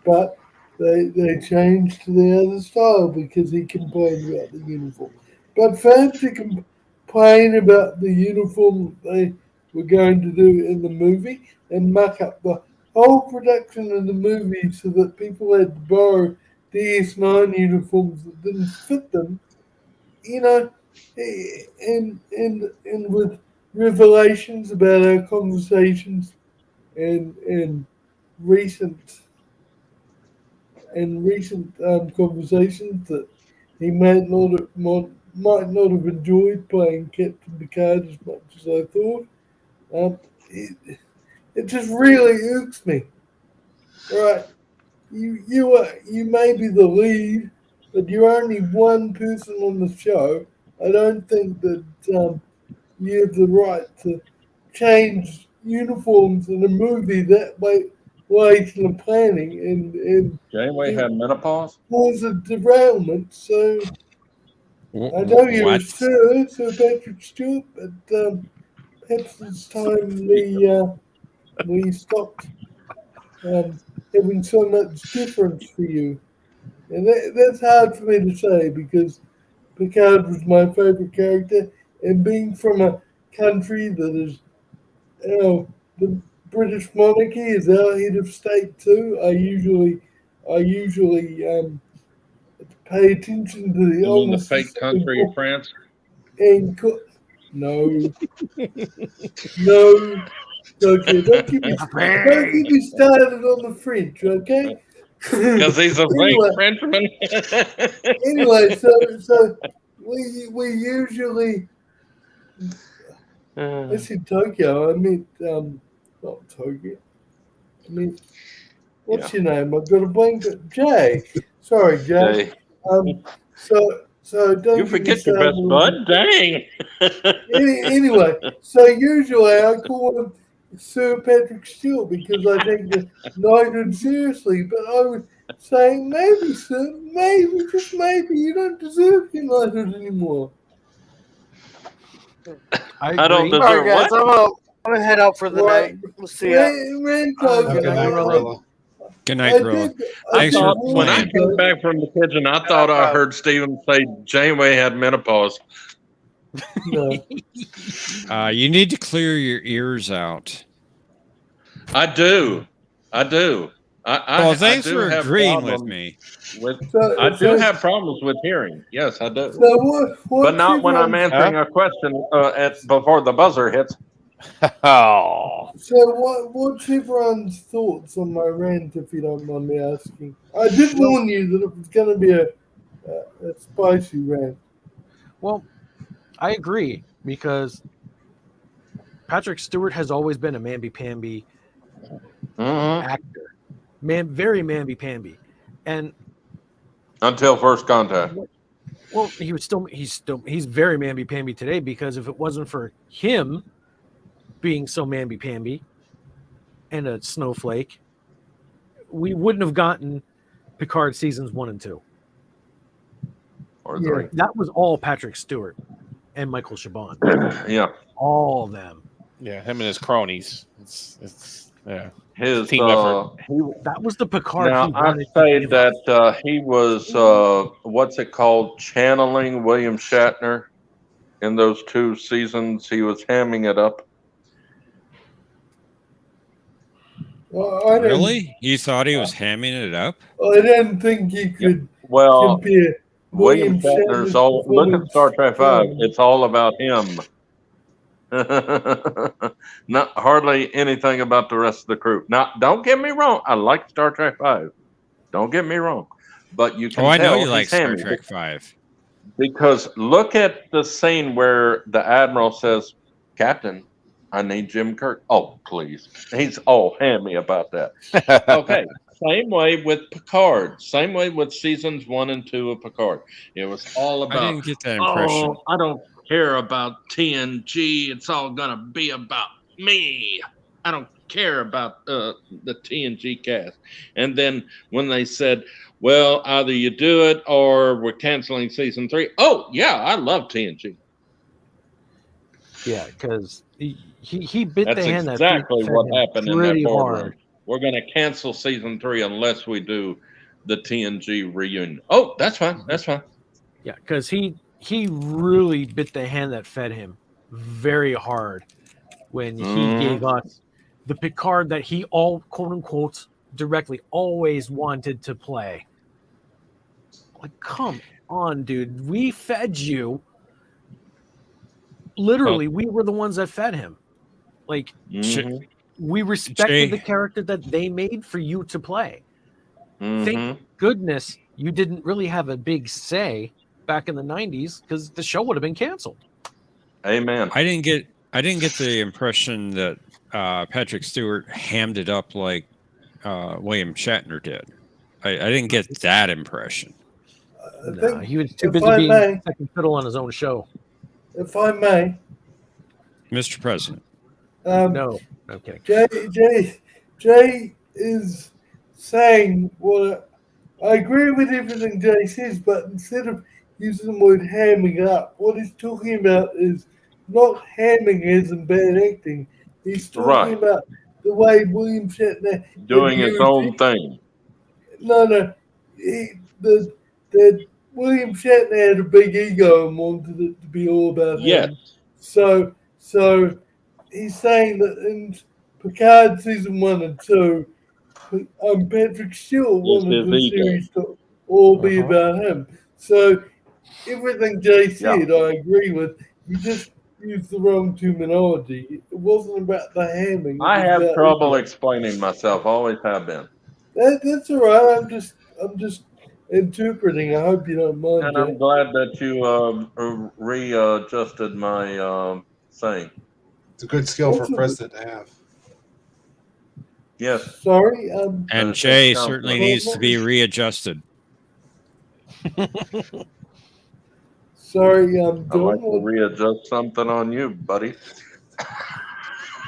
But they changed to the other style because he complained about the uniform. But for him to complain about the uniform they were going to do in the movie and muck up the whole production of the movie so that people had to borrow DS9 uniforms that didn't fit them, and with revelations about our conversations and recent conversations that he might not have enjoyed playing Captain Picard as much as I thought. It just really irks me. Right, you may be the lead, but you're only one person on the show. I don't think that you have the right to change uniforms in a movie that late in the planning and Janeway had menopause. cause a derailment. So I know you're Sir Patrick Stewart, but perhaps it's time we stopped having so much difference for you. And that's hard for me to say because Picard was my favorite character, and being from a country that is, the British monarchy is our head of state too. I usually pay attention to the You mean the fake country of France? And no. Okay, don't get me started on the French, okay? Because he's a fake Frenchman. Anyway, so we usually I said Tokyo. I meant not Tokyo. I mean, what's your name? I've got a blanket. Jay. Sorry, Jay. So don't you forget your best bud? Dang. Anyway, so usually I call him Sir Patrick Stewart because I take the knighthood seriously, but I was saying maybe, sir, maybe, just maybe, you don't deserve your knighthood anymore. I don't deserve All right, guys, what? I'm gonna head out for the night. We'll see ya. Good night, Gorilla. Good night, Gorilla. Thanks for When I playing. came back from the kitchen, I thought I heard Steven say Janeway had menopause. No. You need to clear your ears out. I do. Well, thanks I do for have agreeing with problems me. I do have problems with hearing. Yes, I do. So But not when I'm answering a question before the buzzer hits. Oh. So what's everyone's thoughts on my rant, if you don't mind me asking? I did warn you that it was going to be a spicy rant. Well, I agree because Patrick Stewart has always been a mamby-pamby actor, very mamby-pamby, and until First Contact. Well, he's very mamby-pamby today because if it wasn't for him being so mamby-pamby and a snowflake, we wouldn't have gotten Picard seasons 1 and 2. Or 3. That was all Patrick Stewart and Michael Chabon. Yeah. All of them. Yeah, him and his cronies. It's his team effort. That was the Picard. Now I say that he was what's it called, channeling William Shatner in those 2 seasons. He was hamming it up. Well, Really? You thought he was hamming it up? I didn't think you could Well, compare William Shatner's all. Look at Star Trek V. It's all about him. Not hardly anything about the rest of the crew. Now, don't get me wrong. I like Star Trek V. Don't get me wrong, but you can. I know tell you like he's Star hamming Trek V. because look at the scene where the Admiral says, "Captain, I need Jim Kirk. Oh, please. He's all hammy about that. Okay. Same way with Picard. Same way with seasons 1 and 2 of Picard. It was all I about, didn't get that impression. oh, I don't care about TNG. It's all going to be about me. I don't care about the TNG cast. And then when they said, well, either you do it or we're canceling season 3. Oh, yeah, I love TNG. Yeah, because he bit That's the hand exactly that what happened in that pretty boardroom. hard. We're going to cancel season 3 unless we do the TNG reunion. Oh, that's fine. That's fine. Yeah, because he really bit the hand that fed him very hard when he gave us the Picard that he all quote unquote directly always wanted to play. Like, come on, dude. We fed you. Literally, we were the ones that fed him. Like, we respected the character that they made for you to play. Thank goodness you didn't really have a big say back in the 90s because the show would have been canceled. Amen. I didn't get the impression that Patrick Stewart hammed it up like William Shatner did. I didn't get that impression. No, he was too busy being second fiddle on his own show. If I may, Mr. President. No, I'm kidding. Jay is saying what I agree with everything Jay says, but instead of using the word hamming up, what he's talking about is not hamming as in bad acting. He's talking about the way William Shatner doing his own thing. No, that William Shatner had a big ego and wanted it to be all about him. So he's saying that in Picard season 1 and 2, Patrick Stewart wanted the series to all be about him. So everything Jay said, I agree with. You just used the wrong terminology. It wasn't about the hamming. I have trouble explaining myself. Always have been. That's all right. I'm just interpreting. I hope you don't mind. And I'm glad that you readjusted my saying. It's a good skill for a president to have. Yes. Sorry. And Jay certainly needs to be readjusted. Sorry, I'd like to readjust something on you, buddy.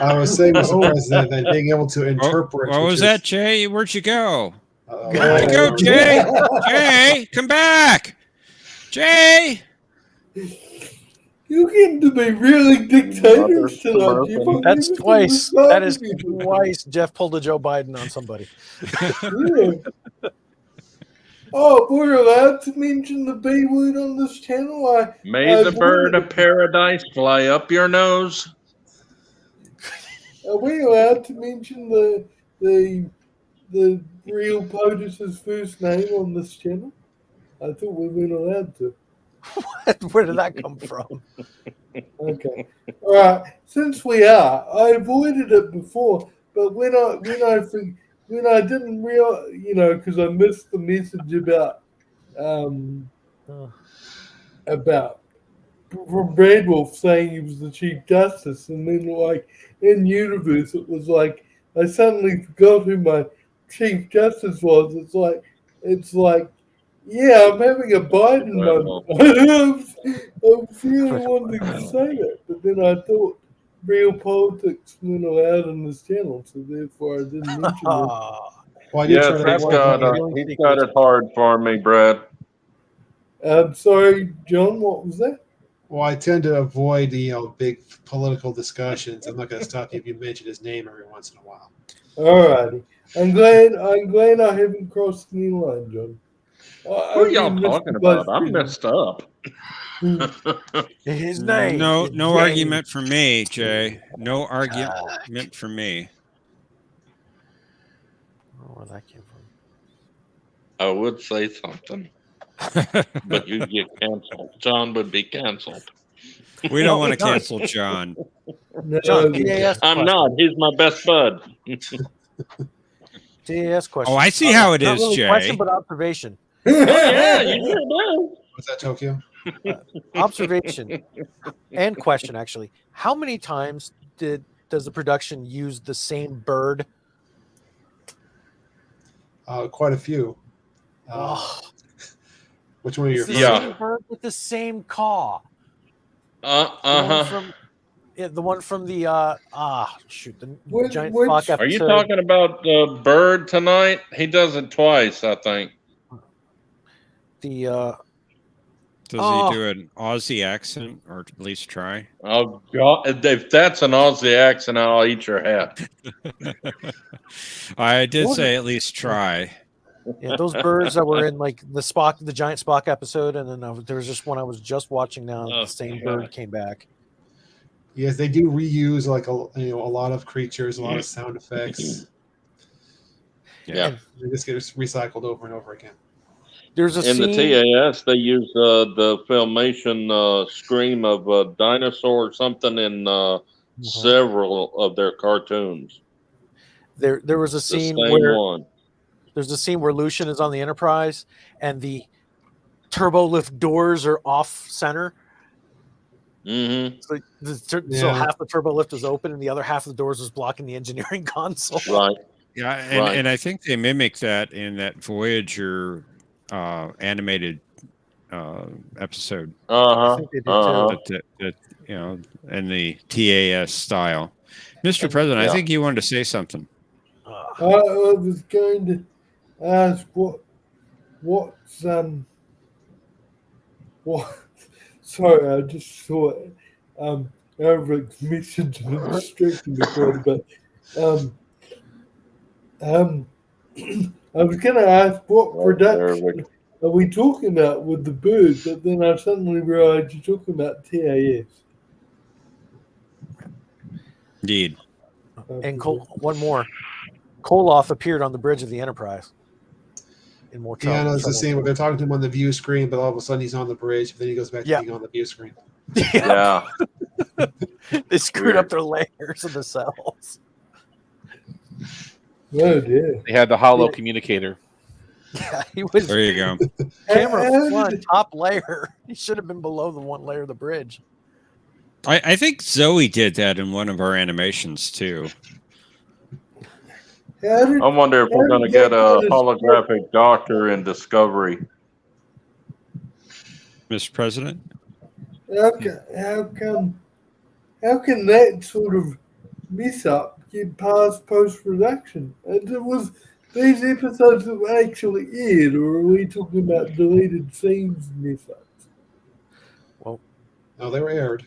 I was saying, Mr. President, that being able to interpret. What was that, Jay? Where'd you go? Where'd you go, Jay? Jay, come back. Jay. You get to be really dictators tonight. That's twice. That is twice Jeff pulled a Joe Biden on somebody. Oh, we're allowed to mention the B word on this channel. May the bird of paradise fly up your nose. Are we allowed to mention the real POTUS's first name on this channel? I thought we weren't allowed to. Where did that come from? Okay. All right. Since we are, I avoided it before, but when I didn't realize, because I missed the message about from Brad Wolf saying he was the Chief Justice, and then like in universe it was like I suddenly forgot who my Chief Justice was. It's like yeah, I'm having a Biden moment. I'm really wanting to say that, but then I thought real politics weren't allowed on this channel, so therefore I didn't mention it. Yes, he's got it hard for me, Brad. I'm sorry, John, what was that? Well, I tend to avoid big political discussions. I'm not going to stop you if you mention his name every once in a while. All righty. I'm glad I haven't crossed any line, John. Who are y'all talking about? I'm messed up. His name. No argument for me, Jay. No argument for me. Where that came from? I would say something, but you'd get canceled. John would be canceled. We don't want to cancel John. John, I'm not. He's my best bud. TAS question. Oh, I see how it Not is, really Jay. Question, but observation. Yeah, you sure do. What's that, Tokyo? Observation and question, actually. How many times did does the production use the same bird? Quite a few. Which one are you It's the referring same to? bird with the same caw. Uh-huh. The one from the the giant Which- Spock episode. Are you talking about the bird tonight? He does it twice, I think. The Does he do an Aussie accent, or at least try? Oh God! If that's an Aussie accent, I'll eat your hat. I did say at least try. Yeah, those birds that were in like the giant Spock episode, and then there was just one I was just watching now. Oh, the same God. bird came back. Yes, they do reuse like a lot of creatures, a lot of sound effects. Yeah. They just get recycled over and over again. There's a In the scene. TAS, they use the filmation scream of a dinosaur or something in several of their cartoons. There was a The scene same where one. there's a scene where Lucian is on the Enterprise and the turbo lift doors are off center. Mm-hmm. So half the turbo lift is open and the other half of the doors is blocking the engineering console. Right. Yeah, and I think they mimic that in that Voyager animated episode. I think they did too. That, in the TAS style. Mr. President, I think you wanted to say something. I was going to ask what's what. Sorry, I just saw it. Eric's mission to distract me quite a bit. I was going to ask what production are we talking about with the bird, but then I suddenly realized you're talking about TAS. Indeed. And one more. Koloff appeared on the bridge of the Enterprise. In more trouble. Yeah, no, it's the same. They're talking to him on the view screen, but all of a sudden he's on the bridge, but then he goes back to being on the view screen. Yeah. They screwed up their layers of the cells. Oh dear. They had the hollow communicator. Yeah, he was. There you go. Camera front, top layer. He should have been below the one layer of the bridge. I think Zoe did that in one of our animations too. I wonder if we're going to get a holographic doctor in Discovery. Mr. President? How can that sort of mess up get past post-production? These episodes that were actually aired, or are we talking about deleted scenes mess ups? Well, no, they were aired.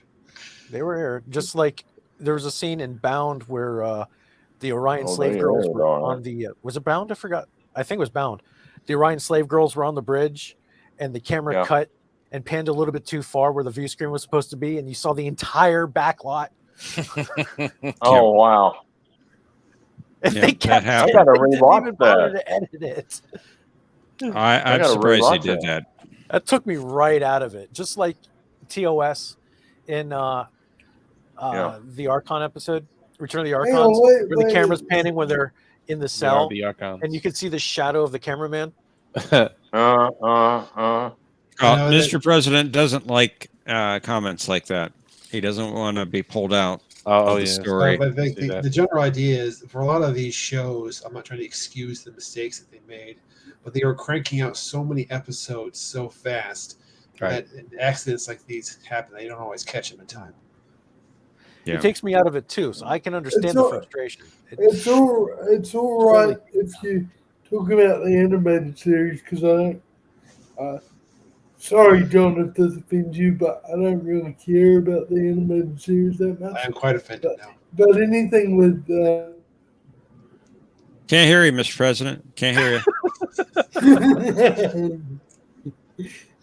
They were aired. Just like there was a scene in Bound where the Orion slave girls were on the was it Bound? I forgot. I think it was Bound. The Orion slave girls were on the bridge, and the camera cut and panned a little bit too far where the view screen was supposed to be, and you saw the entire back lot. Oh wow! And Yeah, they kept that it. happened. I gotta They didn't rewatch even bother that. to edit it. I'm gotta surprised they rewatch did that. that. That took me right out of it. Just like TOS in the Archon episode, Return of the Archons, where the camera's panning when they're in the cell, the Archons. and you can see the shadow of the cameraman. Mr. President doesn't like comments like that. He doesn't want to be pulled out of the story. But the general idea is for a lot of these shows, I'm not trying to excuse the mistakes that they made, but they are cranking out so many episodes so fast that accidents like these happen. They don't always catch them in time. Yeah. It takes me out of it too, so I can understand the frustration. It's all right if you talk about the animated series, because I don't. Sorry, John, if this offends you, but I don't really care about the animated series that much. I am quite offended now. But anything with Can't hear you, Mr. President. Can't hear you.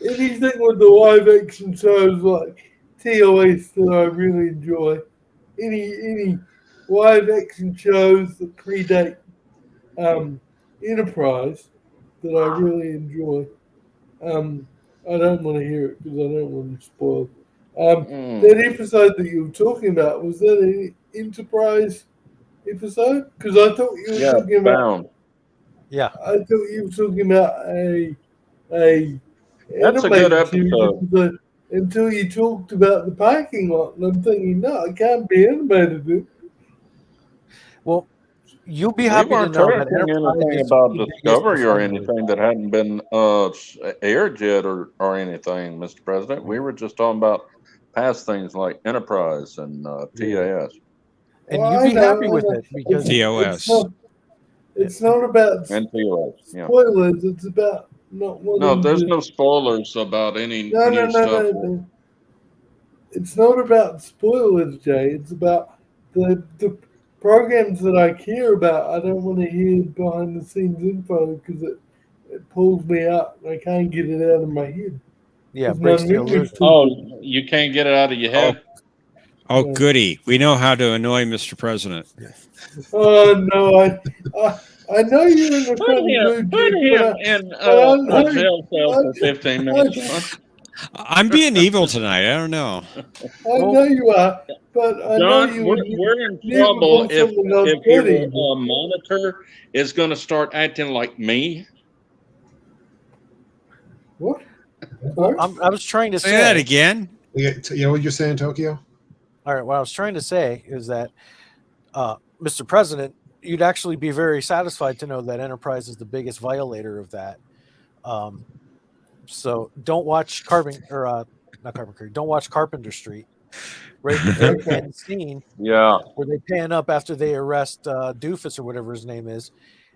anything with the live action shows like TOS that I really enjoy, any live action shows that predate Enterprise that I really enjoy. I don't want to hear it because I don't want to spoil. That episode that you were talking about, was that an Enterprise episode? Because I thought you were talking about. Yeah, I thought you were talking about a That's a good animated series episode. until you talked about the parking lot, and I'm thinking, no, it can't be animated. Well, you'll be We happy to weren't know that tracking Enterprise anything is about the biggest Discovery or defender. anything that hadn't been aired yet or anything, Mr. President. We were just talking about past things like Enterprise and TAS. And Well, you'd I be know, happy I with know. it because TOS. It's not about And TOS, yeah. spoilers. It's about not No, wanting there's to. no spoilers about any No, new stuff. no. It's not about spoilers, Jay. It's about the programs that I care about. I don't want to hear behind the scenes info because it pulls me out. I can't get it out of my head. yeah, it 'Cause breaks my the memory's illusion. too Oh, good. you can't get it out of your head? Oh, Yeah. goody. We know how to annoy Mr. President. Oh no, I know you're in a funny mood, Put Jeff, him but in I a jail cell for 15 minutes. I'm being evil tonight. I don't know. I know you are, but I know John, you we're in never trouble pull something else if dirty. your monitor is going to start acting like me. What? Well, I was trying to Say say that again. You know what you're saying, Tokyo? All right, what I was trying to say is that, Mr. President, you'd actually be very satisfied to know that Enterprise is the biggest violator of that. So don't watch not Carbon Creek. Don't watch Carpenter Street. Right, the very end scene. Yeah. Where they pan up after they arrest Doofus or whatever his name is.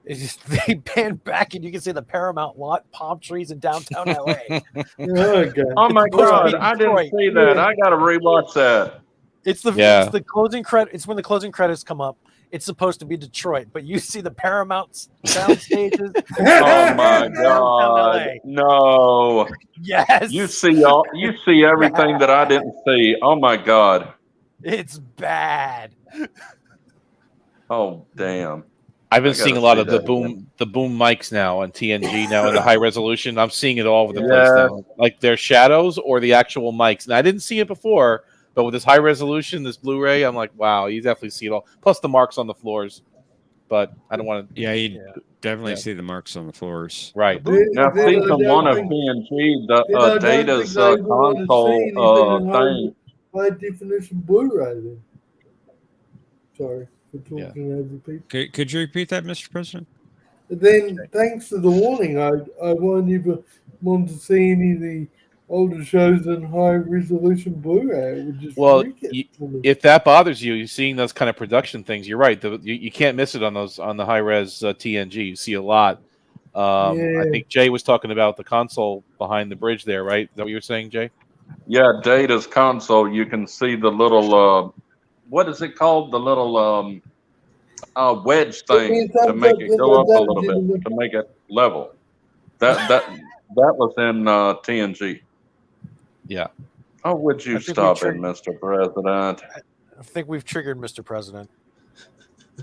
It's just, they pan back and you can see the Paramount lot, palm trees in downtown LA. Oh my God, I didn't see that. I got to rewatch that. It's the closing credit. It's when the closing credits come up. It's supposed to be Detroit, but you see the Paramount sound stages. Oh my God! No. Yes. You see everything that I didn't see. Oh my God. It's bad. Oh damn. I've been I gotta seeing a lot see of the that boom mics now on TNG now in the high resolution. I'm seeing it all over the Yeah. place now, like their shadows or the actual mics. And I didn't see it before, but with this high resolution, this Blu-ray, I'm like, wow, you definitely see it all. Plus the marks on the floors. But I don't want to. Yeah, you definitely see the marks on the floors. Right. Now, season one of TNG, the Data's console thing. High definition Blu-ray. Then. Sorry for talking over people. Could you repeat that, Mr. President? Then, thanks to the warning, I won't even want to see any of the older shows in high resolution Blu-ray. It would just freak it. If that bothers you, seeing those kind of production things, you're right. You can't miss it on the high res TNG. You see a lot. I think Jay was talking about the console behind the bridge there, right? Is that what you were saying, Jay? Yeah, Data's console. You can see the little what is it called? The little wedge thing to make it go up a little bit to make it level. That was in TNG. Yeah. Oh, would you stop it, Mr. President? I think we've triggered Mr. President.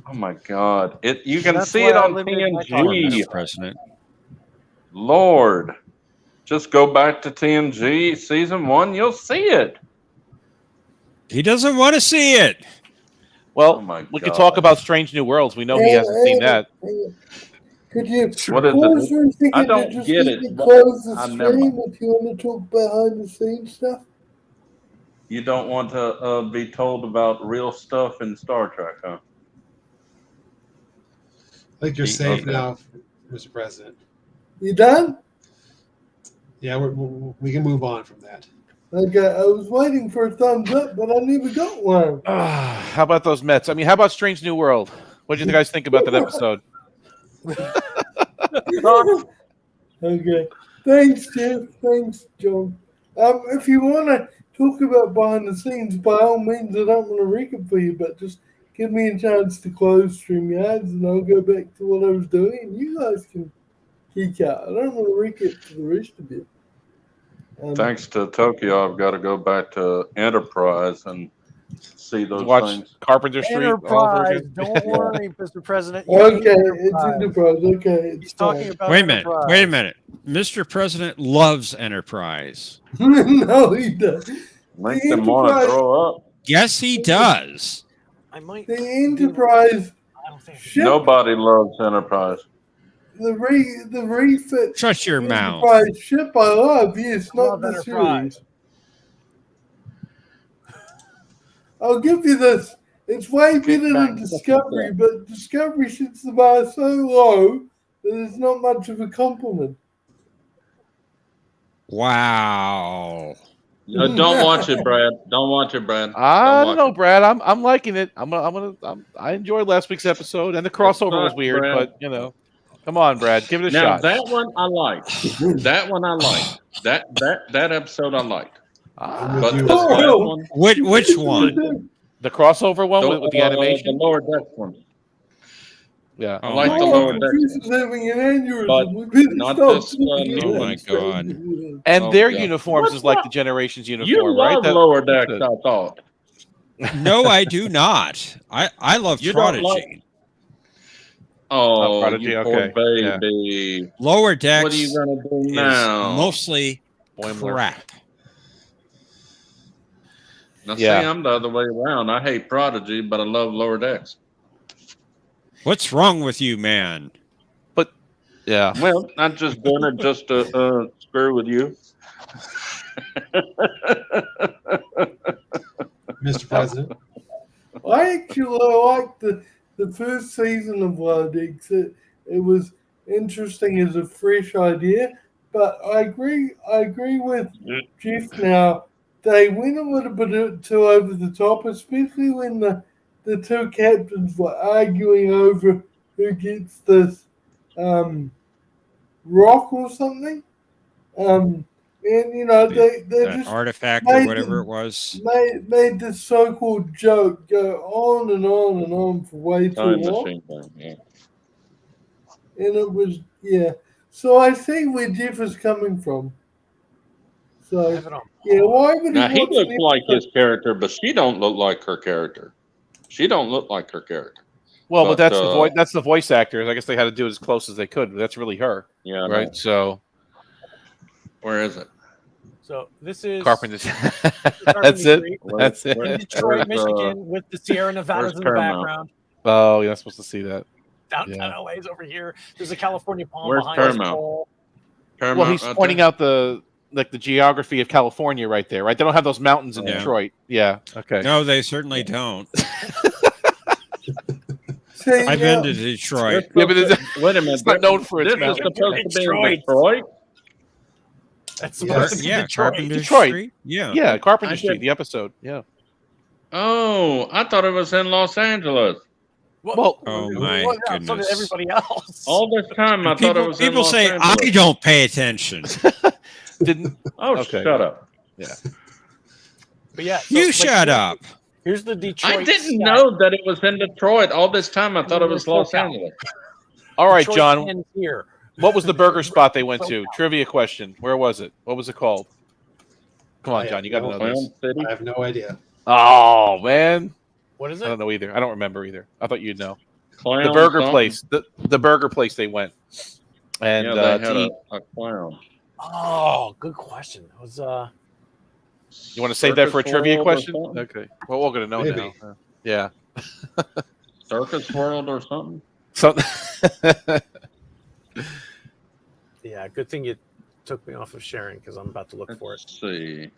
Oh my God! You can That's see why it I on limited my TNG. Mr. President. Lord, just go back to TNG season 1. You'll see it. He doesn't want to see it. Well, we could talk about Strange New Worlds. We know he hasn't seen that. Could you What is pause it? for a second I don't to just get let it. me close the I never- stream if you want to talk behind the scenes stuff? You don't want to be told about real stuff in Star Trek, huh? I think you're safe now, Mr. President. You done? Yeah, we can move on from that. Okay, I was waiting for a thumbs up, but I never got one. How about those Mets? I mean, how about Strange New World? What did you guys think about that episode? Okay. Thanks, Jeff. Thanks, John. If you want to talk about behind the scenes, by all means, I don't want to recap for you, but just give me a chance to close StreamYards and I'll go back to what I was doing. And you guys can geek out. I don't want to recap for the rest of you. Thanks to Tokyo, I've got to go back to Enterprise and see those Watch things. Carpenter Street all over Enterprise. again. Don't worry, Mr. President. Okay, it's Enterprise. Okay, it's He's talking about Wait a minute. Enterprise. Wait a minute. Mr. President loves Enterprise. No, he doesn't. Makes them want to throw up. Yes, he does. I might. The Enterprise ship, Nobody loves Enterprise. the refit. Shut your mouth. Enterprise ship I love, yes, I not love the Enterprise. series. I'll give you this. It's way better than Discovery, but Discovery sets the bar so low that it's not much of a compliment. Wow. No, don't watch it, Brad. Don't watch it, Brad. I don't know, Brad. I'm liking it. I enjoyed last week's episode, and the crossover was weird, Brad. but come on, Brad, give it a Now shot. that one I liked. That one I liked. That episode I liked. But this last one, which one? The crossover one with the animation, the lower deck one. Yeah, I like the lower deck. Having an aneurysm. But We better not stop this. talking Oh my god. and their yeah. uniforms is like the Generations You uniform, right? love lower decks, I thought. No, I do not. I love You don't Prodigy. like- Oh, Prodigy, you okay, poor yeah. baby. Lower Decks What are you gonna do is now? mostly Boimler. crap. Now, Yeah. see, I'm the other way around. I hate Prodigy, but I love lower decks. What's wrong with you, man? Yeah. Well, not just doing it just to screw with you. Mr. President. I actually liked the first season of Lower Decks. It was interesting as a fresh idea, but I agree with Jeff now. They went a little bit too over the top, especially when the two captains were arguing over who gets this rock or something. And they That just artifact or whatever it was. made this so-called joke go on and on and on for way too Time long. machine thing, yeah. And it was, yeah. So I see where Jeff is coming from. So, yeah, why would Now, he watch looks an like episode- his character, but she don't look like her character. She don't look like her character. Well, but that's the uh, voice. That's the voice actors. I guess they had to do it as close as they could. But that's really her, Yeah, I right? know. So, Where is it? So this is Carpenter's. Carpenter That's it. Street That's in it. Detroit, Michigan, with the Sierra Nevadas in the Paramount? background. Oh, you're not supposed to see that. Downtown LA is over here. There's a California palm Where's behind us. Paramount? Paul. Paramount Well, he's right pointing there? out the geography of California right there, right? They don't have those mountains in Yeah. Detroit. Yeah. Okay. No, they certainly don't. See, I've been to Detroit. Yeah, but Wait a minute. it's not known for its This is mountains. supposed to be in Detroit. Detroit? That's supposed to be Yeah, Detroit. Carpenter Detroit. Street. Yeah. Yeah, Carpenter I Street, did- the episode. Yeah. Oh, I thought it was in Los Angeles. Well, Oh my So did goodness. everybody else. All this time, I thought it was in People Los say Angeles. I don't pay attention. didn't. Oh, Okay. shut up. Yeah. But yeah, so, You like, shut up. Here's the Detroit. I didn't stat. know that it was in Detroit. All this time, I thought it was Los SoCal. Angeles. All right, Detroit John. ends here. What was the burger spot they went to? SoCal. Trivia question. Where was it? What was it called? Come on, I John. You got to know Clown this. City. I have no idea. Oh man, What is I it? don't know either. I don't remember either. I thought you'd know. Clown The burger something. place. The burger place they went. And Yeah, to they had eat. a clown. Oh, good question. It was You want to save that for a Circus trivia World or question? something? Okay. Well, we're gonna know Maybe. now. Yeah. Circus World or something? So. yeah. Good thing you took me off of sharing because I'm about to look for it. Let's see.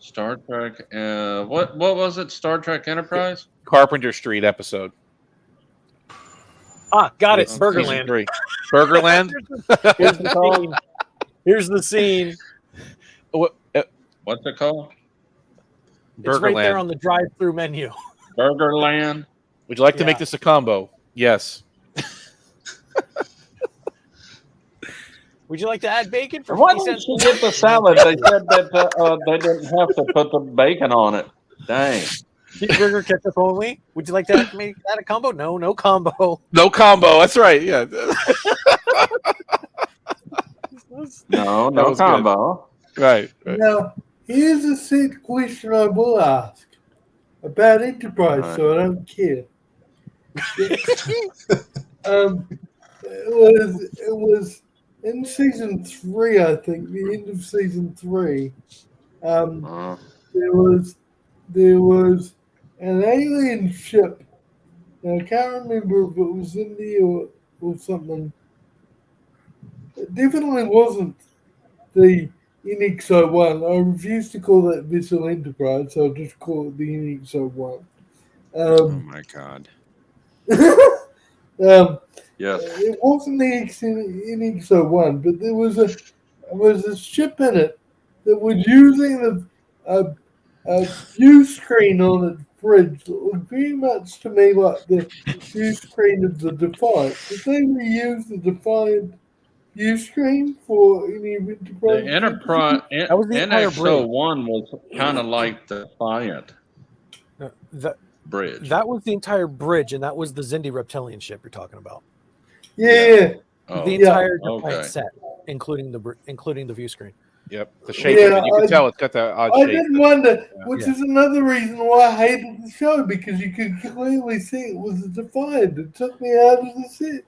Star Trek. What was it? Star Trek Enterprise? Carpenter Street episode. Ah, got it. Season Burgerland. 3. Burgerland. Here's the scene. Here's the scene. What? What's it called? It's right there Burgerland. on the drive-through menu. Burgerland. Would you like to Yeah. make this a combo? Yes. Would you like to add bacon for Why 50 didn't cents? you get the salad? They said that they didn't have to put the bacon on it. Dang. Cheeseburger ketchup only. Would you like to make that a combo? No, no combo. No combo. That's right. Yeah. No That was good. combo. Right. Right. Now, here's a set question I will ask about Enterprise, so I don't care. It was in season 3, I think, the end of season 3. There was an alien ship. Now, I can't remember if it was India or something. It definitely wasn't the NX-01. I refuse to call that vessel Enterprise, so I'll just call it the NX-01. Oh my God. Yes. It wasn't the in EXO 1, but there was a ship in it that was using a view screen on its bridge that looked very much to me like the view screen of the Defiant. Did they reuse the Defiant view screen for any of The Enterprise? Enterprise That was the entire bridge. NX-01 was kind of like the Defiant bridge. That was the entire bridge, and that was the Xindi reptilian ship you're talking about. Yeah. Oh, The entire okay. Defiant set, including the view screen. Yep, the shape of it. You can tell it's got the odd I shape. did wonder, which is another reason why I hated the show, because you could clearly see it was a Defiant. It took me out of the scene.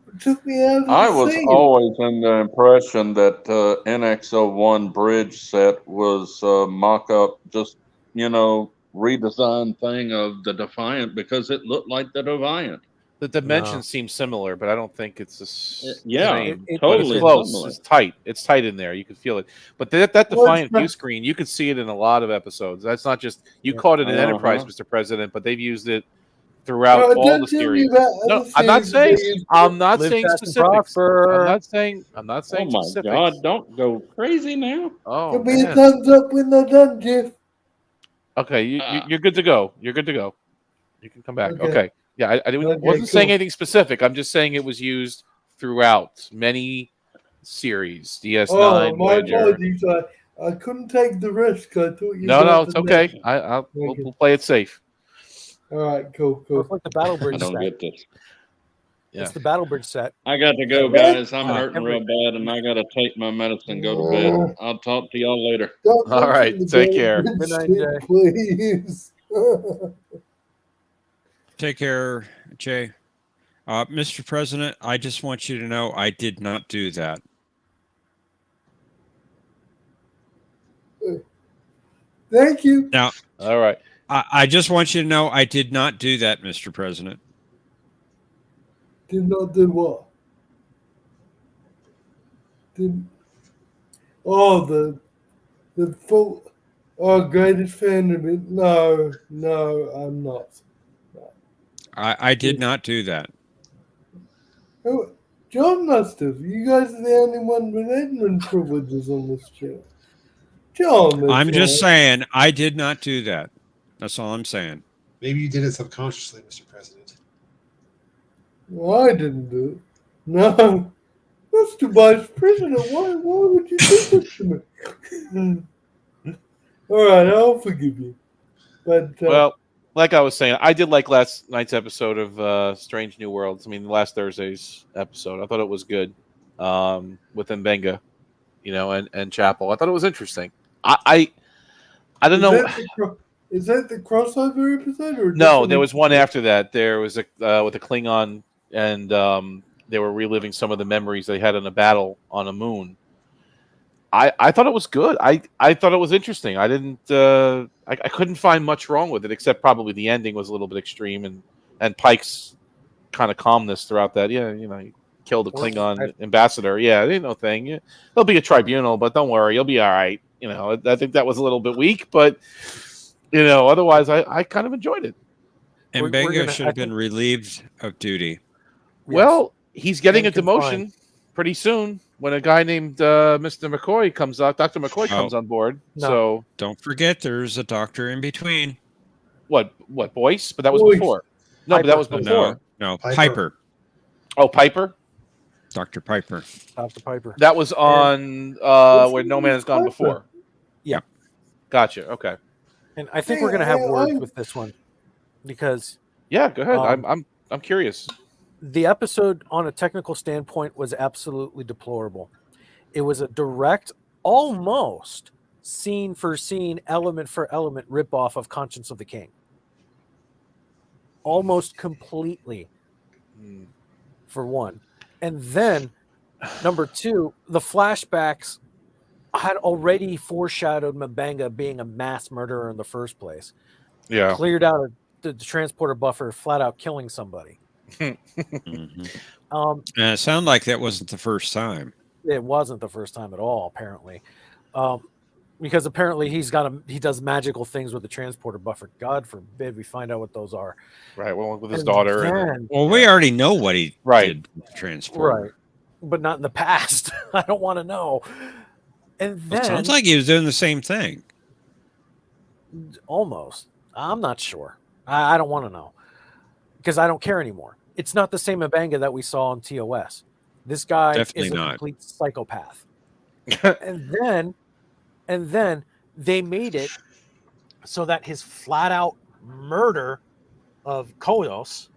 It took me out of the I was scene. always in the impression that NX-01 bridge set was mock-up, just, redesigned thing of the Defiant because it looked like the Defiant. The dimensions seem similar, but I don't think it's the same. Totally But it's close. similar. It's tight. It's tight in there. You can feel it. But that Defiant view screen, you can see it in a lot of episodes. That's not just you caught it in Enterprise, Mr. President, but they've used it throughout all the series. No, I'm not saying specifics. I'm not saying Oh my specifics. God! Don't go crazy now. Oh, Give me a man. thumbs up when they're done, Jeff. Okay, you're good to go. You're good to go. You can come back. Okay. Okay. Yeah, I wasn't saying anything specific. I'm just saying it was used throughout many series. DS9, Oh, my Voyager. apologies. I couldn't take the risk. I thought you. No, got it's the okay. message. We'll play it safe. All right, cool. It's like the Battle Bridge I don't set. get this. It's the Battle Bridge set. I got to go, guys. I'm hurting real bad, and I got to take my medicine. Go to bed. I'll talk to y'all later. Don't All right, mention the take care. Battle Good night, Bridge, Jay. please. Take care, Jay. Mr. President, I just want you to know I did not do that. Thank you. Now, all right. I just want you to know I did not do that, Mr. President. Did not do what? The full greatest fan of it. No, I'm not. I did not do that. Oh, John must have. You guys are the only one with admin privileges on this show. John, I'm just saying I did not do that. That's all I'm saying. Maybe you did it subconsciously, Mr. President. Well, I didn't do it. No. Mr. Vice President, why would you do this to me? All right, I'll forgive you. But Well, like I was saying, I did like last night's episode of Strange New Worlds. I mean, last Thursday's episode. I thought it was good with Mbenga, and Chapel. I thought it was interesting. I don't know. Is that the crossover episode? Or No, there was one after that. There was a with a Klingon, and they were reliving some of the memories they had in a battle on a moon. I thought it was good. I thought it was interesting. I didn't. I couldn't find much wrong with it, except probably the ending was a little bit extreme, and Pike's kind of calmness throughout that. Yeah, he killed the Klingon ambassador. Yeah, it ain't no thing. Yeah, there'll be a tribunal, but don't worry, you'll be all right. I think that was a little bit weak, but otherwise, I kind of enjoyed it. And Benga should have been relieved of duty. Well, he's getting a demotion pretty soon when a guy named Mr. McCoy comes out. Dr. McCoy comes on board. No. So don't forget, there's a doctor in between. What Boyce? But that was Boyce. before. No, but that was before. No, Piper. Oh, Piper. Dr. Piper. Dr. Piper. That was on where No Man Has Gone Before. Yeah. Gotcha. Okay. And I think we're going to have words with this one because. Yeah, go ahead. I'm curious. The episode, on a technical standpoint, was absolutely deplorable. It was a direct, almost scene for scene, element for element ripoff of Conscience of the King. Almost completely, for one. And then, number two, the flashbacks had already foreshadowed Mbenga being a mass murderer in the first place. Yeah. Cleared out the transporter buffer, flat out killing somebody. Mm-hmm. And it sounded like that wasn't the first time. It wasn't the first time at all, apparently. because apparently he does magical things with the transporter buffer. God forbid we find out what those are. Right. Well, with his And daughter. then- Well, we already know what he Right. did with the transporter. Right. But not in the past. I don't want to know. And then Well, it sounds like he was doing the same thing. almost. I'm not sure. I don't want to know because I don't care anymore. It's not the same Mabanga that we saw on TOS. This guy Definitely is a not. complete psychopath. and then they made it so that his flat out murder of Kodos,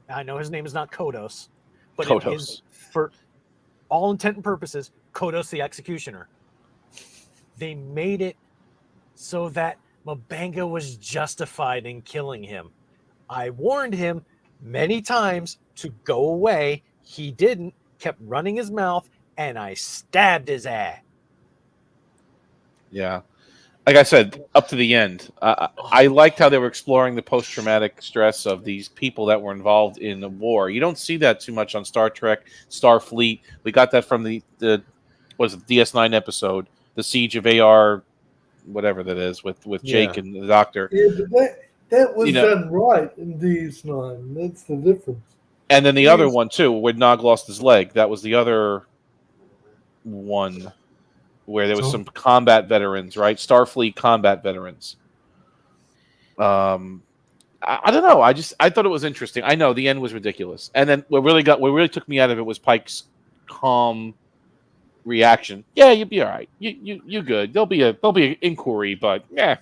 I know his name is not Kodos, but it Kodos. is, for all intent and purposes, Kodos the Executioner. They made it so that Mabanga was justified in killing him. I warned him many times to go away. He didn't, kept running his mouth, and I stabbed his ass. Yeah. Like I said, up to the end. I liked how they were exploring the post-traumatic stress of these people that were involved in the war. You don't see that too much on Star Trek, Starfleet. We got that from the DS9 episode, the Siege of AR, whatever that is, with Jake and the Doctor. Yeah, but that was done right in DS9. That's the difference. And then the other one too, where Nog lost his leg. That was the other one where there was some combat veterans, right? Starfleet combat veterans. I don't know. I thought it was interesting. I know the end was ridiculous, and then what really took me out of it was Pike's calm reaction. Yeah, you'll be all right. You good. There'll be an inquiry, but yeah,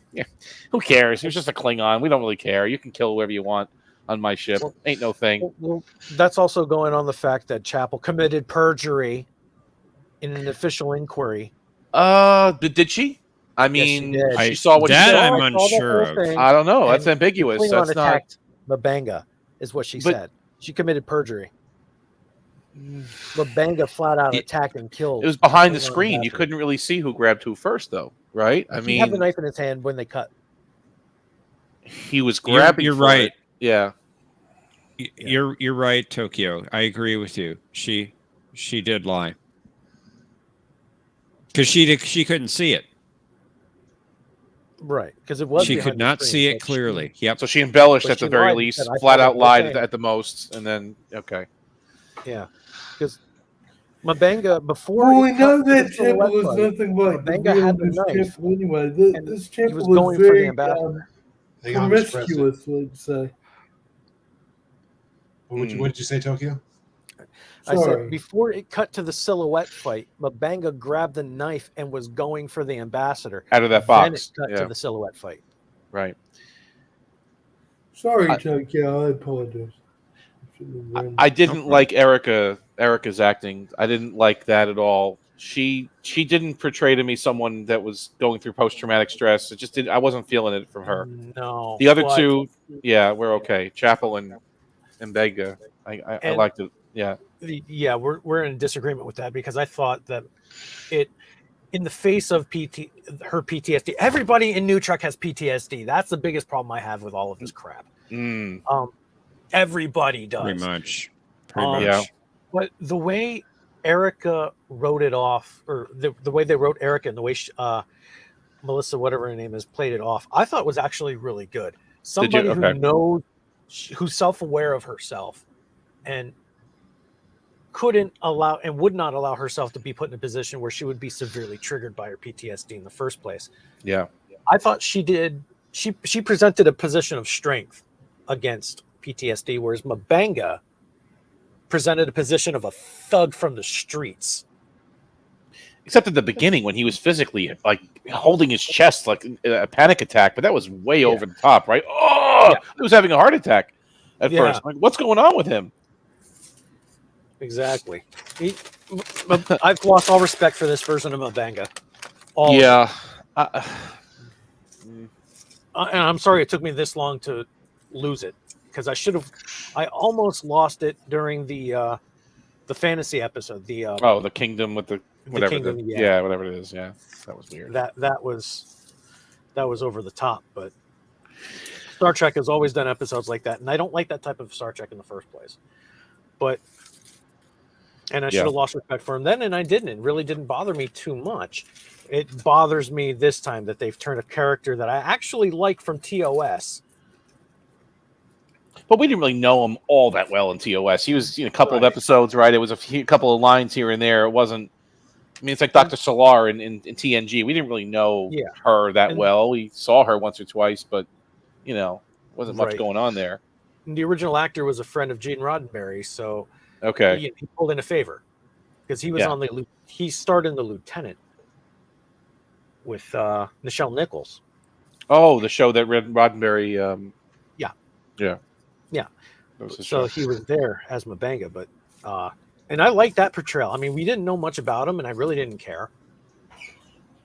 who cares? He was just a Klingon. We don't really care. You can kill whoever you want on my ship. Ain't no thing. Well, that's also going on the fact that Chapel committed perjury in an official inquiry. Did she? I mean, she saw what that he said. I'm unsure of. I don't know. That's ambiguous. Klingon That's not. attacked Mabanga, is what she said. She committed perjury. Mabanga flat out attacked and killed. It was behind the Klingon screen. You ambassador. couldn't really see who grabbed who first, though, right? I He had the mean, knife in his hand when they cut. he was grabbing. You're for right. it. Yeah. You're right, Tokyo. I agree with you. She did lie because she couldn't see it. Right, because it was. She behind could the not screen, see but it clearly. Yep. So she embellished But at the she very lied and least, said, "I flat thought it out was lied okay." at the most, and then okay. Yeah, because Mabanga before. Well, it we know cut to the that temple silhouette was fight, nothing like the Mabanga had the this knife. temple anyway. and This he temple was was going for the very ambassador. promiscuous, let's say. What did you say, Tokyo? I Sorry. said before it cut to the silhouette fight, Mabanga grabbed the knife and was going for the ambassador. Out of that Then box, it cut yeah. to the silhouette fight. Right. Sorry, Tokyo. I apologize. I didn't like Erica's acting. I didn't like that at all. She didn't portray to me someone that was going through post traumatic stress. It just did. I wasn't feeling it from her. No. The other but- two, yeah, we're okay. Chapel and Bega. I And- liked it. Yeah. Yeah, we're in disagreement with that because I thought that it, in the face of her PTSD, everybody in New Trek has PTSD. That's the biggest problem I have with all of this crap. Everybody does. Pretty much. Pretty much. Yeah. But the way Erica wrote it off, or the way they wrote Erica and the way Melissa, whatever her name is, played it off, I thought was actually really good. Somebody Okay. who knows, who's self-aware of herself, and couldn't allow and would not allow herself to be put in a position where she would be severely triggered by her PTSD in the first place. Yeah. I thought she did. She presented a position of strength against PTSD, whereas Mabanga presented a position of a thug from the streets. Except at the beginning when he was physically like holding his chest like a panic attack, but that was way over the top, right? Oh, he was having a heart attack at first. I'm like, what's going on with him? Exactly. I've lost all respect for this version of Mabanga. Yeah. And I'm sorry it took me this long to lose it because I almost lost it during the fantasy episode. The kingdom with the whatever. Kingdom, whatever it is. Yeah, that was weird. That was over the top. But Star Trek has always done episodes like that, and I don't like that type of Star Trek in the first place. But And I should have lost respect for him then, and I didn't. It really didn't bother me too much. It bothers me this time that they've turned a character that I actually like from TOS. But we didn't really know him all that well in TOS. He was in a couple of episodes, right? It was a couple of lines here and there. It wasn't. I mean, it's like Dr. Solar in TNG. We didn't really know her that well. We saw her once or twice, but wasn't much going on there. And the original actor was a friend of Gene Roddenberry, so he pulled in a favor because he was on he starred in The Lieutenant with Nichelle Nichols. Oh, the show that Roddenberry. Yeah. So he was there as M'Benga, but and I like that portrayal. I mean, we didn't know much about him, and I really didn't care.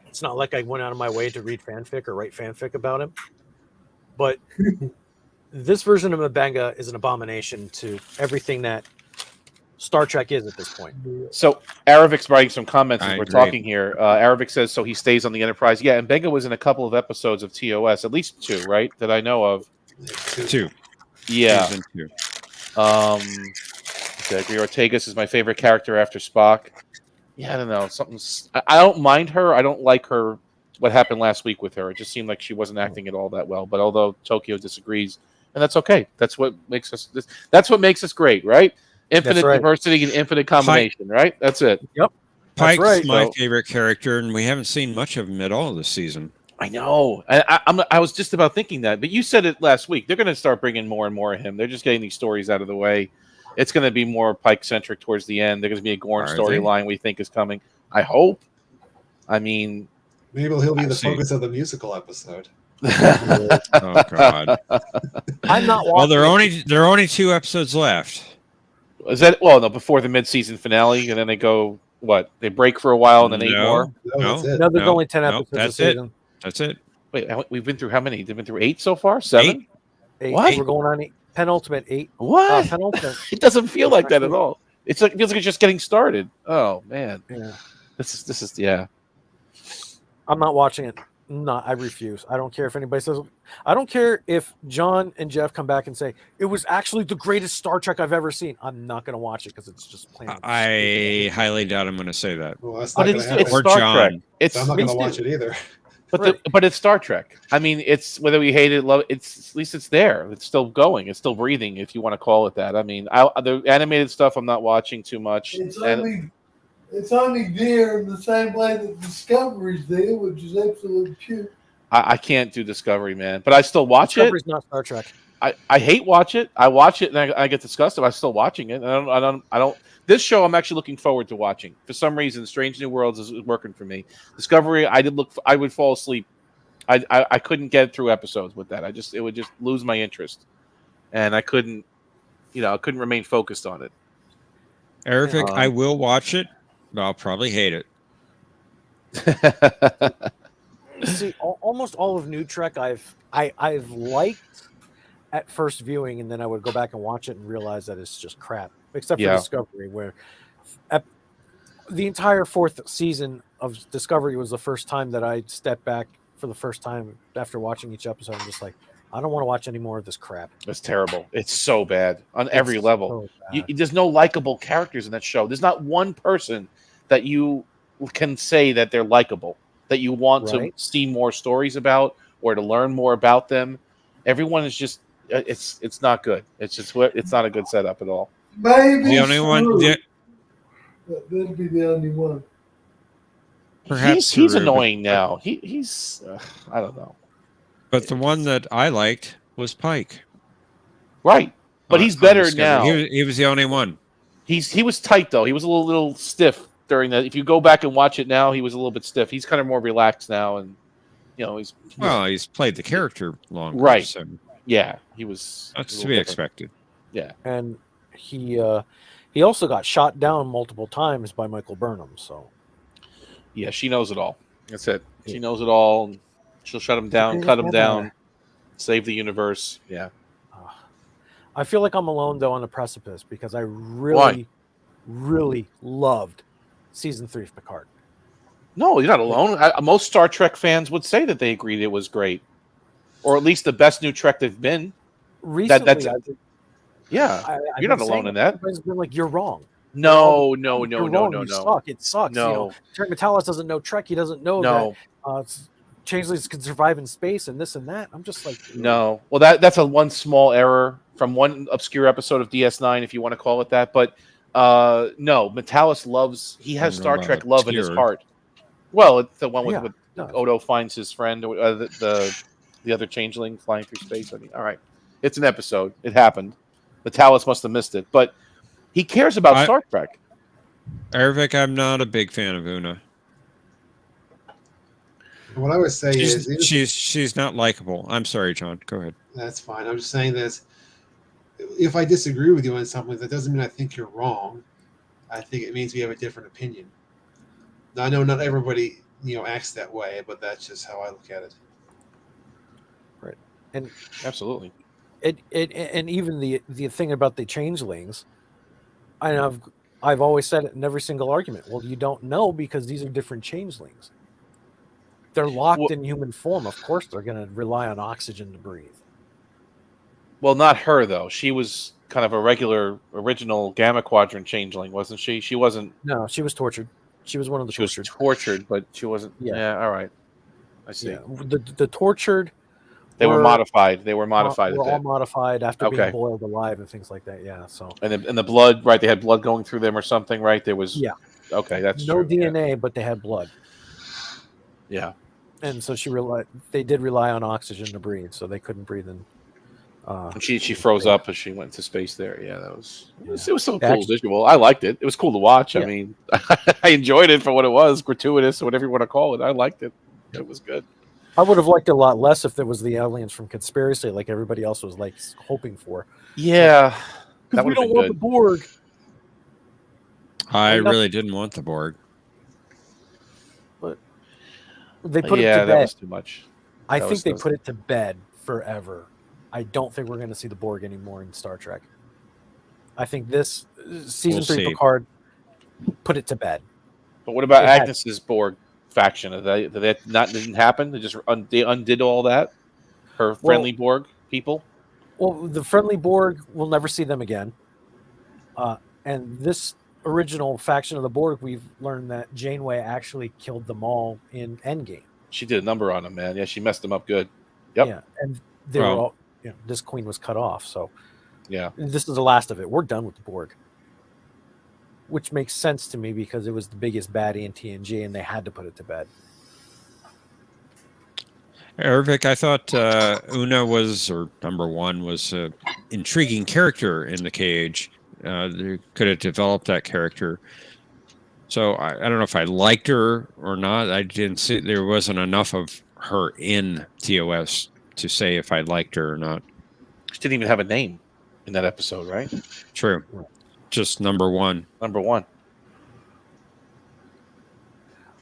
It's not like I went out of my way to read fanfic or write fanfic about him. But this version of M'Benga is an abomination to everything that Star Trek is at this point. So Aravic's writing some comments as we're talking here. Aravic says, so he stays on the Enterprise. Yeah, and M'Benga was in a couple of episodes of TOS, at least 2, right? That I know of. 2. Yeah. Season 2. Greer Ortegas is my favorite character after Spock. Yeah, I don't know. I don't mind her. I don't like her. What happened last week with her? It just seemed like she wasn't acting at all that well. But although Tokyo disagrees, and that's okay. That's what makes us. That's what makes us great, right? Infinite diversity and infinite combination, right? That's it. Yep. Pike's my favorite character, and we haven't seen much of him at all this season. I know. I was just about thinking that, but you said it last week. They're going to start bringing more and more of him. They're just getting these stories out of the way. It's going to be more Pike-centric towards the end. There's going to be a Gorn storyline we think is coming. I hope. I mean... Maybe he'll be the focus of the musical episode. Oh, God. I'm not watching. Well, there are only 2 episodes left. Is that... Well, no, before the mid-season finale, and then they go... What? They break for a while, and then 8 more? No, there's only 10 episodes that's this season. That's it. Wait, we've been through how many? They've been through 8 so far? 7? 8. What? We're going on 8. Penultimate 8. What? Penultimate. It doesn't feel like that at all. It feels like it's just getting started. Oh man. Yeah. This is yeah. I'm not watching it. No, I refuse. I don't care if anybody says. I don't care if John and Jeff come back and say it was actually the greatest Star Trek I've ever seen. I'm not going to watch it because it's just plain. I highly doubt I'm going to say that. Well, that's not going to happen. It's Star Trek. So I'm not going to watch it either. But it's Star Trek. I mean, it's whether we hate it, love it, it's at least it's there. It's still going. It's still breathing, if you want to call it that. I mean, the animated stuff I'm not watching too much. It's only there in the same way that Discovery's there, which is absolutely pure. I can't do Discovery, man. But I still watch Discovery's not Star Trek. I hate watch it. I watch it and I get disgusted. I'm still watching it. I don't. This show I'm actually looking forward to watching. For some reason, Strange New Worlds is working for me. Discovery, I would fall asleep. I couldn't get through episodes with that. It would just lose my interest, and I couldn't remain focused on it. Eric, I will watch it, but I'll probably hate it. See, almost all of New Trek I've liked at first viewing, and then I would go back and watch it and realize that it's just crap. Except for Discovery, where the entire 4th season of Discovery was the first time that I stepped back for the first time after watching each episode. I'm just like, I don't want to watch any more of this crap. It's terrible. It's so bad on every level. There's no likable characters in that show. There's not one person that you can say that they're likable, that you want to see more stories about or to learn more about them. Everyone is just, it's not good. It's not a good setup at all. Maybe the only one. That'll be the only one. Perhaps he's annoying now. He's I don't know. But the one that I liked was Pike. Right, but he's better now. He was the only one. He was tight though. He was a little stiff during that. If you go back and watch it now, he was a little bit stiff. He's kind of more relaxed now, and he's played the character longer. Right. So. Yeah, he was. That's to be expected. Yeah, and he also got shot down multiple times by Michael Burnham. So, yeah, she knows it all. That's it. She knows it all. She'll shut him down, cut him down, save the universe. Yeah. I feel like I'm alone though on the precipice because I really loved season 3 of Picard. No, you're not alone. Most Star Trek fans would say that they agreed it was great, or at least the best new Trek they've been. Recently, you're not alone in that. Everybody's been like, you're wrong. No. You're wrong. You suck. It sucks. No. Terry Metalis doesn't know Trek. He doesn't know No. that changelings can survive in space and this and that. I'm just like, no. Well, that's a one small error from one obscure episode of DS9, if you want to call it that. But no, Metalis he has Star Trek love in his heart. Well, it's the one with Odo finds his friend, the other changeling flying through space. I mean, all right, it's an episode. It happened. Metalis must have missed it, but he cares about Star Trek. Ervik, I'm not a big fan of Una. What I would say she's not likable. I'm sorry, John. Go ahead. That's fine. I'm just saying this. If I disagree with you on something, that doesn't mean I think you're wrong. I think it means we have a different opinion. Now, I know not everybody acts that way, but that's just how I look at it. Right, and absolutely. And even the thing about the changelings, I've always said it in every single argument. Well, you don't know because these are different changelings. They're locked in human form. Of course, they're going to rely on oxygen to breathe. Well, not her though. She was kind of a regular, original Gamma Quadrant changeling, wasn't she? She wasn't. No, she was tortured. She was one of the tortured. She was tortured, but she wasn't. Yeah. All right. I see. Yeah. The tortured. They were modified. They were modified. Were all modified after being boiled alive and things like that. Yeah. So. And the blood, right? They had blood going through them or something, right? There was. Yeah. Okay, that's no true. DNA, but they had blood. Yeah. And so they did rely on oxygen to breathe, so they couldn't breathe in. She froze up as she went into space there. Yeah, it was so cool visual. I liked it. It was cool to watch. Yeah. I mean, I enjoyed it for what it was, gratuitous, whatever you want to call it. I liked it. It was good. I would have liked it a lot less if there was the aliens from Conspiracy, like everybody else was like hoping for. Yeah, because we don't want the Borg. I really didn't want the Borg. But they put it to bed. That was too much. I think they put it to bed forever. I don't think we're going to see the Borg anymore in Star Trek. I think this season 3 Picard put it to bed. But what about Agnes's Borg faction? Didn't happen? They undid all that? Her friendly Borg people? Well, the friendly Borg, we'll never see them again. And this original faction of the Borg, we've learned that Janeway actually killed them all in Endgame. She did a number on them, man. Yeah, she messed them up good. Yep. Yeah, and they were all, this queen was cut off. So yeah, this is the last of it. We're done with the Borg, which makes sense to me because it was the biggest baddie in TNG, and they had to put it to bed. Ervik, I thought Una number one was an intriguing character in the cage. They could have developed that character. So I don't know if I liked her or not. I didn't see there wasn't enough of her in TOS to say if I liked her or not. She didn't even have a name in that episode, right? True. Just number one. Number one.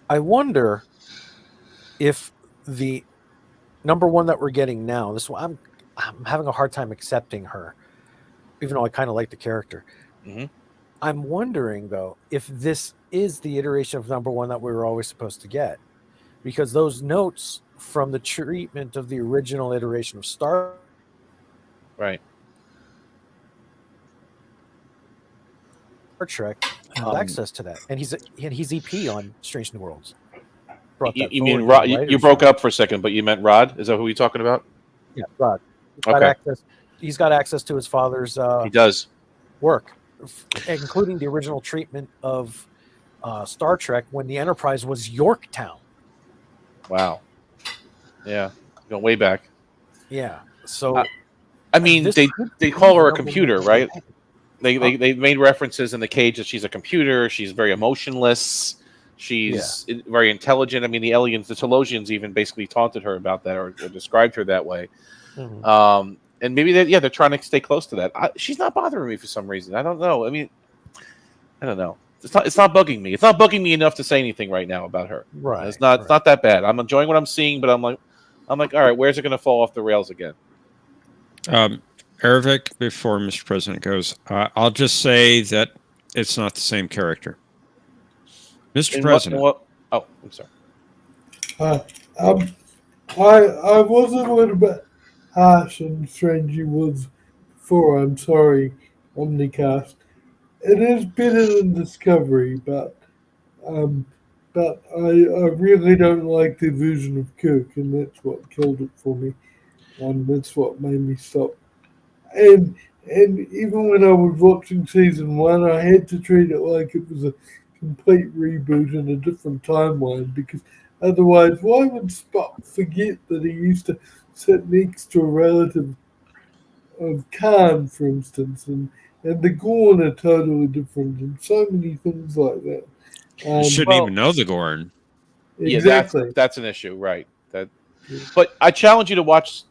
I wonder if the number one that we're getting now, this one, I'm having a hard time accepting her, even though I kind of like the character. Mm-hmm. I'm wondering, though, if this is the iteration of number one that we were always supposed to get. Because those notes from the treatment of the original iteration of Star Trek access to that. And he's EP on Strange New Worlds. You mean Rod? You broke up for a second, but you meant Rod? Is that who you're talking about? Yeah, Rod. He's got access to his father's he does. Work, including the original treatment of Star Trek when the Enterprise was Yorktown. Wow. Yeah, going way back. Yeah. So, I mean, they call her a computer, right? They made references in the cage that she's a computer. She's very emotionless. She's very intelligent. I mean, the aliens, the Telosians, even basically taunted her about that or described her that way. Mm-hmm. And maybe they're trying to stay close to that. She's not bothering me for some reason. I don't know. I mean, I don't know. It's not bugging me. It's not bugging me enough to say anything right now about her. Right. It's not that bad. I'm enjoying what I'm seeing, but I'm like, all right, where's it going to fall off the rails again? Ervik, before Mr. President goes, I'll just say that it's not the same character. Mr. President. I'm sorry. I was a little bit harsh on Strange New Worlds before. I'm sorry, Omnicast. it is better than Discovery, but I really don't like the version of Kirk, and that's what killed it for me. That's what made me stop. And even when I was watching season one, I had to treat it like it was a complete reboot in a different timeline, because otherwise, why would Spock forget that he used to sit next to a relative of Khan, for instance, and the Gorn are totally different, and so many things like that. You shouldn't even know the Gorn. Yeah, Exactly. that's an issue, right? But I challenge you to watch.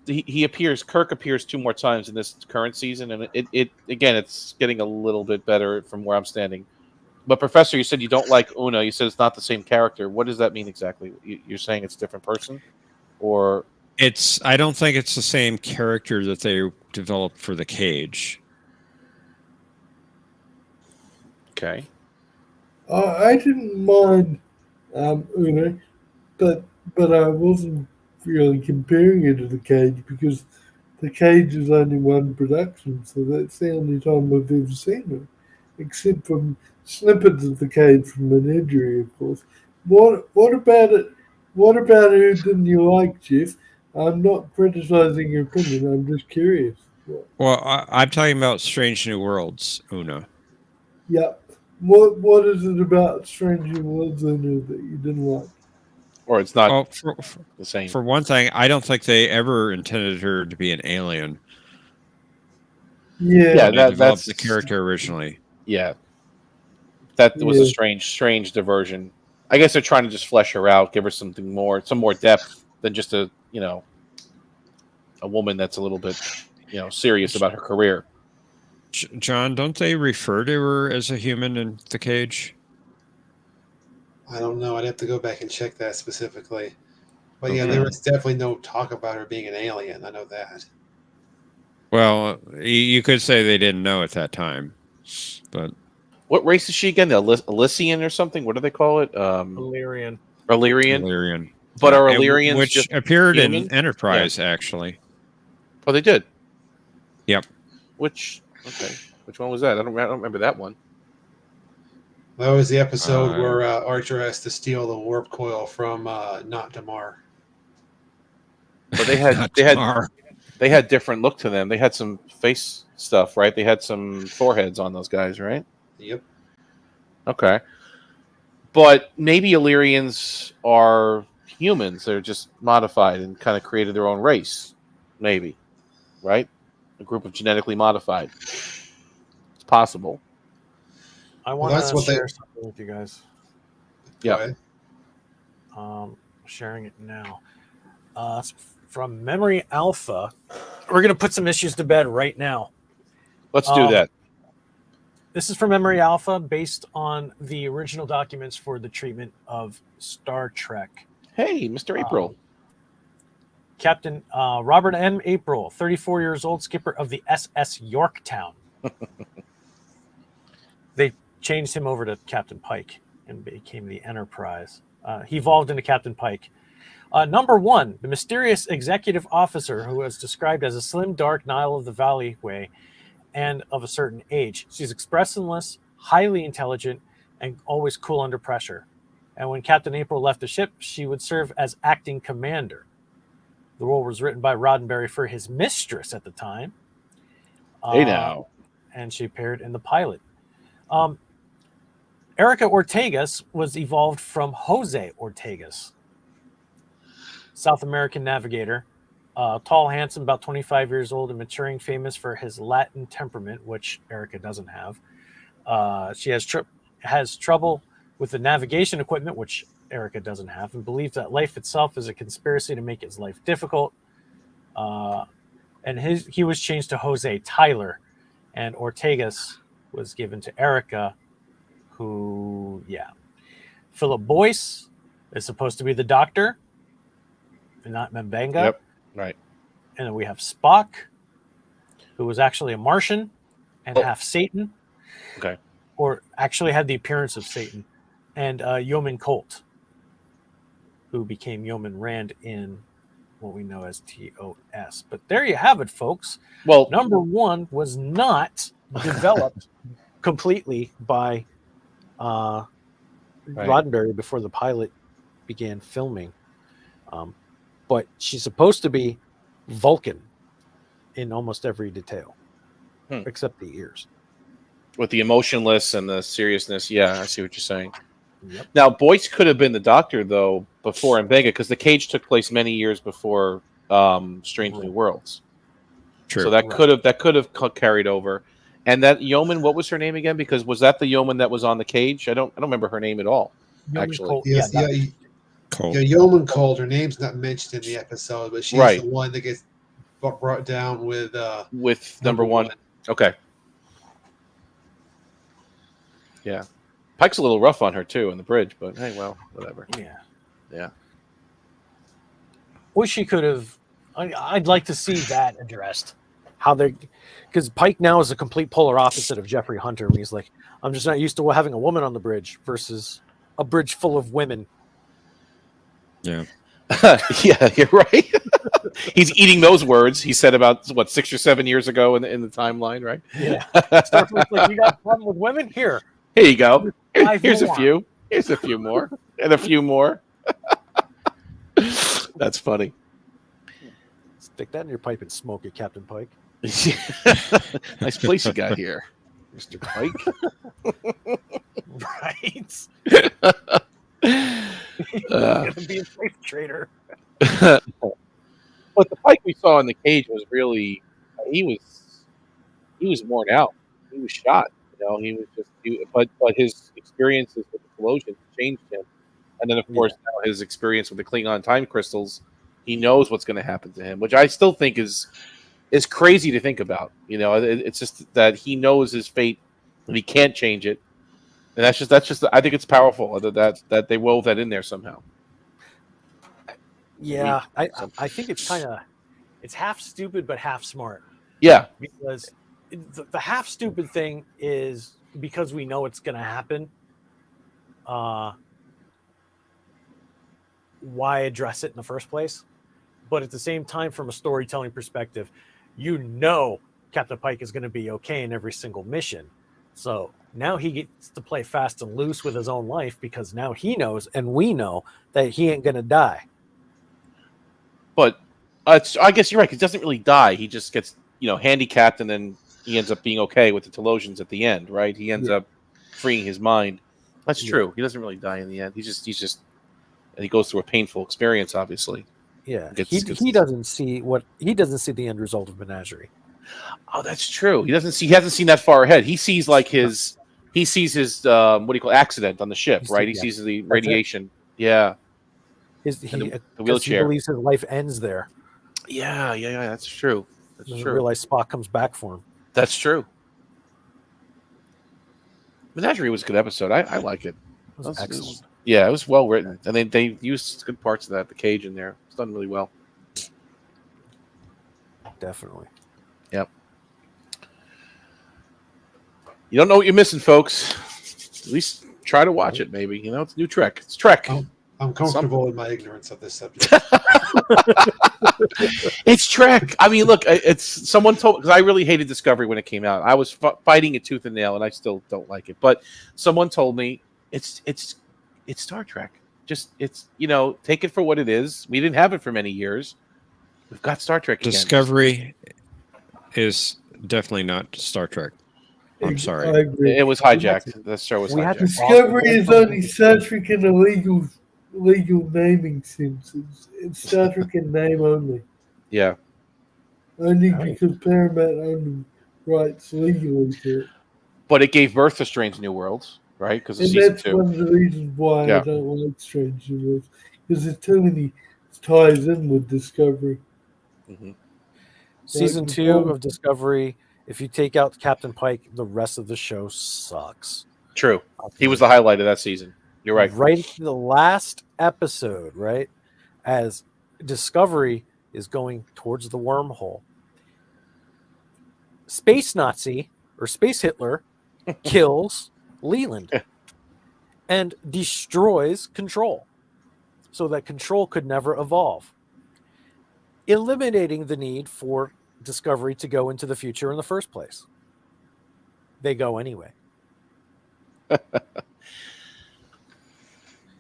Kirk appears 2 more times in this current season, and it again, it's getting a little bit better from where I'm standing. But Professor, you said you don't like Una. You said it's not the same character. What does that mean exactly? You're saying it's a different person, or I don't think it's the same character that they developed for the Cage. Okay. I didn't mind Una, but I wasn't really comparing it to the Cage, because the Cage is only one production, so that's the only time I've ever seen it, except from snippets of the Cage from Menagerie, of course. What about it? What about who didn't you like, Jeff? I'm not criticizing your opinion. I'm just curious. Well, I'm talking about Strange New Worlds, Una. Yeah. What is it about Strange New Worlds, Una, that you didn't like? Or it's not the same. For one thing, I don't think they ever intended her to be an alien. Yeah, they developed the character originally. Yeah, that was a strange diversion. I guess they're trying to just flesh her out, give her some more depth than just a woman that's a little bit serious about her career. John, don't they refer to her as a human in the Cage? I don't know. I'd have to go back and check that specifically. But yeah, there was definitely no talk about her being an alien. I know that. Well, you could say they didn't know at that time, but what race is she again? The Elysian or something? What do they call it? Illyrian. Illyrian. But are Illyrians which just appeared human? in Enterprise actually? Oh, they did. Yep. Which one was that? I don't remember that one. That was the episode where Archer has to steal the warp coil from Not Damar. But they had different look to them. They had some face stuff, right? They had some foreheads on those guys, right? Yep. Okay. But maybe Illyrians are humans. They're just modified and kind of created their own race. Maybe. Right? A group of genetically modified. It's possible. I want to share something with you guys. Yeah. Sharing it now. It's from Memory Alpha. We're going to put some issues to bed right now. Let's do that. This is from Memory Alpha, based on the original documents for the treatment of Star Trek. Hey, Mr. April. Captain Robert M. April, 34 years old, skipper of the SS Yorktown. They changed him over to Captain Pike and became the Enterprise. He evolved into Captain Pike. Number 1, the mysterious executive officer who was described as a slim, dark Nile of the Valley way and of a certain age. She's expressionless, highly intelligent, and always cool under pressure. And when Captain April left the ship, she would serve as acting commander. The role was written by Roddenberry for his mistress at the time. Hey now. And she appeared in the pilot. Erica Ortegas was evolved from Jose Ortegas, South American navigator. Tall, handsome, about 25 years old, and maturing, famous for his Latin temperament, which Erica doesn't have. She has trouble with the navigation equipment, which Erica doesn't have, and believes that life itself is a conspiracy to make his life difficult. And he was changed to Jose Tyler, and Ortegas was given to Erica, who, Philip Boyce is supposed to be the doctor, and not Mbanga. Yep, right. And then we have Spock, who was actually a Martian and half Satan. Okay. Or actually had the appearance of Satan. And Yeoman Colt, who became Yeoman Rand in what we know as TOS. But there you have it, folks. Well, number 1 was not developed completely by Roddenberry before the pilot began filming. But she's supposed to be Vulcan in almost every detail, except the ears. With the emotionless and the seriousness. Yeah, I see what you're saying. Yep. Now, Boyce could have been the Doctor, though, before in Vega, because the Cage took place many years before Strange New Worlds. True. So that could have carried over. And that yeoman, what was her name again? Because was that the yeoman that was on the Cage? I don't remember her name at all. Yeoman actually, Cole- Yes, yeah, yeah, Yeoman Cold. Her name's not mentioned in the episode, but she's Right. the one that gets brought down with number one. Okay. Yeah. Pike's a little rough on her too in the bridge, but hey, well, whatever. Yeah. Yeah. Wish she could have. I'd like to see that addressed. How they, because Pike now is a complete polar opposite of Jeffrey Hunter. When he's like, I'm just not used to having a woman on the bridge versus a bridge full of women. Yeah. Yeah, you're right. He's eating those words he said about 6 or 7 years ago in the timeline, right? Yeah. Starfleet's like, you got a problem with women? Here you go. Here's a more. few. Here's a few more, and a few more. That's funny. Stick that in your pipe and smoke it, Captain Pike. Nice place you got here, Mr. Pike. Right. He's Uh, gonna be a slave trader. But the Pike we saw in the Cage was really he was worn out. He was shot. He was just. But his experiences with the Colossians changed him, and then of course now his experience with the Klingon time crystals, he knows what's going to happen to him, which I still think is crazy to think about. It's just that he knows his fate and he can't change it, and that's just. I think it's powerful that they wove that in there somehow. Yeah, I think it's it's half stupid but half smart. Yeah, because the half stupid thing is because we know it's going to happen. Why address it in the first place? But at the same time, from a storytelling perspective, Captain Pike is going to be okay in every single mission. So now he gets to play fast and loose with his own life because now he knows and we know that he ain't going to die. But I guess you're right. He doesn't really die. He just gets handicapped, and then he ends up being okay with the Telosians at the end, right? He ends up freeing his mind. That's true. He doesn't really die in the end. He's just, and he goes through a painful experience, obviously. Yeah, he doesn't see the end result of Menagerie. Oh, that's true. He hasn't seen that far ahead. He sees his what do you call accident on the ship, right? He sees the radiation. Yeah. The wheelchair. He believes his life ends there. Yeah. That's true. That's Doesn't true. realize Spock comes back for him. That's true. Menagerie was a good episode. I like it. It was excellent. It was well written, and they used good parts of that. The Cage in there, it's done really well. Definitely. Yep. You don't know what you're missing, folks. At least try to watch it. Maybe it's new Trek. It's Trek. I'm comfortable in my ignorance of this subject. It's Trek. I mean, look, it's someone told because I really hated Discovery when it came out. I was fighting it tooth and nail, and I still don't like it. But someone told me it's Star Trek. Just take it for what it is. We didn't have it for many years. We've got Star Trek again. Discovery is definitely not Star Trek. I'm sorry. I agree. It was hijacked. The show was hijacked. Discovery is only Star Trek in a legal naming sense. It's Star Trek in name only. Yeah. Only because Paramount owned rights legally to it. But it gave birth to Strange New Worlds, right? Because And season that's 2. one of the reasons why I don't like Strange New Worlds. Because there's too many ties in with Discovery. Mm-hmm. Season 2 of Discovery, if you take out Captain Pike, the rest of the show sucks. True. He was the highlight of that season. You're right. Right to the last episode, right? As Discovery is going towards the wormhole. Space Nazi or Space Hitler kills Leland and destroys Control so that Control could never evolve, eliminating the need for Discovery to go into the future in the first place. They go anyway.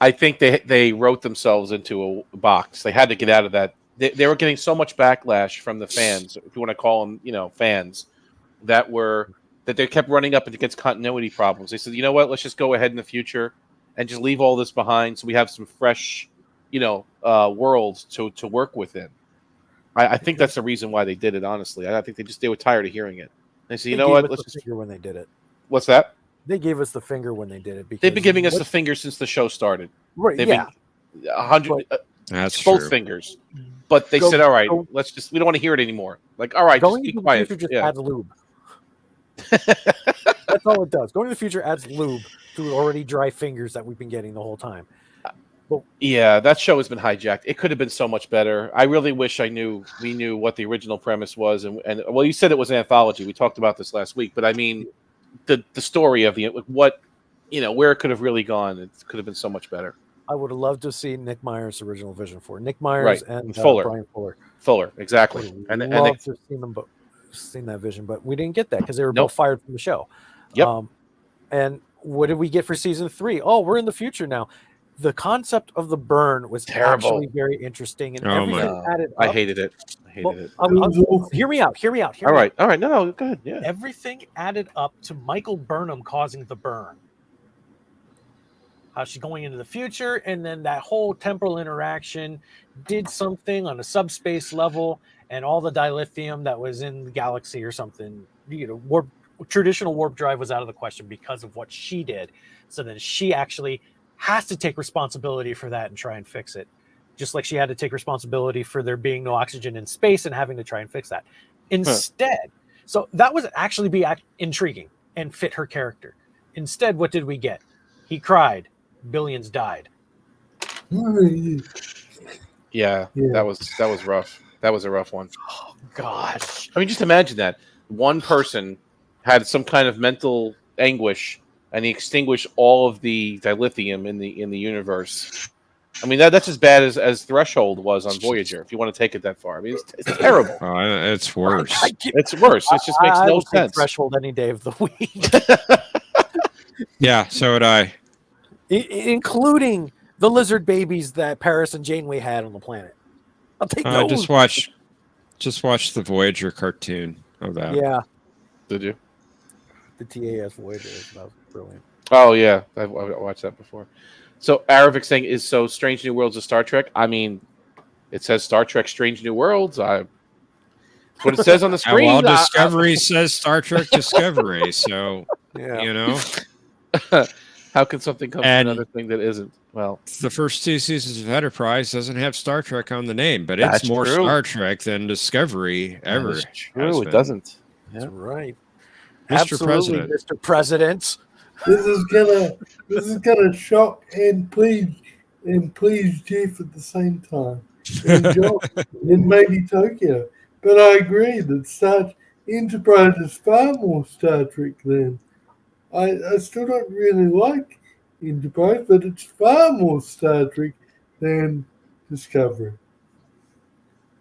I think they wrote themselves into a box. They had to get out of that. They were getting so much backlash from the fans, if you want to call them, fans, that they kept running up against continuity problems. They said, you know what, let's just go ahead in the future and just leave all this behind, so we have some fresh, worlds to work within. I think that's the reason why they did it. Honestly, I think they were tired of hearing it. They said, you know what, let's just figure when they did it. What's that? They gave us the finger when they did it because They've been giving us the finger since the show started. Right? They've yeah. been 100. That's both true. fingers. But they said, all right, we don't want to hear it anymore. Like, all right, just be quiet. Future just adds lube. That's all it does. Going to the future adds lube to already dry fingers that we've been getting the whole time. Yeah, that show has been hijacked. It could have been so much better. I really wish we knew what the original premise was. And well, you said it was an anthology. We talked about this last week, but I mean, the story of what, where it could have really gone. It could have been so much better. I would have loved to see Nick Myers' original vision for Nick Myers and Brian Fuller. Fuller, exactly. And to have seen that vision, but we didn't get that because they were both fired from the show. Yep. And what did we get for season 3? Oh, we're in the future now. The concept of the burn was terrible. Actually very interesting, and everything added up. I hated it. Hear me out. All right. No, go ahead. Yeah. Everything added up to Michael Burnham causing the burn. How she's going into the future, and then that whole temporal interaction did something on a subspace level, and all the dilithium that was in the galaxy or something, traditional warp drive was out of the question because of what she did. So then she actually has to take responsibility for that and try and fix it. Just like she had to take responsibility for there being no oxygen in space and having to try and fix that. Instead, so that was actually be intriguing and fit her character. Instead, what did we get? He cried. Billions died. Yeah, that was rough. That was a rough one. Oh gosh. I mean, just imagine that. One person had some kind of mental anguish and he extinguished all of the dilithium in the universe. I mean, that's as bad as Threshold was on Voyager, if you want to take it that far. I mean, it's terrible. It's worse. It's worse. It just makes no sense. Threshold any day of the week. Yeah, so would I. Including the lizard babies that Paris and Janeway had on the planet. I'll take those. Just watch the Voyager cartoon of that. Yeah. Did you? The TAS Voyager. That was brilliant. Oh, yeah. I watched that before. So, Aravic saying, is so Strange New Worlds of Star Trek? I mean, it says Star Trek Strange New Worlds. That's what it says on the screen. Well, Discovery says Star Trek Discovery. So, How can something come from another thing that isn't? Well, the first 2 seasons of Enterprise doesn't have Star Trek on the name, but That's it's more true. Star Trek than Discovery ever. That is true. It doesn't. That's right. Mr. Absolutely, President. Mr. President. This is gonna shock and please Jeff at the same time. And John, and maybe Tokyo. But I agree that Enterprise is far more Star Trek than I still don't really like Enterprise, but it's far more Star Trek than Discovery.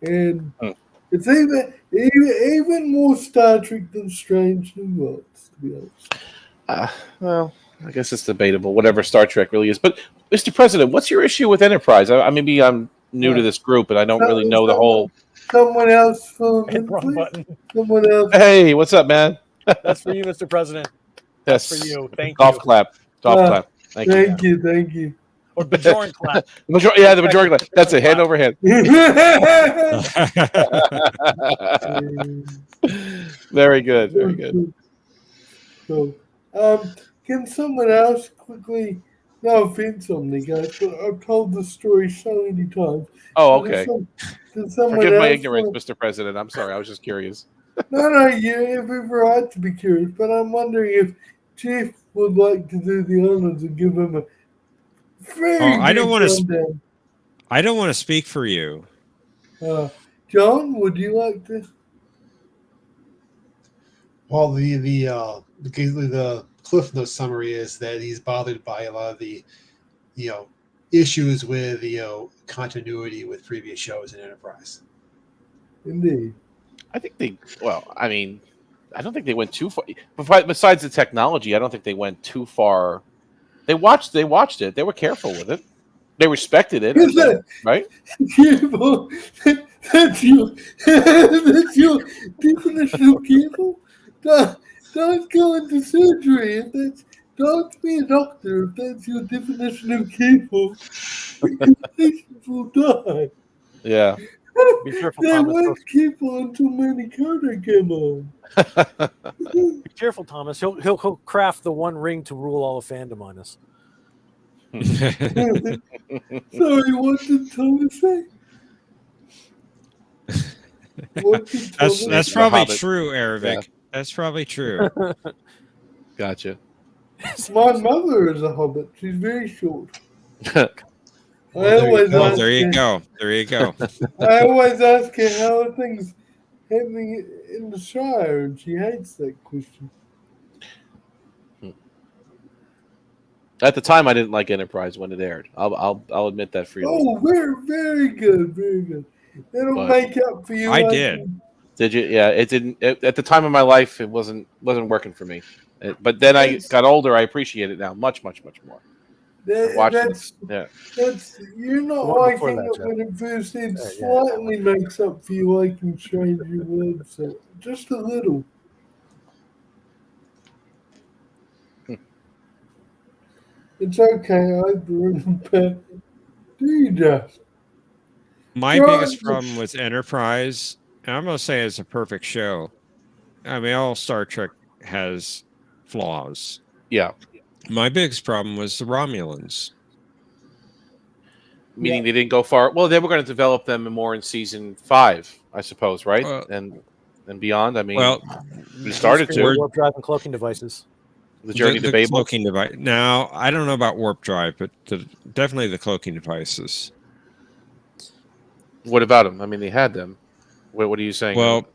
And it's even more Star Trek than Strange New Worlds, to be honest. Well, I guess it's debatable, whatever Star Trek really is. But, Mr. President, what's your issue with Enterprise? Maybe I'm new to this group, and I don't really know the whole... Someone else for me, Wrong button. Someone else. Hey, what's up, man? That's for you, Mr. President. Yes. That's for you. Thank Golf you. clap. Golf clap. Thank you. Or Bajoran clap. The Bajoran clap. That's it. Hand over hand. Very good. Very good. So, can someone else quickly? No offense on me, guys, but I've told the story so many times. Oh, okay. Can someone Forgive my else ignorance, Mr. President. I'm sorry. I was just curious. No, you have every right to be curious, but I'm wondering if Jeff would like to do the honors and give him a very I don't want to. rundown. I don't want to speak for you. John, would you like to? Well, the Cliff Note summary is that he's bothered by a lot of the, issues with continuity with previous shows in Enterprise. Indeed. I think I don't think they went too far. Besides the technology, I don't think they went too far. They watched it. They were careful with it. They respected it, I think, right? Careful. That's your definition of careful. Don't go into surgery if that's. Don't be a doctor if that's your definition of careful. Because patients will die. Yeah. Be careful, They Thomas. weren't careful until Carter came on. Be careful, Thomas. He'll craft the one ring to rule all of fandom on us. Sorry, what did Thomas say? What did Thomas That's say? probably true, Aravic. That's probably true. Gotcha. My mother is a hobbit. She's very short. There you go. There you go. I always ask her how are things happening in the Shire, and she hates that question. At the time, I didn't like Enterprise when it aired. I'll admit that freely. Oh, very, very good, very good. It'll make up for you. I did. Did you? Yeah, it didn't. At the time of my life, it wasn't working for me. But then I got older. I appreciate it now much more. That's you're not liking that, it when it first it slightly makes up for you liking Strange New Worlds, so just a little. It's okay, I bring them back. Do you just? My biggest problem with Enterprise, and I'm going to say it's a perfect show. I mean, all Star Trek has flaws. Yeah. My biggest problem was the Romulans. Meaning they didn't go far. Well, they were going to develop them more in season 5, I suppose, right? And beyond. I mean, we started to. Warp drive and cloaking devices. The journey to Babel. Cloaking device. Now, I don't know about warp drive, but definitely the cloaking devices. What about them? I mean, they had them. What are you saying? Well,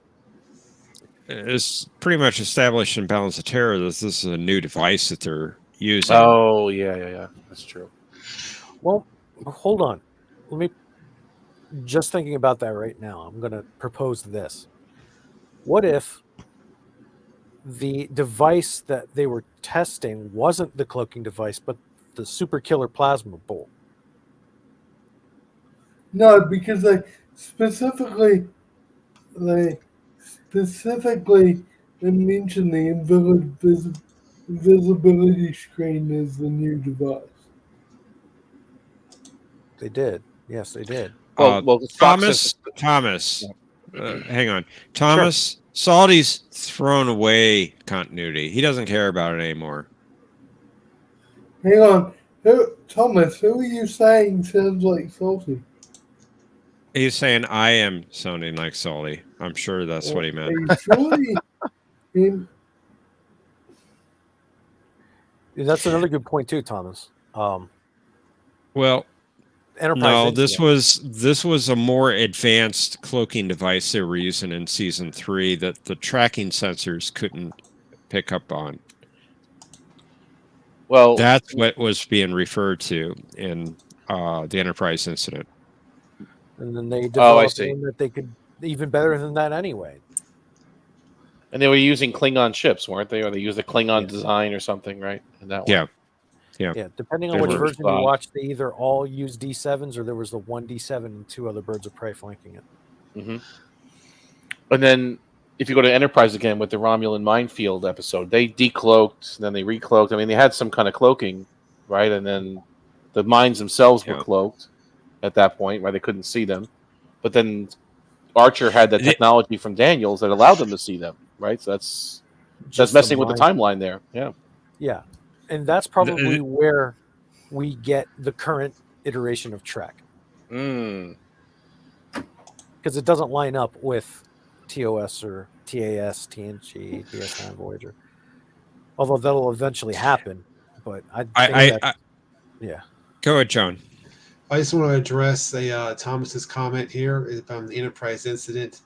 it's pretty much established in Balance of Terror that this is a new device that they're using. Oh, yeah. That's true. Well, hold on. Let me just thinking about that right now. I'm going to propose this. What if the device that they were testing wasn't the cloaking device, but the super killer plasma bolt? No, because they specifically mentioned the invisibility screen as the new device. They did. Yes, they did. Thomas, hang on. Thomas, Salty's thrown away continuity. He doesn't care about it anymore. Hang on. Thomas, who are you saying sounds like Salty? He's saying I am sounding like Salty. I'm sure that's what he meant. That's another good point too, Thomas. Well, Enterprise no, this was a more advanced cloaking device they were using in season 3 that the tracking sensors couldn't pick up on. Well, that's what was being referred to in the Enterprise incident. And then they developed one that they could even better than that anyway. And they were using Klingon ships, weren't they? Or they used a Klingon design or something, right? In that one. Yeah. Depending on which version you watched, they either all used D7s or there was the one D7 and 2 other birds of prey flanking it. Mm-hmm. And then if you go to Enterprise again with the Romulan minefield episode, they decloaked, then they recloaked. I mean, they had some kind of cloaking, right? And then the mines themselves were cloaked at that point, right? They couldn't see them. But then Archer had the technology from Daniels that allowed them to see them, right? So that's messing with the timeline there. Yeah. Yeah. And that's probably where we get the current iteration of Trek. Because it doesn't line up with TOS or TAS, TNG, DS9 Voyager. Although that'll eventually happen. But yeah. Go ahead, John. I just want to address Thomas's comment here about the Enterprise incident.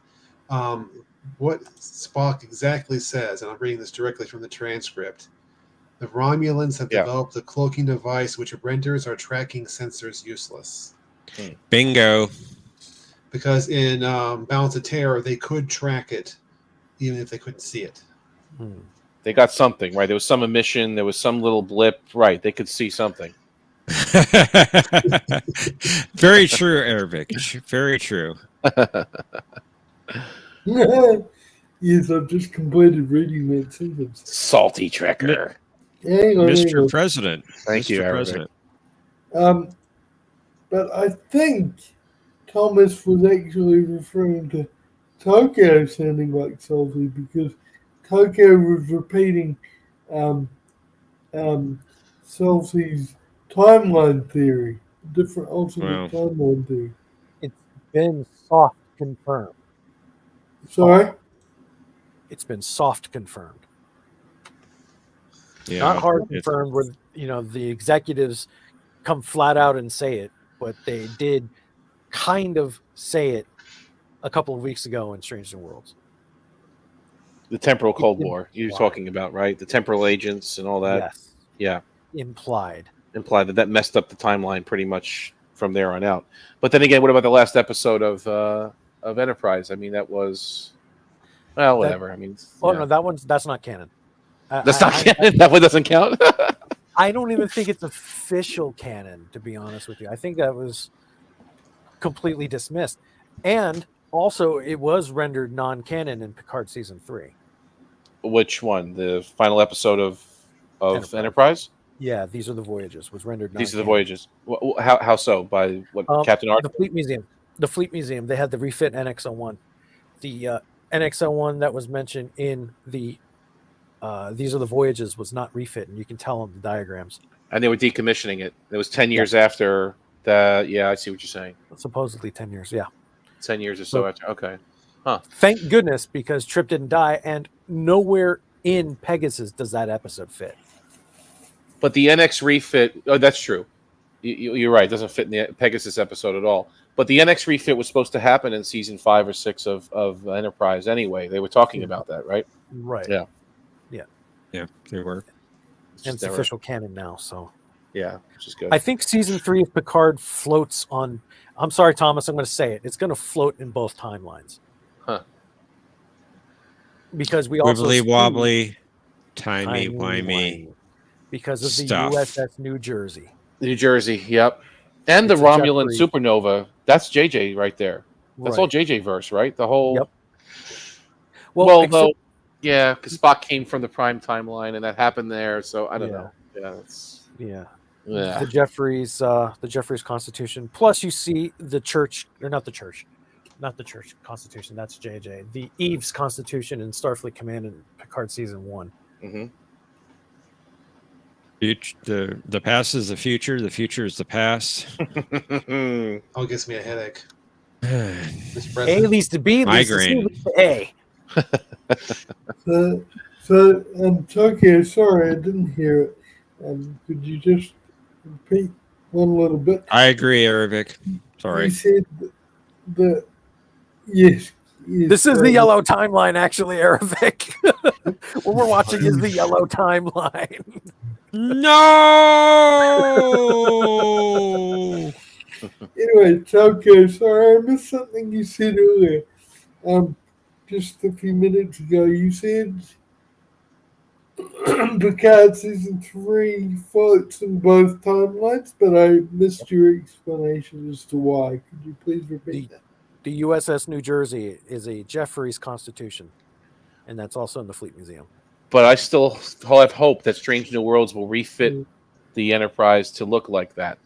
What Spock exactly says, and I'm reading this directly from the transcript. The Romulans have developed a cloaking device which renders our tracking sensors useless. Bingo. Because in Balance of Terror, they could track it even if they couldn't see it. They got something, right? There was some emission. There was some little blip. Right. They could see something. Very true, Arabic. Very true. Yes, I've just completed reading that sentence. Salty Trekker. Hang on, Mr. President. Thank you, Mr. Arabic. President. But I think Thomas was actually referring to Tokyo sounding like salty because Tokyo was repeating Salty's timeline theory, different alternate timeline theory. It's been soft confirmed. Sorry? It's been soft confirmed. Yeah, not hard confirmed where the executives come flat out and say it, but they did kind of say it a couple of weeks ago in Strange New Worlds. The temporal Cold War you're talking about, right? The temporal agents and all that. Yes. Yeah. Implied that messed up the timeline pretty much from there on out. But then again, what about the last episode of Enterprise? I mean, that was whatever. No, that's not canon. That's not canon. That one doesn't count. I don't even think it's official canon, to be honest with you. I think that was completely dismissed, and also it was rendered non-canon in Picard season 3. Which one? The final episode of Enterprise? Yeah, These Are the Voyages was rendered. These Are the Voyages. How so? By what? Captain Arthur? The Fleet Museum. The Fleet Museum. They had the refit NX-01. The NX-01 that was mentioned in the These Are the Voyages was not refit, and you can tell on the diagrams. And they were decommissioning it. It was 10 years after that. Yeah, I see what you're saying. Supposedly 10 years. Yeah. 10 years or so after. Okay. Huh. Thank goodness, because Trip didn't die, and nowhere in Pegasus does that episode fit. But the NX refit, that's true. You're right. It doesn't fit in the Pegasus episode at all. But the NX refit was supposed to happen in season 5 or 6 of Enterprise anyway. They were talking about that, right? Right. Yeah. Yeah. Yeah, they were. And it's official canon now, so. Yeah, which is good. I think season 3 of Picard floats on. I'm sorry, Thomas, I'm going to say it. It's going to float in both timelines. Huh. Because we also. Wibbly wobbly, timey-wimey. Because of stuff. the USS New Jersey. New Jersey, yep. And the Romulan supernova. That's JJ right there. That's all JJ verse, right? The whole. Yep. Well, yeah, because Spock came from the prime timeline, and that happened there. So I don't know. Yeah, Yeah. The Jeffries Constitution. Plus, you see the church, or not the church Constitution. That's JJ. The Eve's Constitution in Starfleet Command in Picard season 1. Mm-hmm. The past is the future. The future is the past. Oh, it gives me a headache. A leads to B, leads to C, Migraine. leads to A. So Tokyo, sorry, I didn't hear it. Could you just repeat one little bit? I agree, Arabic. Sorry. You said that yes. This is the yellow timeline, actually, Arabic. What we're watching is the yellow timeline. No. Anyway, Tokyo, sorry, I missed something you said earlier. Just a few minutes ago, you said Picard season 3 floats in both timelines, but I missed your explanation as to why. Could you please repeat that? The USS New Jersey is a Jeffries Constitution, and that's also in the Fleet Museum. But I still have hope that Strange New Worlds will refit the Enterprise to look like that.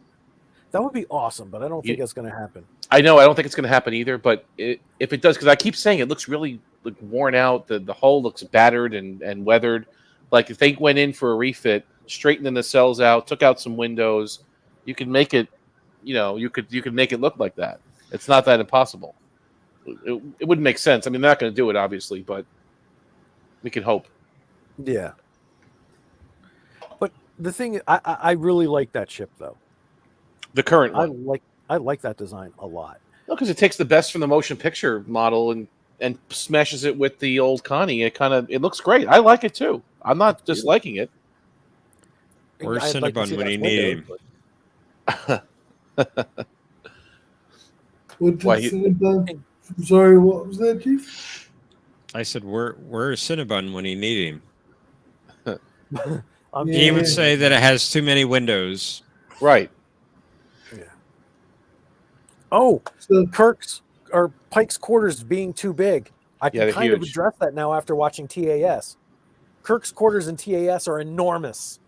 That would be awesome, but I don't think that's going to happen. I know. I don't think it's going to happen either. But if it does, because I keep saying it looks really worn out. The hull looks battered and weathered. Like if they went in for a refit, straightened the nacelles out, took out some windows, you could make it. You could make it look like that. It's not that impossible. It wouldn't make sense. I mean, they're not going to do it, obviously, but we can hope. Yeah. But the thing, I really like that ship, though. The current one. I like that design a lot. No, because it takes the best from the motion picture model and smashes it with the old Connie. It looks great. I like it too. I'm not disliking it. Where's Cinnabon when you need him? What did Cinnabon? I'm sorry, what was that, Chief? I said, where's Cinnabon when you need him? Yeah. He would say that it has too many windows. Right. Yeah. Oh, So, Kirk's or Pike's quarters being too big. I Yeah, can they're kind of huge. address that now after watching TAS. Kirk's quarters in TAS are enormous.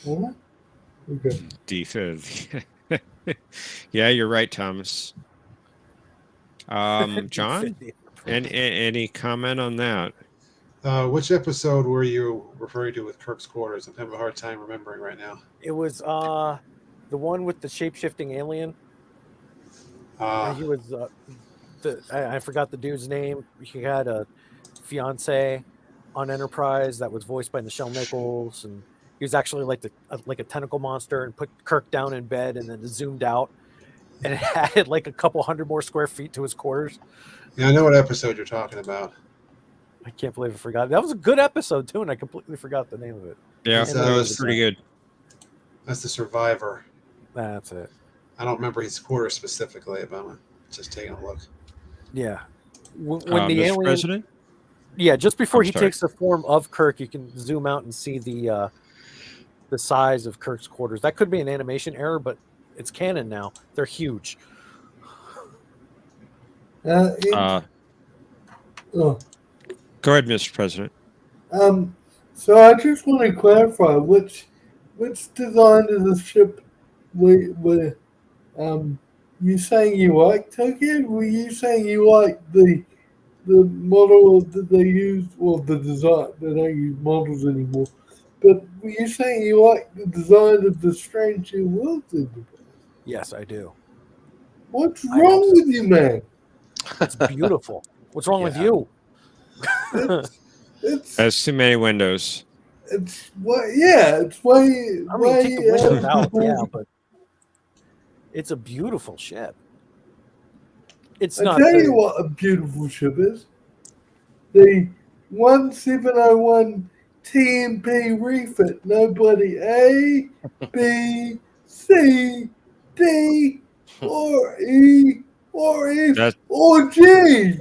what? Okay. Defib. Yeah, you're right, Thomas. John, any comment on that? Which episode were you referring to with Kirk's quarters? I'm having a hard time remembering right now. It was the one with the shape-shifting alien. He was I forgot the dude's name. He had a fiance on Enterprise that was voiced by Nichelle Nichols, and he was actually like a tentacle monster, and put Kirk down in bed and then zoomed out, and it added like a couple hundred more square feet to his quarters. Yeah, I know what episode you're talking about. I can't believe I forgot. That was a good episode too, and I completely forgot the name of it. Yeah, It's, that was pretty good. That's the Survivor. That's it. I don't remember his quarters specifically, but I'm just taking a look. Yeah. When the Mr. alien, President? yeah, just before I'm he sorry. takes the form of Kirk, you can zoom out and see the size of Kirk's quarters. That could be an animation error, but it's canon now. They're huge. Oh, Go ahead, Mr. President. so I just want to clarify which design of the ship were you saying you like, Tokyo? Were you saying you like the model that they used, well, the design? They don't use models anymore. But were you saying you like the design of the Strange New Worlds Enterprise? Yes, I do. What's wrong with you, man? It's beautiful. What's wrong with you? Has too many windows. It's way. It's way. I mean, take the windows out, yeah, but it's a beautiful ship. It's I'll not. tell you what a beautiful ship is. The 1701 TMP refit. Nobody A, B, C, D, or E, or F, or G.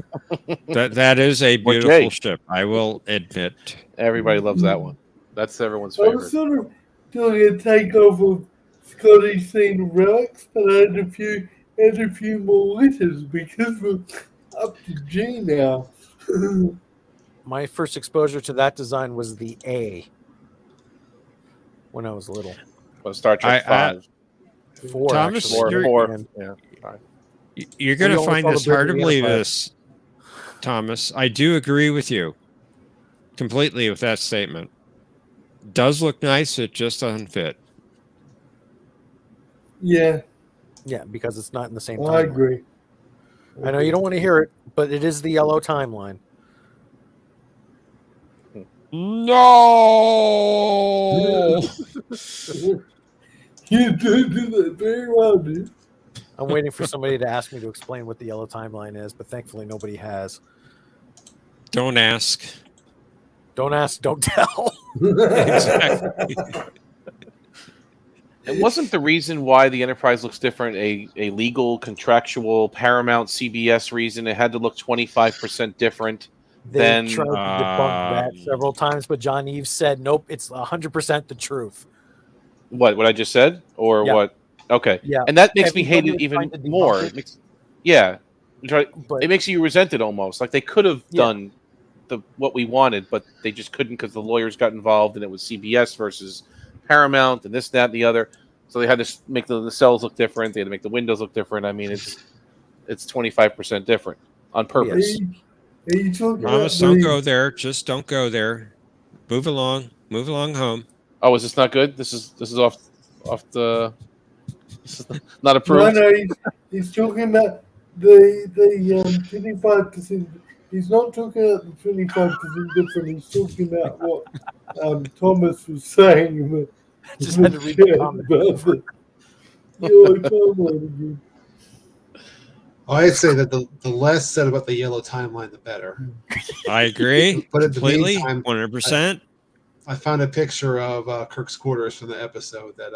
That is a beautiful ship. I will admit. Everybody loves that one. That's everyone's I favorite. was sort of doing a takeoff of Scotty's scene relics, but I had a few more letters because we're up to G now. My first exposure to that design was the A when I was little. Well, Star Trek 5. Four, Thomas, actually. Four. Yeah. 5. You're going to only find saw the this Bridge hard of to the believe Enterprise. this, Thomas. I do agree with you completely with that statement. Does look nice, it just doesn't fit. Yeah. Yeah, because it's not in the same I timeline. agree. I know you don't want to hear it, but it is the yellow timeline. No! You do that very well, dude. I'm waiting for somebody to ask me to explain what the yellow timeline is, but thankfully nobody has. Don't ask. Don't ask, don't tell. Exactly. It wasn't the reason why the Enterprise looks different a legal, contractual, Paramount, CBS reason. It had to look 25% different They than. tried to debunk that several times, but John Eves said, nope, it's 100% the truth. What I just said? Or Yeah. what? Okay. Yeah. And that makes me Everybody hate it was even trying to debunk more. it. It makes, yeah. But- It makes you resent it almost. Like they could have Yeah. done what we wanted, but they just couldn't because the lawyers got involved and it was CBS versus Paramount and this, that, and the other. So they had to make the cells look different. They had to make the windows look different. I mean, it's 25% different on purpose. Are you talking Thomas, about don't the- go there. Just don't go there. Move along. Move along home. Oh, is this not good? This is off the. This is not No, approved. no, he's talking about the 25%. He's not talking about the 25% different. He's talking about what Thomas was saying. About, Just had to read the comment. I'd say that the less said about the yellow timeline, the better. I agree. But in the completely. meantime, 100%. I found a picture of Kirk's quarters from the episode that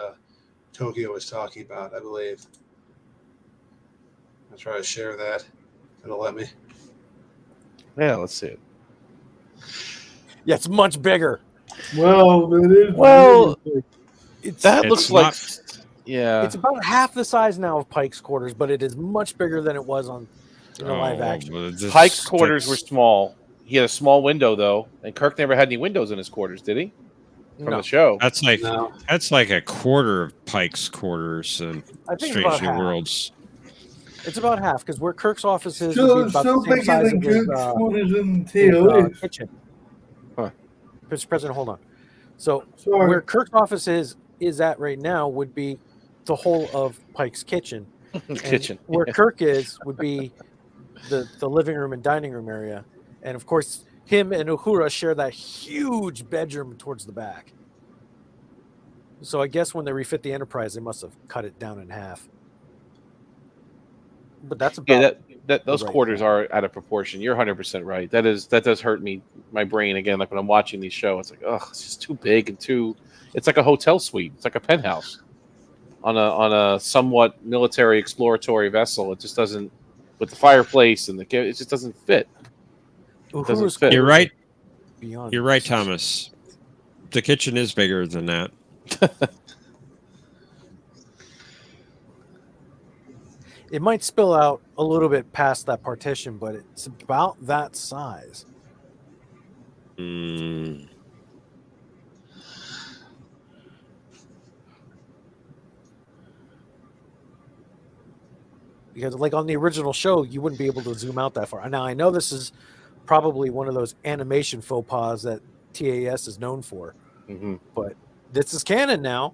Tokyo was talking about, I believe. I'll try to share that. It'll let me. Yeah, let's see it. Yeah, it's much bigger. Well, it is. Well, really that It's looks not- like, yeah. It's about half the size now of Pike's quarters, but it is much bigger than it was in the live action. well, this- Pike's quarters were that's- small. He had a small window though, and Kirk never had any windows in his quarters, did he? From No. the show. That's like No. that's like a quarter of Pike's quarters and I think it's Strange about New half. Worlds. It's about half because where Kirk's office is Still, would be about still the same bigger size than of his, Cook's quarters in his, TOS. kitchen. Huh. Mr. President, hold on. So Sorry. where Kirk's office is at right now would be the whole of Pike's kitchen. And Kitchen. where Kirk is would be the living room and dining room area. And of course, him and Uhura share that huge bedroom towards the back. So I guess when they refit the Enterprise, they must have cut it down in half. But that's about Those right quarters are out of proportion. You're 100% right. That does hurt my brain again. Like when I'm watching these shows, it's like, oh, it's just too big and too. It's like a hotel suite. It's like a penthouse on a somewhat military exploratory vessel. It just doesn't, with the fireplace and it just doesn't fit. It doesn't fit. You're right. Beyond You're right, Thomas. The kitchen is bigger than that. It might spill out a little bit past that partition, but it's about that size. Because, like on the original show, you wouldn't be able to zoom out that far. Now, I know this is probably one of those animation faux pas that TAS is known for, but this is canon now,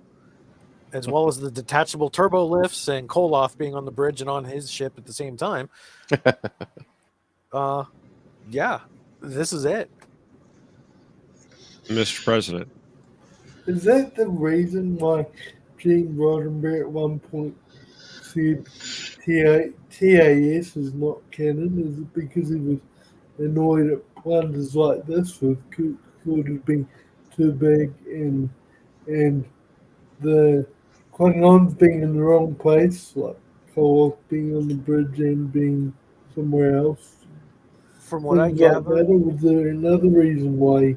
as well as the detachable turbo lifts and Koloth being on the bridge and on his ship at the same time. Yeah, this is it. Mr. President. Is that the reason why Gene Roddenberry at one point said TAS is not canon? Is it because he was annoyed at blunders like this with quarters being too big and the Klingons being in the wrong place, like Koloth being on the bridge and being somewhere else? From what I Things like gather, that, or was there another reason why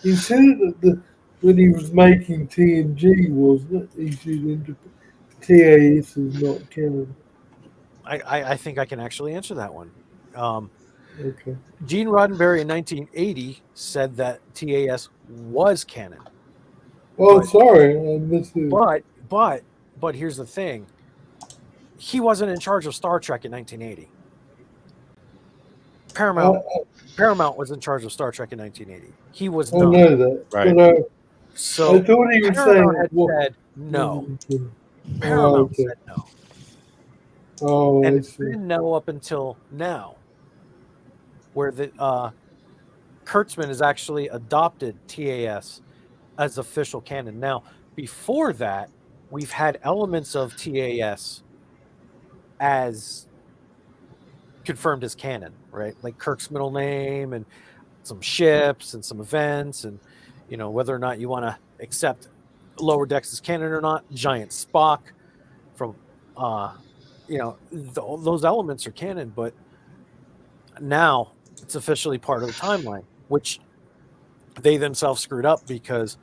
he said that when he was making TNG, wasn't it? He said TAS is not canon. I think I can actually answer that one. Okay. Gene Roddenberry in 1980 said that TAS was canon. Oh, sorry, I missed it. But here's the thing: he wasn't in charge of Star Trek in 1980. Paramount was in charge of Star Trek in 1980. He was I not. know that. Right. But, So I thought he was Paramount saying had said no. Oh, Paramount okay. said no. Oh, And I it's see. been no up until now, where the Kurtzman has actually adopted TAS as official canon. Now, before that, we've had elements of TAS as confirmed as canon, right? Like Kirk's middle name and some ships and some events, and whether or not you want to accept Lower Decks as canon or not. Giant Spock from those elements are canon, but now it's officially part of the timeline, which they themselves screwed up because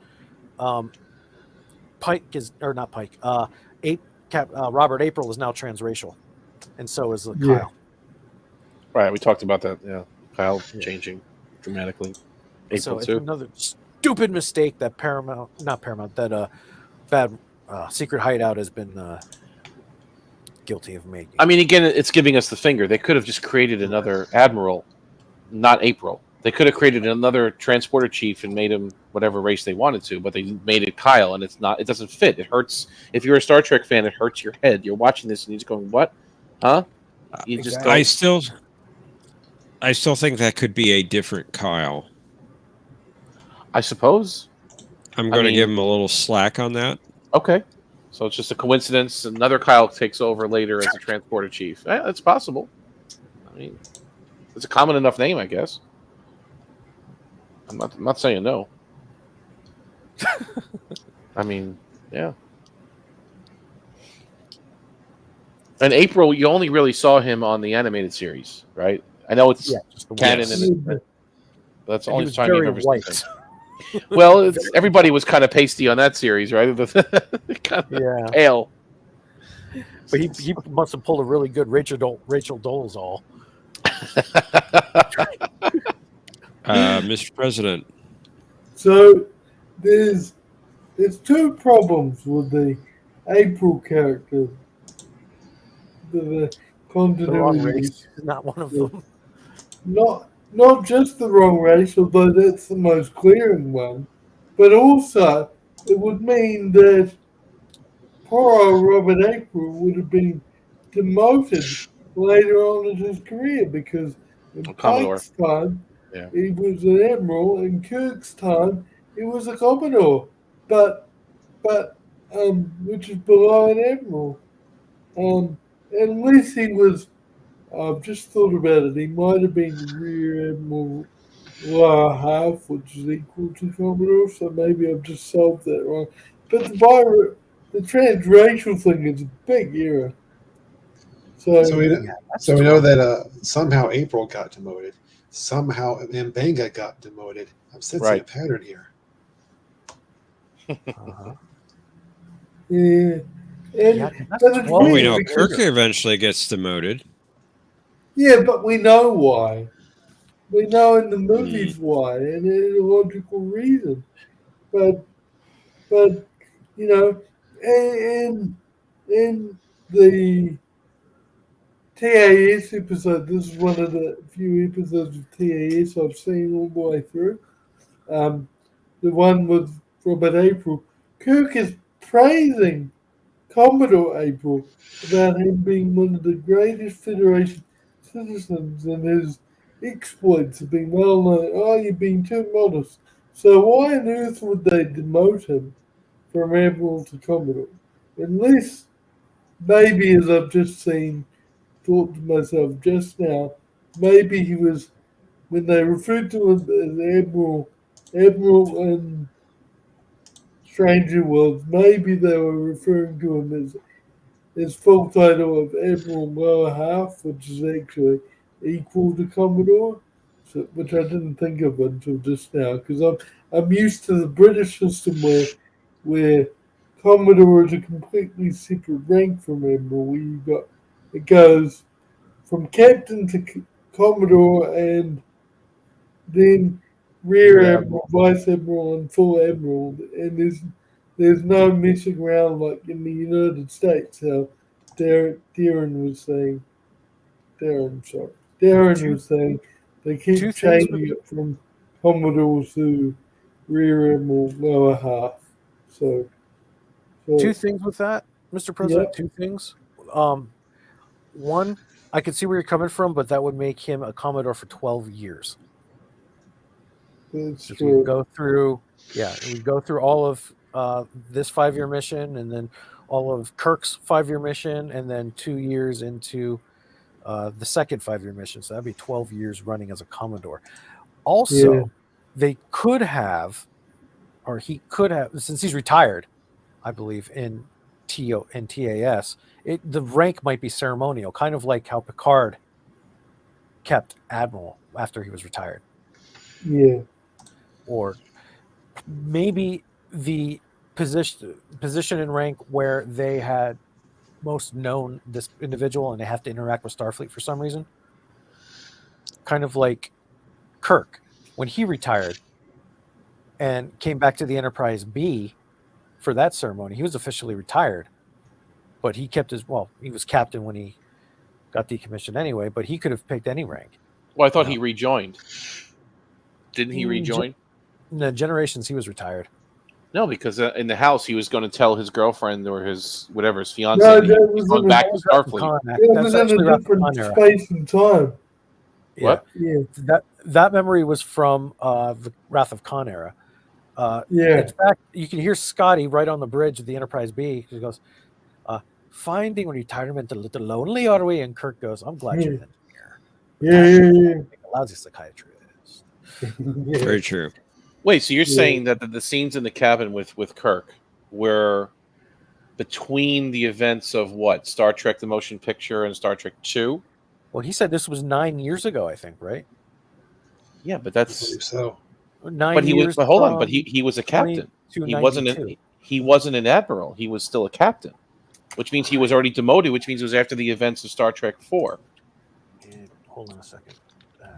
Pike is, or not Pike, Robert April is now transracial, and so is Kyle. Right, we talked about that. Yeah, Kyle changing dramatically. So it's another stupid mistake that that bad Secret Hideout has been guilty of making. I mean, again, it's giving us the finger. They could have just created another admiral, not April. They could have created another transporter chief and made him whatever race they wanted to, but they made it Kyle, and it's not. It doesn't fit. It hurts. If you're a Star Trek fan, it hurts your head. You're watching this and you're just going, "What? Huh?" You just don't. I still think that could be a different Kyle. I suppose. I'm going to give him a little slack on that. Okay. So it's just a coincidence. Another Kyle takes over later as a transporter chief. It's possible. I mean, it's a common enough name, I guess. I'm not saying no. I mean, yeah. And April, you only really saw him on the animated series, right? I know it's just the canon, Yes. but that's the And he only was time you've very ever white. seen him. Well, everybody was kind of pasty on that series, right? Kind of Yeah. pale. But he must have pulled a really good Rachel Dolezal. Mr. President. So there's two problems with the April character. The The wrong continuity, race is not one of them. not just the wrong race, although that's the most glaring one, but also it would mean that poor old Robert April would have been demoted later on in his career because in Commodore. Pike's time Yeah. he was an admiral, in Kirk's time he was a commodore, but which is below an admiral. Unless he was, I've just thought about it, he might have been Rear Admiral lower half, which is equal to Commodore, so maybe I've just solved that wrong. But the transracial thing is a big error. So we know that somehow April got demoted. Somehow Mbenga got demoted. I'm sensing a pattern here. Yeah. But it's Well, we weird know because- Kirk eventually gets demoted. Yeah, but we know why. We know in the movies why, and it's a logical reason. But you know, in the TAS episode, this is one of the few episodes of TAS I've seen all the way through. The one with Robert April, Kirk is praising Commodore April about him being one of the greatest Federation citizens, and his exploits have been well known. Oh, you're being too modest. So why on earth would they demote him from Admiral to Commodore? Unless, maybe as I've just thought to myself just now, maybe he was, when they referred to him as Admiral in Stranger Worlds, maybe they were referring to him as his full title of Admiral Lower Half, which is actually equal to Commodore, which I didn't think of until just now, because I'm used to the British system where Commodore is a completely separate rank from Admiral, where it goes from Captain to Commodore, and then Rear Admiral, Vice Admiral, and Full Admiral, and there's no messing around like in the United States. How Darren was saying they keep changing it from Commodore to Rear Admiral Lower Half. So two things with that, Mr. President. Two things. One, I could see where you're coming from, but that would make him a Commodore for 12 years. That's true. We go through all of this 5-year mission, and then all of Kirk's 5-year mission, and then 2 years into the second 5-year mission. So that'd be 12 years running as a Commodore. Also, they could have, or he could have, since he's retired, I believe, in TAS, the rank might be ceremonial, kind of like how Picard kept Admiral after he was retired. Yeah. Or maybe the position and rank where they had most known this individual and they have to interact with Starfleet for some reason. Kind of like Kirk, when he retired and came back to the Enterprise B for that ceremony, he was officially retired, but he kept he was captain when he got decommissioned anyway, but he could have picked any rank. Well, I thought he rejoined. Didn't he rejoin? In the Generations, he was retired. No, because in the house he was going to tell his girlfriend or his fiance that that he was was going back to Starfleet. It was in a different space and time. What? Yeah. That memory was from the Wrath of Khan era. In fact, you can hear Scotty right on the bridge of the Enterprise B. He goes, "Finding retirement a little lonely, are we?" And Kirk goes, "I'm glad you're an engineer." A lousy psychiatrist. Very true. Wait, so you're saying that the scenes in the cabin with Kirk were between the events of what? Star Trek the Motion Picture and Star Trek 2? Well, he said this was 9 years ago, I think, right? Yeah, but I that's believe so. 9 but he was years. but hold on, but he was a captain. He wasn't 2292. he wasn't an admiral. He was still a captain, which means he was already demoted, which means it was after the events of Star Trek 4. And hold on a second.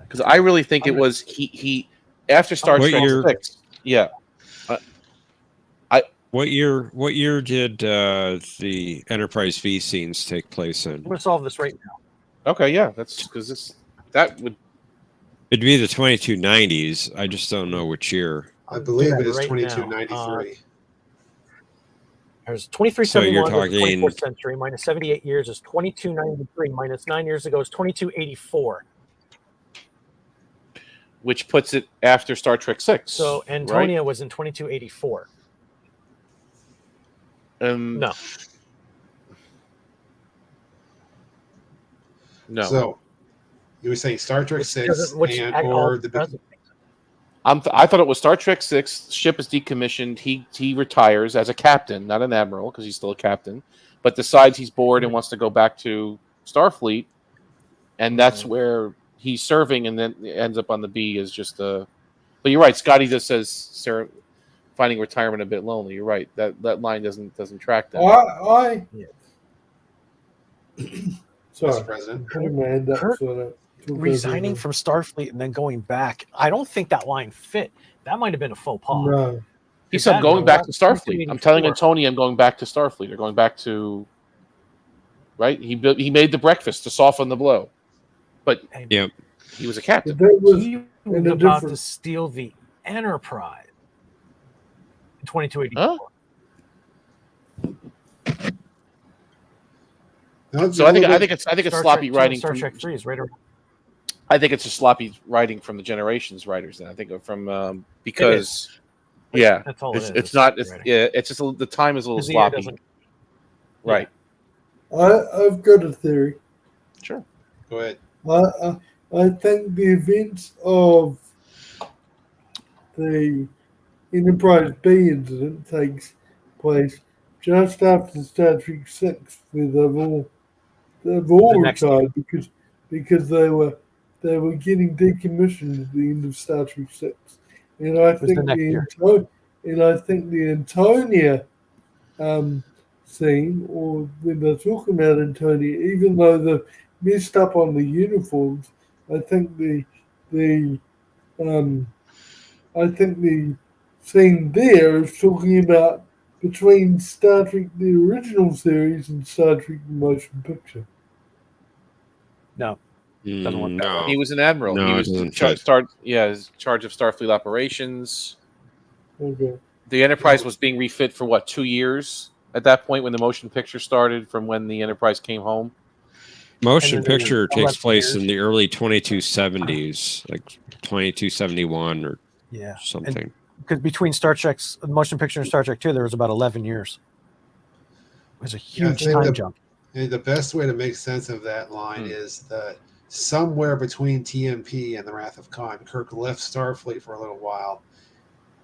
Because I really think it was he after Star What Trek year- 6. Yeah. What year did the Enterprise V scenes take place in? I'm going to solve this right now. Okay, yeah, that's because that would It'd be the 2290s. I just don't know which year. I believe it is right now. 2293. There's So you're 2371 was the talking 24th century minus 78 years is 2293 minus 9 years ago is 2284. which puts it after Star Trek 6. So Antonia was in 2284. No. No. So you were saying Star Trek 6 or the I thought it was Star Trek 6. Ship is decommissioned. He retires as a captain, not an admiral, because he's still a captain, but decides he's bored and wants to go back to Starfleet, and that's where he's serving, and then ends up on the B as just a. But you're right. Scotty just says Sarah finding retirement a bit lonely. You're right. That line doesn't track that. Sorry, President. Kurt resigning from Starfleet and then going back. I don't think that line fit. That might have been a faux pas. No. He said, "I'm going back to Starfleet. I'm telling Antonia I'm going back to Starfleet. Or going back to." Right? He made the breakfast to soften the blow, but yeah, he was a captain. He was about to steal the Enterprise in 2284. So I think it's sloppy writing. Star Trek 3 is right around. I think it's a sloppy writing from the Generations writers. Then I think from because That's all it's not. It's just the time is a little sloppy. Right. I've got a theory. Sure. Go ahead. I think the events of the Enterprise B incident takes place just after Star Trek 6, where they've all retired because they were getting decommissioned at the end of Star Trek 6, and I think the Antonia scene, or when they're talking about Antonia, even though they've messed up on the uniforms, I think the scene there is talking about between Star Trek the original series and Star Trek the motion picture. No. Doesn't work that No. way. He was an admiral. No, he it was doesn't in fit. charge of Starfleet operations. Okay. The Enterprise was being refit for what, 2 years at that point when the motion picture started, from when the Enterprise came home. Motion picture takes 11 place years. in the early 2270s, like 2271 or something. Because between Star Trek's the motion picture and Star Trek 2, there was about 11 years. It was a huge time jump. The best way to make sense of that line is that somewhere between TMP and the Wrath of Khan, Kirk left Starfleet for a little while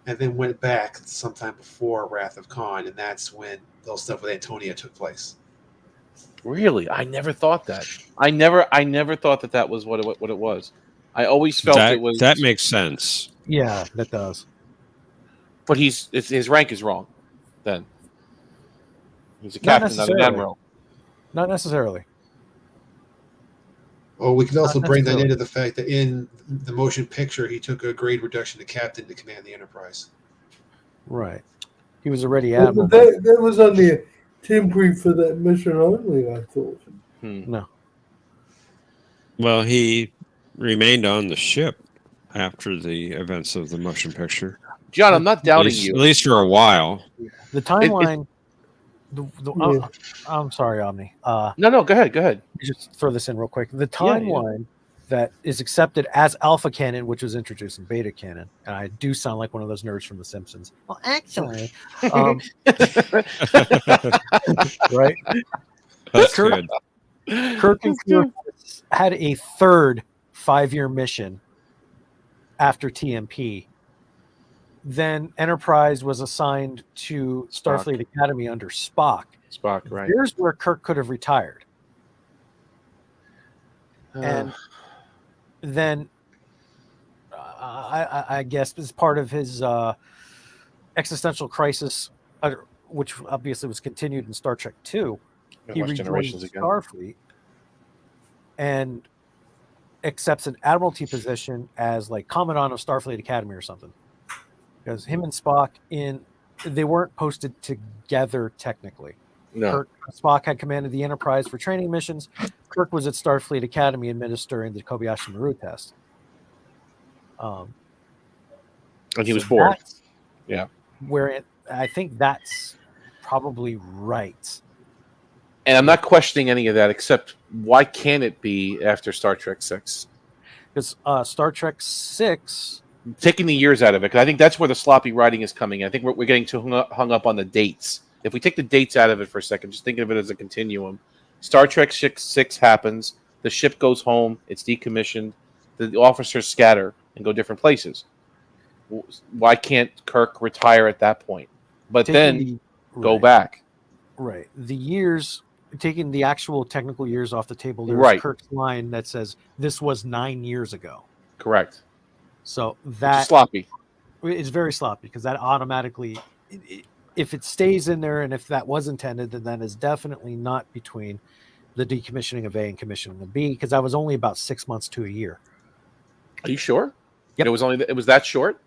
and then went back sometime before Wrath of Khan, and that's when those stuff with Antonia took place. Really, I never thought that. I never thought that was what it was. I always felt it was. That makes sense. Yeah, that does. But his rank is wrong. Then he's a captain, not an admiral. Not necessarily. Well, we can also bring that into the fact that in the motion picture, he took a grade reduction to captain to command the Enterprise. Right. He was already But admiral. that was only a temporary for that mission only, I thought. No. Well, he remained on the ship after the events of the motion picture. John, I'm not doubting you. At least for a while. The timeline. I'm sorry, Omni. No, go ahead. Just throw this in real quick. The timeline that is accepted as alpha canon, which was introduced in beta canon, and I do sound like one of those nerds from The Simpsons. Well, actually, right? That's good. Kirk and Kirk had a third 5-year mission after TMP. Then Enterprise was assigned to Starfleet Academy under Spock. Spock, right? Here's where Kirk could have retired, and then I guess as part of his existential crisis, which obviously was continued in Star Trek II, he rejoins Generations again. Starfleet and accepts an admiralty position as like commandant of Starfleet Academy or something. Because him and Spock they weren't posted together technically. No. Spock had commanded the Enterprise for training missions. Kirk was at Starfleet Academy administering the Kobayashi Maru test. And he was bored. Yeah. I think that's probably right. And I'm not questioning any of that, except why can't it be after Star Trek 6? Because Star Trek 6... Taking the years out of it, because I think that's where the sloppy writing is coming in. I think we're getting too hung up on the dates. If we take the dates out of it for a second, just think of it as a continuum. Star Trek 6 happens, the ship goes home, it's decommissioned, the officers scatter and go different places. Why can't Kirk retire at that point? But then go back. Right. The years, taking the actual technical years off the table, there's Kirk's line that says, this was 9 years ago. Correct. So that's sloppy. It's very sloppy because that automatically, if it stays in there and if that was intended, then that is definitely not between the decommissioning of A and commissioning of B, because that was only about 6 months to a year. Are you sure? Yep. It was that short?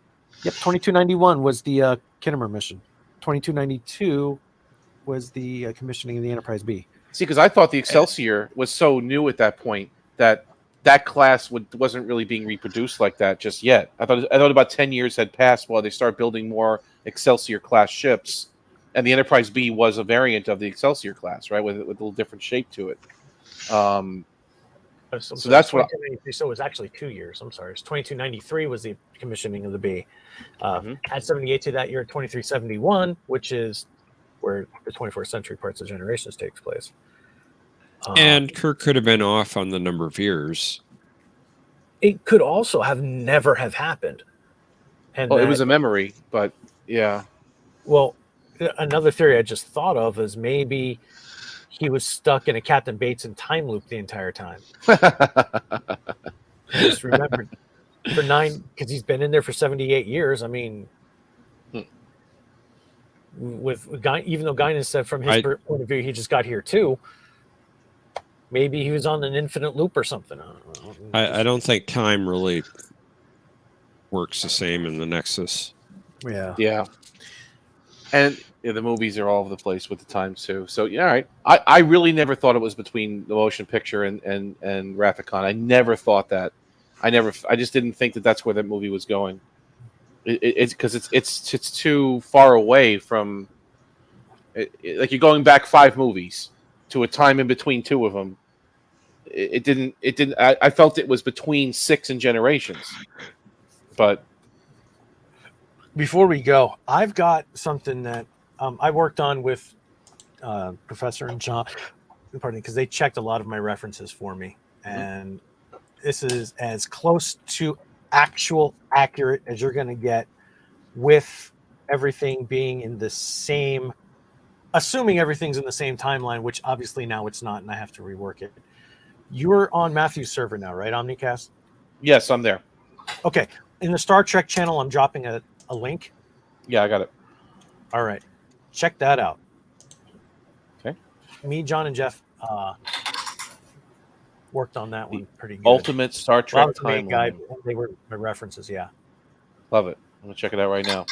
Yep. 2291 was the Kinnemer mission. 2292 was the commissioning of the Enterprise B. See, because I thought the Excelsior was so new at that point that class wasn't really being reproduced like that just yet. I thought about 10 years had passed while they start building more Excelsior class ships, and the Enterprise B was a variant of the Excelsior class, right, with a little different shape to it. So that's what. So it was actually 2 years. I'm sorry. It's 2293 was the commissioning of the B. Add 78 to that year, 2371, which is where the 24th century parts of Generations takes place. And Kirk could have been off on the number of years. It could also never have happened. And it was a memory, but yeah. Well, another theory I just thought of is maybe he was stuck in a Captain Bateson time loop the entire time. I just remembered for 9, because he's been in there for 78 years. I mean, even though Guinan said from his point of view, he just got here too. Maybe he was on an infinite loop or something. I don't think time really works the same in the Nexus. Yeah. Yeah. And the movies are all over the place with the times too. So yeah, all right. I really never thought it was between the motion picture and Wrath of Khan. I never thought that. I just didn't think that that's where that movie was going. It's because it's too far away from. Like you're going back 5 movies to a time in between 2 of them. It didn't. I felt it was between 6 and Generations, but. Before we go, I've got something that I worked on with Professor and John, because they checked a lot of my references for me, and this is as close to accurate as you're going to get, with everything being in the same, assuming everything's in the same timeline, which obviously now it's not, and I have to rework it. You're on Matthew's server now, right, Omnicast? Yes, I'm there. Okay. In the Star Trek channel, I'm dropping a link. Yeah, I got it. All right. Check that out. Okay. Me, John, and Jeff worked on that one pretty good. Ultimate Star Trek Timeline guide. They were my references, yeah. Love it. I'm going to check it out right now.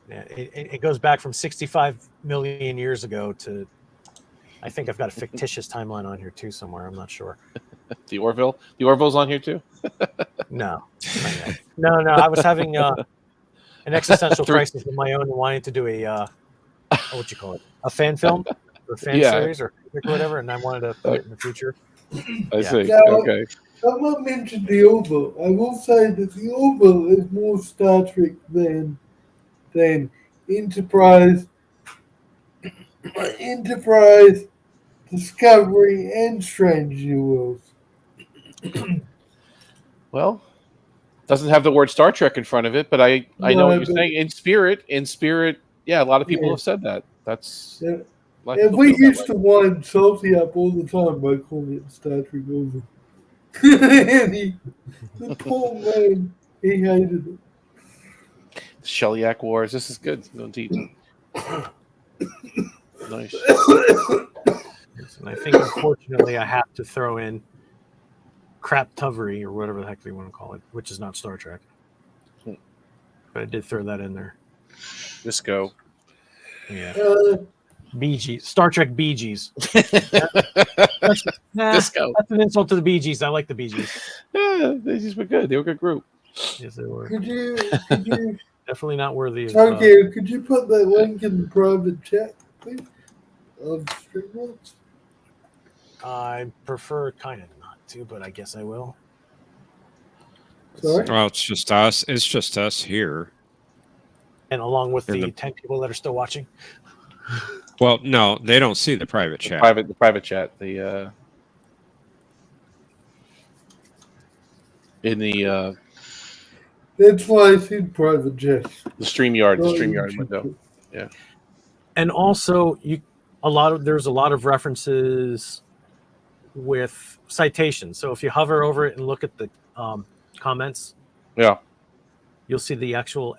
Yeah, it goes back from 65 million years ago to, I think I've got a fictitious timeline on here too somewhere. I'm not sure. The Orville? The Orville's on here too? No. No. I was having an existential crisis of my own and wanting to do a, what you call it? A fan film or fan series or whatever, and I wanted to put it in the future. I see. Now, okay. Someone mentioned the Orville. I will say that the Orville is more Star Trek than Enterprise, Discovery, and Strange New Worlds. Well, doesn't have the word Star Trek in front of it, but I know what you're saying. In spirit, yeah, a lot of people have said that. That's Yeah. like And we used to wind Salty up all the time by calling it Star Trek Over. And the poor man, he hated it. Shellyak Wars. This is good. No deep. Nice. And I think, unfortunately, I have to throw in Craptovery, or whatever the heck they want to call it, which is not Star Trek. But I did throw that in there. Disco. Yeah. Bee Gees. Star Trek Bee Gees. Disco. That's an insult to the Bee Gees. I like the Bee Gees. Yeah, they just were good. They were a good group. Yes, they were. Could you Definitely not worthy of... okay, could you put that link in the private chat, please? Of Streamlabs? I prefer kind of not to, but I guess I will. Sorry? Well, it's just us. It's just us here. And along with In the the- 10 people that are still watching. Well, no, they don't see the private chat. The private chat. The in the That's why I see private chat. the StreamYard, Oh, window. Yeah. And also, there's a lot of references with citations. So if you hover over it and look at the comments, Yeah. you'll see the actual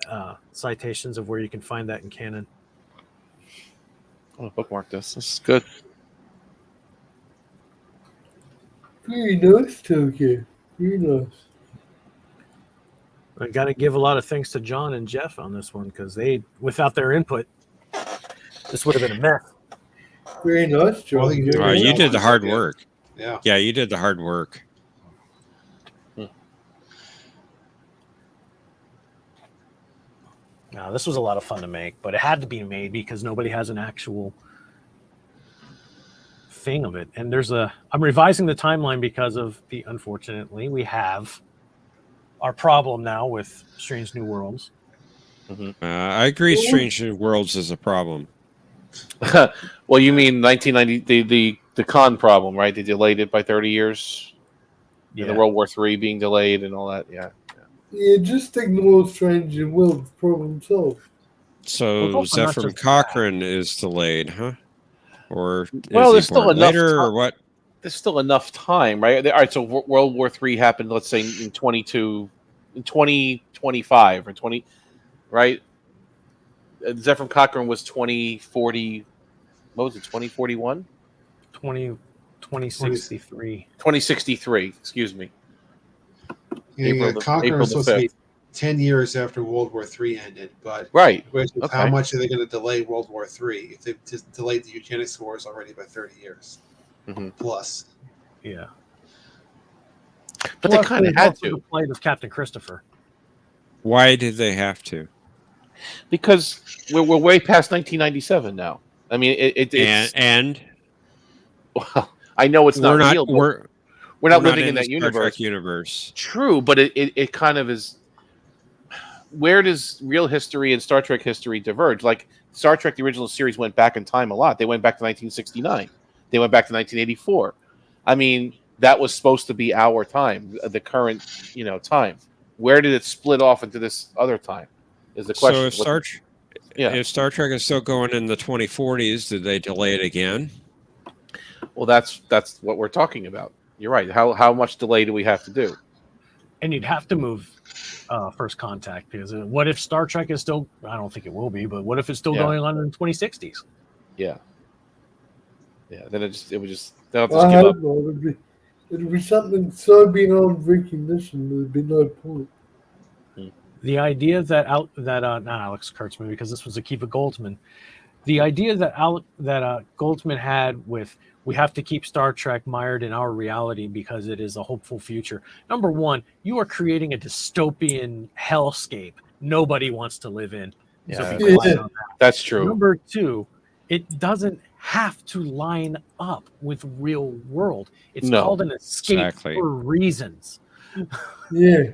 citations of where you can find that in canon. I'm gonna bookmark this. This is good. Very nice, Tokyo. Very nice. I got to give a lot of thanks to John and Jeff on this one, because without their input, this would have been a mess. Very nice, John. You did the hard work. Yeah. Yeah, you did the hard work. Now, this was a lot of fun to make, but it had to be made because nobody has an actual thing of it. And I'm revising the timeline because of unfortunately, we have our problem now with Strange New Worlds. I agree. Strange New Worlds is a problem. Well, you mean 1990, the con problem, right? They delayed it by 30 years. Yeah. And the World War III being delayed and all that. Yeah. Yeah, just ignore Strange New Worlds, problem solved. So Zephyr Cochrane is delayed, huh? Or there's still enough later, or what? There's still enough time, right? All right, so World War III happened, let's say, in 2025 or 20, right? Zephyr Cochrane was 2040. What was it? 2041? 2063. 2063. Excuse me. Cochrane was supposed to be 10 years after World War III ended, but right. The question is, how much are they going to delay World War III if they've just delayed the eugenics wars already by 30 years plus? Yeah. But they kind of had to. The plight of Captain Christopher. Why did they have to? Because we're way past 1997 now. I mean, it's well, I know it's not real. We're not living in that universe. True, but it kind of is. Where does real history and Star Trek history diverge? Like Star Trek, the original series went back in time a lot. They went back to 1969. They went back to 1984. I mean, that was supposed to be our time, the current, time. Where did it split off into this other time? Is the question. So if Star Trek is still going in the 2040s, did they delay it again? Well, that's what we're talking about. You're right. How much delay do we have to do? And you'd have to move First Contact, because what if Star Trek is still, I don't think it will be, but what if it's still going on in the 2060s? Yeah. Yeah, then it would just they'll just give up. It'd be something so beyond recognition, there'd be no point. The idea that not Alex Kurtzman, because this was Akiva Goldsman, the idea that Goldsman had with we have to keep Star Trek mired in our reality because it is a hopeful future. Number one, you are creating a dystopian hellscape nobody wants to live in. Yeah, so that's true. Number two, it doesn't have to line up with real world. It's called an escape for reasons. Yeah.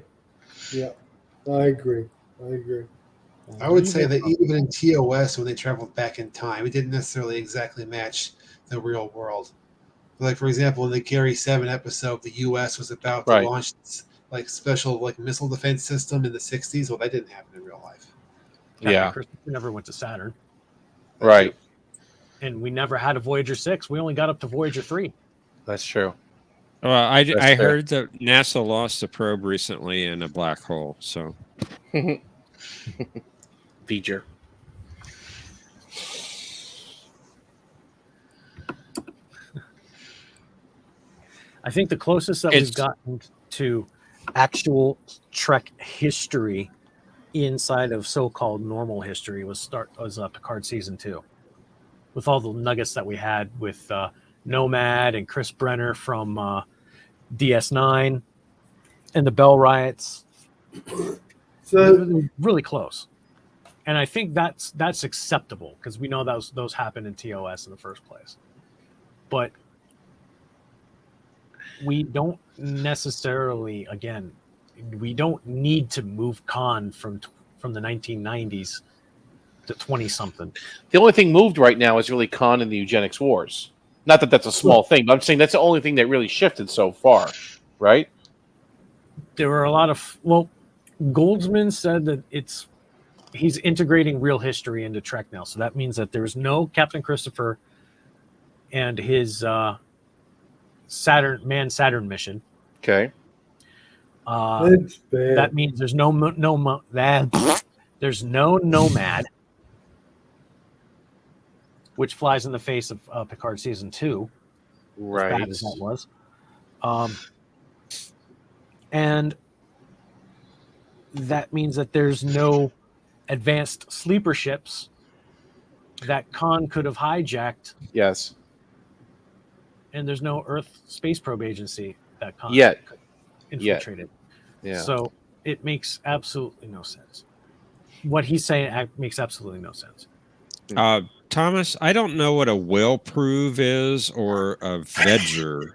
I agree. I would say that even in TOS, when they traveled back in time, it didn't necessarily exactly match the real world. Like, for example, in the Gary 7 episode, the U.S. was about to launch special missile defense system in the 60s. Well, that didn't happen in real life. Christopher never went to Saturn. Right. And we never had a Voyager 6. We only got up to Voyager 3. That's true. Well, I That's fair. heard that NASA lost a probe recently in a black hole. So, Feature. I think the closest that we've gotten to actual Trek history inside of so-called normal history was Picard season 2, with all the nuggets that we had with Nomad and Chris Brenner from DS9 and the Bell riots. So really close, and I think that's acceptable because we know those happened in TOS in the first place, but we don't necessarily, again, we don't need to move Khan from the 1990s to 20-something. The only thing moved right now is really Khan and the eugenics wars. Not that that's a small thing, but I'm saying that's the only thing that really shifted so far, right? There were a lot of, Goldsman said that he's integrating real history into Trek now. So that means that there's no Captain Christopher and his Saturn mission. Okay. That means there's there's no Nomad, which flies in the face of Picard season 2. Right. As bad as that was. And that means that there's no advanced sleeper ships that Khan could have hijacked. Yes. And there's no Earth Space Probe Agency that Khan infiltrated. Yeah. So it makes absolutely no sense. What he's saying makes absolutely no sense. Thomas, I don't know what a will prove is or a vegger.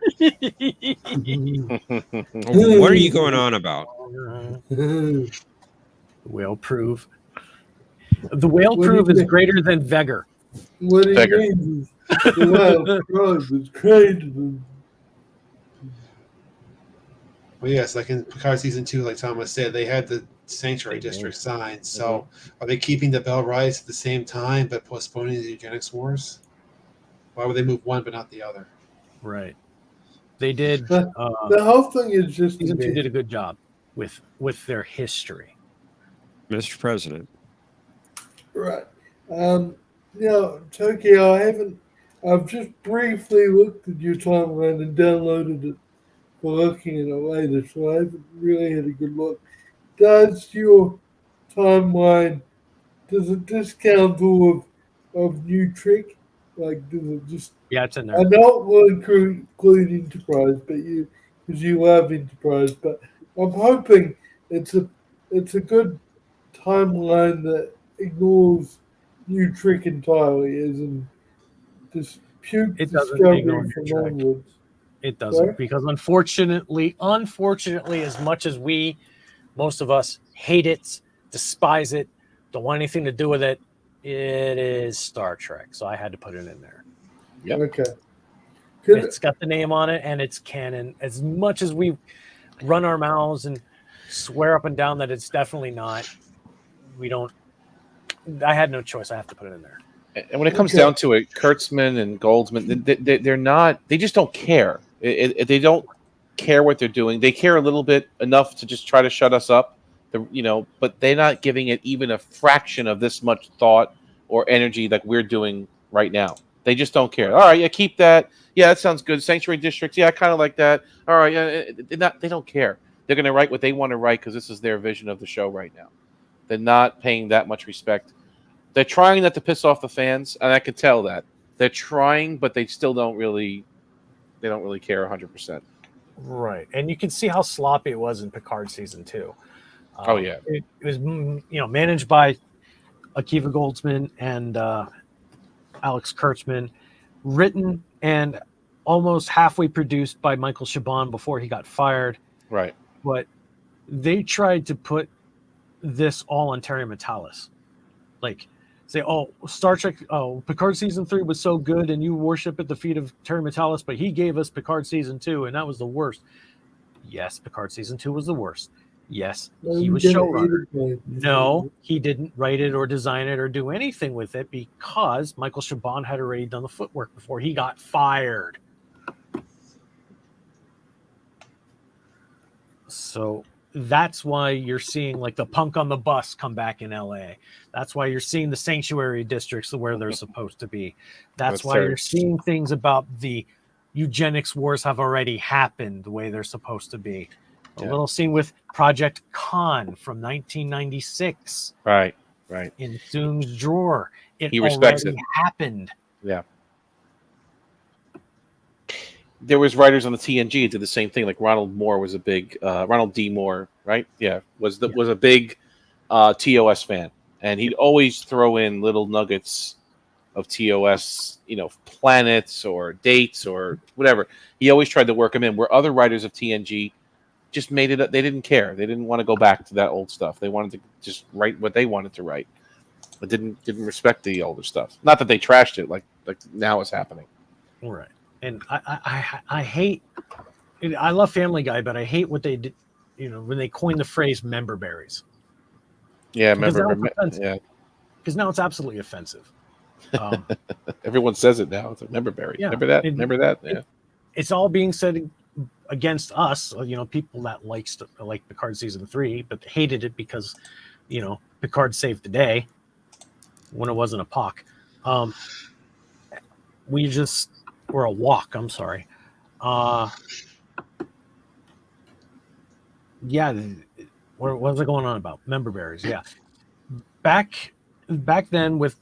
What are you going on about? Will prove. The whale prove is greater than Vegger. What he means is the whale prove is greater than. Well, yes, like in Picard season 2, like Thomas said, they had the Sanctuary District signed. So, are they keeping the Bell riots at the same time but postponing the eugenics wars? Why would they move one but not the other? Right. They did. The whole thing is just season 2 did a good job with their history, Mr. President. Right. Tokyo, I've just briefly looked at your timeline and downloaded it for looking at it later, so I haven't really had a good look. Does your timeline, does it discount all of New Trek? Like, does it just... Yeah, it's in there. I know it will include Enterprise, because you love Enterprise, but I'm hoping it's a good timeline that ignores New Trek entirely, as in this puke discovery from onwards. It doesn't, because unfortunately, as much as most of us hate it, despise it, don't want anything to do with it, it is Star Trek. So I had to put it in there. Yep. Okay. It's got the name on it and it's canon. As much as we run our mouths and swear up and down that it's definitely not, I had no choice. I have to put it in there. And when it comes down to it, Kurtzman and Goldsman, they're not, they just don't care. They don't care what they're doing. They care a little bit enough to just try to shut us up, but they're not giving it even a fraction of this much thought or energy like we're doing right now. They just don't care. All right, yeah, keep that. Yeah, that sounds good. Sanctuary districts. Yeah, I kind of like that. All right, yeah, they don't care. They're going to write what they want to write because this is their vision of the show right now. They're not paying that much respect. They're trying not to piss off the fans, and I can tell that. They're trying, but they still don't really care 100%. Right. And you can see how sloppy it was in Picard season 2. Oh, yeah. It was, managed by Akiva Goldsman and Alex Kurtzman, written and almost halfway produced by Michael Chabon before he got fired. Right. But they tried to put this all on Terry Matalas. Like, say, Star Trek, Picard season 3 was so good and you worship at the feet of Terry Matalas, but he gave us Picard season 2 and that was the worst. Yes, Picard season 2 was the worst. Yes, I'm he was gonna showrunner. eat it, No, he didn't write it or design it or do anything with it because Michael Chabon had already done the footwork before he got fired. So that's why you're seeing like the Punk on the Bus come back in LA. That's why you're seeing the sanctuary districts where they're supposed to be. That's why you're seeing things about the eugenics wars have already happened the way they're supposed to be. A little scene with Project Khan from 1996. Right. In Zoom's drawer. He respects already it. happened. Yeah. There was writers on the TNG that did the same thing. Like Ronald Moore was a big Ronald D. Moore, right? Yeah, was a big TOS fan, and he'd always throw in little nuggets of TOS, planets or dates or whatever. He always tried to work them in. Where other writers of TNG just made it. They didn't care. They didn't want to go back to that old stuff. They wanted to just write what they wanted to write, but didn't respect the older stuff. Not that they trashed it like now is happening. Right. And I hate. I love Family Guy, but I hate what they did. When they coined the phrase "member berries." Yeah, because now it's absolutely offensive. Everyone says it now. It's a member berry. Yeah, Remember that? Remember that? Yeah. It's all being said against us. People that like Picard season 3, but hated it because, Picard saved the day when it wasn't a POC. We're a walk. I'm sorry. Yeah. What was it going on about? Member berries. Yeah. Back then with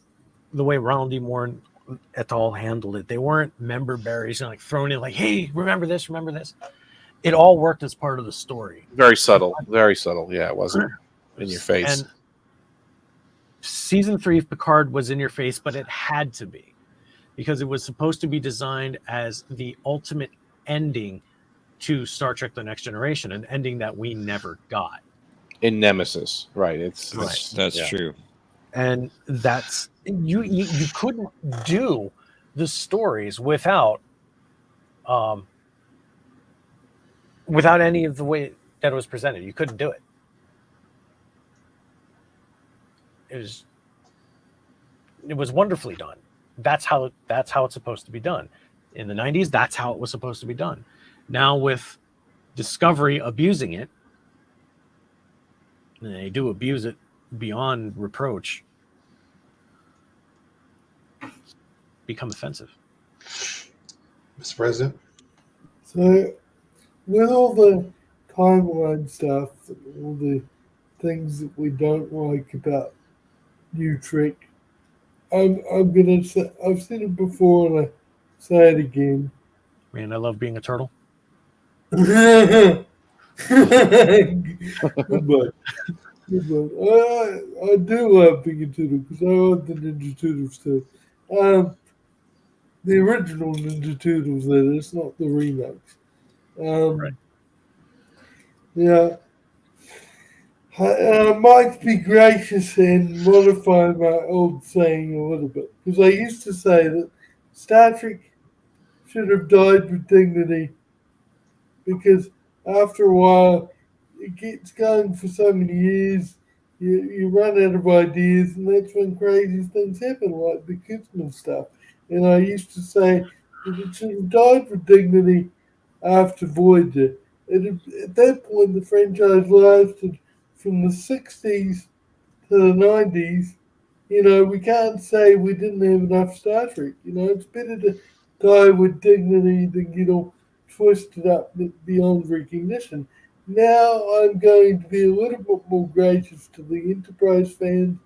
the way Ronald D. Moore et al. Handled it, they weren't member berries like thrown in like, hey, remember this. It all worked as part of the story. Very subtle. Yeah, it wasn't in your face. And season 3 of Picard was in your face, but it had to be because it was supposed to be designed as the ultimate ending to Star Trek: The Next Generation, an ending that we never got. In Nemesis, right? That's true. And that's you couldn't do the stories without any of the way that it was presented. You couldn't do it. It was wonderfully done. That's how it's supposed to be done. In the 90s, that's how it was supposed to be done. Now with Discovery abusing it, and they do abuse it beyond reproach, become offensive. Mr. President? So, with all the timeline stuff, all the things that we don't like about New Trek, I'm gonna say, I've said it before and I say it again. Man, I love being a turtle. Goodbye. I do love being a turtle because I love the Ninja Turtles too. The original Ninja Turtles, that is, not the remakes. Right. Yeah. I might be gracious and modify my old saying a little bit because I used to say that Star Trek should have died with dignity because after a while it gets going for so many years, you run out of ideas, and that's when crazy things happen, like the Kuzma stuff. And I used to say that it should have died with dignity after Voyager. At that point, the franchise lasted from the 60s to the 90s. We can't say we didn't have enough Star Trek. It's better to die with dignity than get all twisted up beyond recognition. Now I'm going to be a little bit more gracious to the Enterprise fans,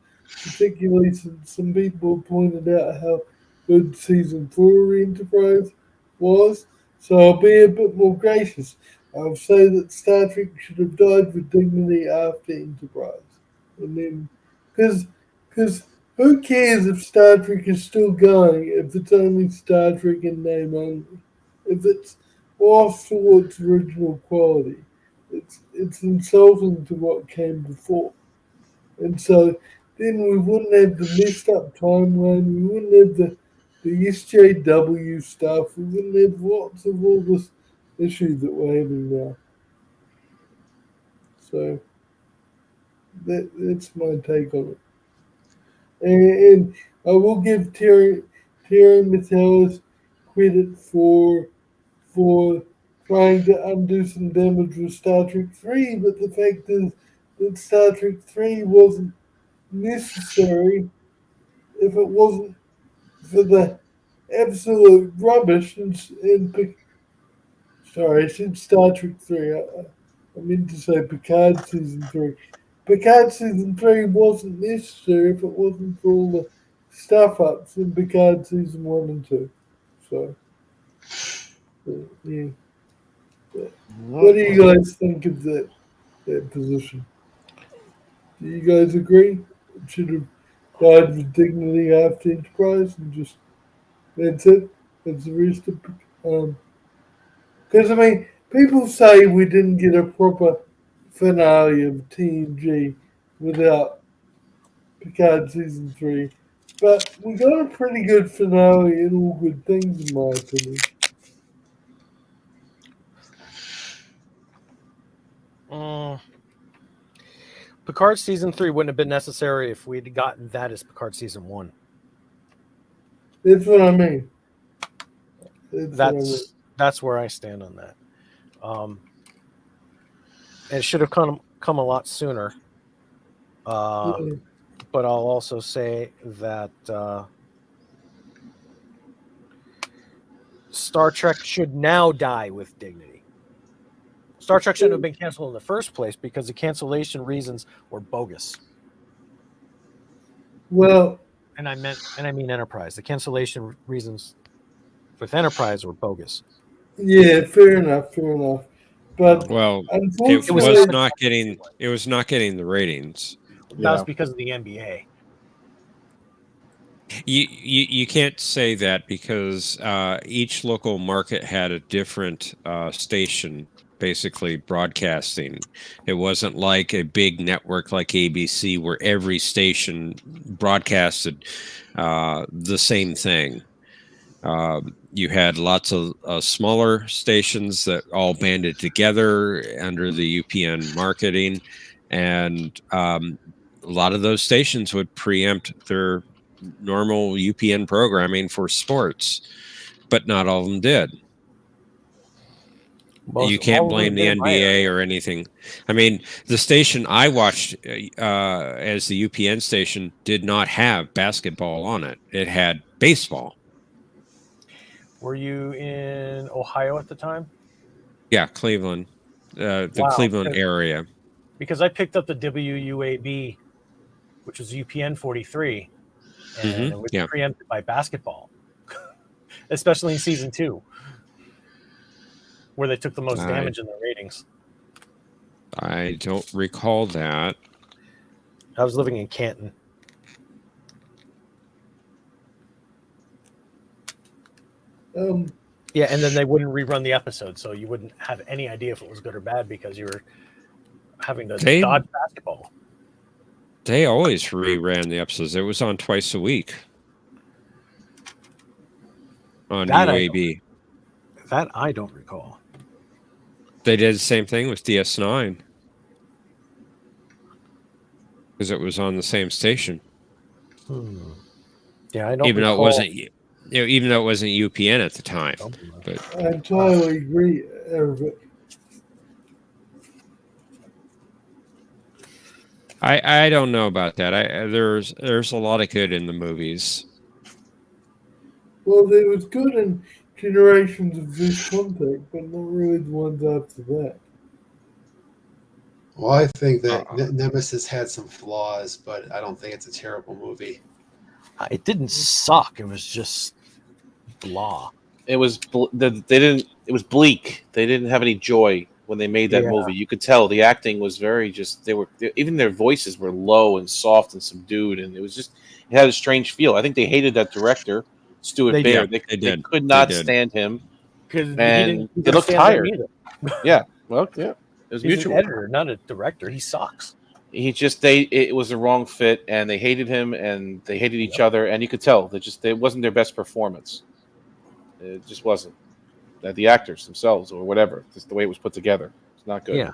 particularly since some people pointed out how good season 4 of Enterprise was. So I'll be a bit more gracious. I'll say that Star Trek should have died with dignity after Enterprise. And then, because who cares if Star Trek is still going if it's only Star Trek in name only? If it's off to its original quality, it's insulting to what came before. And so then we wouldn't have the messed up timeline, we wouldn't have the SJW stuff, we wouldn't have lots of all this issue that we're having now. So that's my take on it. And I will give Terry Metellus credit for trying to undo some damage with Star Trek 3, but the fact is that Star Trek 3 wasn't necessary if it wasn't for the absolute rubbish sorry, I said Star Trek 3. I meant to say Picard Season 3. Picard Season 3 wasn't necessary if it wasn't for all the stuff ups in Picard Season 1 and 2. So, yeah. What do you guys think of that position? Do you guys agree? It should have died with dignity after Enterprise and just that's it. That's the rest of because I mean, people say we didn't get a proper finale of TNG without Picard Season 3, but we got a pretty good finale and all good things, in my opinion. Picard Season 3 wouldn't have been necessary if we'd gotten that as Picard Season 1. That's what I mean. That's where I stand on that. And it should have come a lot sooner. But I'll also say that Star Trek should now die with dignity. Star Trek shouldn't have been canceled in the first place because the cancellation reasons were bogus. Well, and I mean Enterprise. The cancellation reasons with Enterprise were bogus. Yeah, fair enough. But well, unfortunately, it was not getting the ratings. That was because of the NBA. You can't say that because each local market had a different station basically broadcasting. It wasn't like a big network like ABC where every station broadcasted the same thing. You had lots of smaller stations that all banded together under the UPN marketing, and a lot of those stations would preempt their normal UPN programming for sports, but not all of them did. You can't blame the NBA or anything. I mean, the station I watched as the UPN station did not have basketball on it. It had baseball. Were you in Ohio at the time? Yeah, Cleveland, the Cleveland area. Because I picked up the WUAB, which was UPN 43, and it was preempted by basketball, especially in season 2, where they took the most damage in the ratings. I don't recall that. I was living in Canton. Yeah, and then they wouldn't rerun the episode, so you wouldn't have any idea if it was good or bad because you were having to dodge basketball. They always reran the episodes. It was on twice a week on UAB. That I don't recall. They did the same thing with DS9 because it was on the same station. Yeah, I don't. Even though it wasn't, even though it wasn't UPN at the time. But I entirely agree, Eric. I don't know about that. There's a lot of good in the movies. Well, there was good in Generations of This Contact, but not really the ones after that. Well, I think that Nemesis had some flaws, but I don't think it's a terrible movie. It didn't suck. It was just blah. It was It was bleak. They didn't have any joy when they made that movie. You could tell the acting was very even their voices were low and soft and subdued, and it had a strange feel. I think they hated that director, Stuart Baird. They could not stand him because they looked tired. Yeah, well, yeah, it was mutual. An editor, not a director. He sucks. It was the wrong fit, and they hated him, and they hated each other, and you could tell that it wasn't their best performance. It just wasn't. The actors themselves, or whatever, just the way it was put together, it's not good.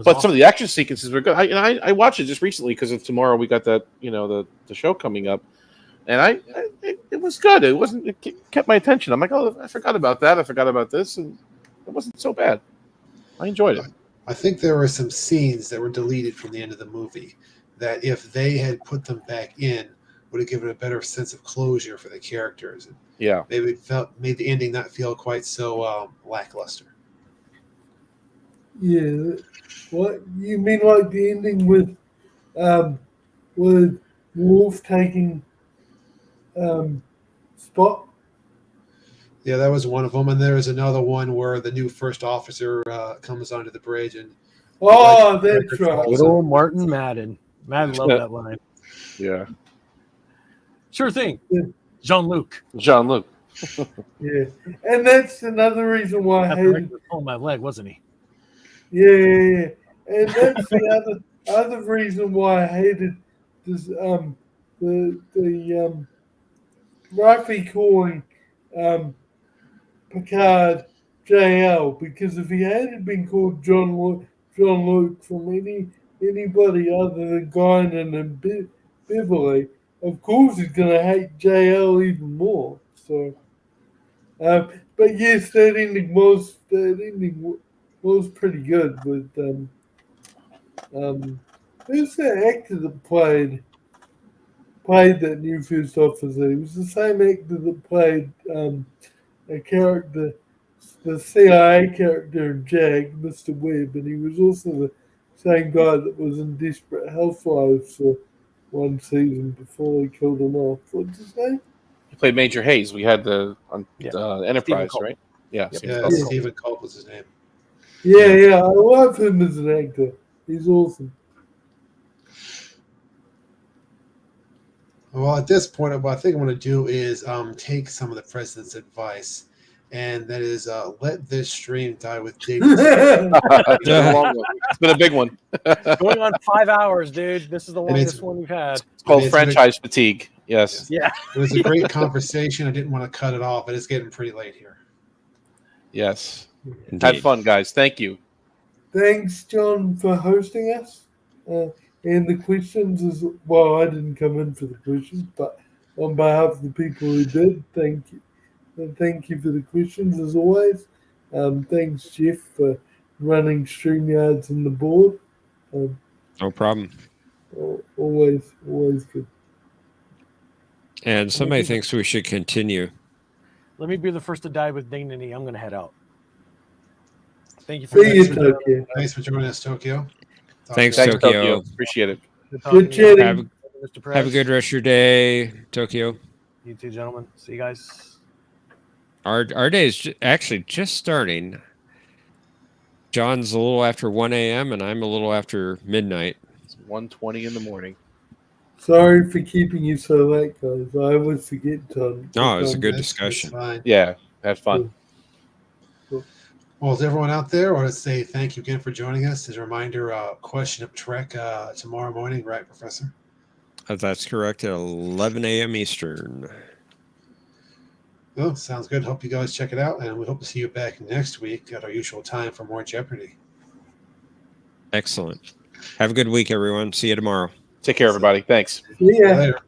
But some of the action sequences were good. I watched it just recently because of tomorrow. We got that the show coming up, and it was good. It kept my attention. I'm like, oh, I forgot about that. I forgot about this, and it wasn't so bad. I enjoyed it. I think there were some scenes that were deleted from the end of the movie that if they had put them back in, would have given a better sense of closure for the characters. Yeah, maybe it made the ending not feel quite so lackluster. Yeah. What you mean, like the ending with Wolf taking Spot? Yeah, that was one of them, and there was another one where the new first officer comes onto the bridge and. Oh, that's right. Good old Martin Madden. Madden loved that line. Yeah. Sure thing. Yeah. Jean-Luc. Yeah, and that's another reason why I hated. On my leg, wasn't he? Yeah, and that's the other reason why I hated this the Rafi calling Picard JL, because if he hadn't been called John Luke from anybody other than Guinan and Beverly, of course he's gonna hate JL even more. So, but yes, that ending was pretty good. With who's the actor that played that new first officer? He was the same actor that played a character, the CIA character in Jag, Mr. Webb, and he was also the same guy that was in Desperate Housewives for one season before they killed him off. What's his name? He played Major Hayes. We had the Enterprise, Stephen right? Yeah, Stephen Culp was his name. Yeah, I love him as an actor. He's awesome. Well, at this point, what I think I'm going to do is take some of the president's advice, and that is let this stream die with dignity. It's been a big one. Going on 5 hours, dude. This is the longest one we've had. It's called franchise fatigue. Yes. Yeah. It was a great conversation. I didn't want to cut it off, but it's getting pretty late here. Yes. Indeed. Had fun, guys. Thank you. Thanks, John, for hosting us. And the questions is, well, I didn't come in for the questions, but on behalf of the people who did, thank you. And thank you for the questions as always. Thanks, Jeff, for running StreamYards and the board. No problem. Always good. And somebody thinks we should continue. Let me be the first to die with dignity. I'm going to head out. Thank you See you, Tokyo. Thanks for joining us, Tokyo. Thanks, Thanks, Tokyo. Appreciate it. Good chatting. Have a good rest of your day, Tokyo. You too, gentlemen. See you guys. Our day is actually just starting. John's a little after 1 a.m. and I'm a little after midnight. It's 1:20 in the morning. Sorry for keeping you so late, guys. I always forget, Tom. No, it was a good discussion. Fine. Yeah, had fun. Well, to everyone out there, I want to say thank you again for joining us. As a reminder, Question of Trek tomorrow morning, right, Professor? That's correct, at 11 a.m. Eastern. Well, sounds good. Hope you guys check it out, and we hope to see you back next week at our usual time for more Jeopardy. Excellent. Have a good week, everyone. See you tomorrow. Take care, everybody. Thanks. See ya. Later.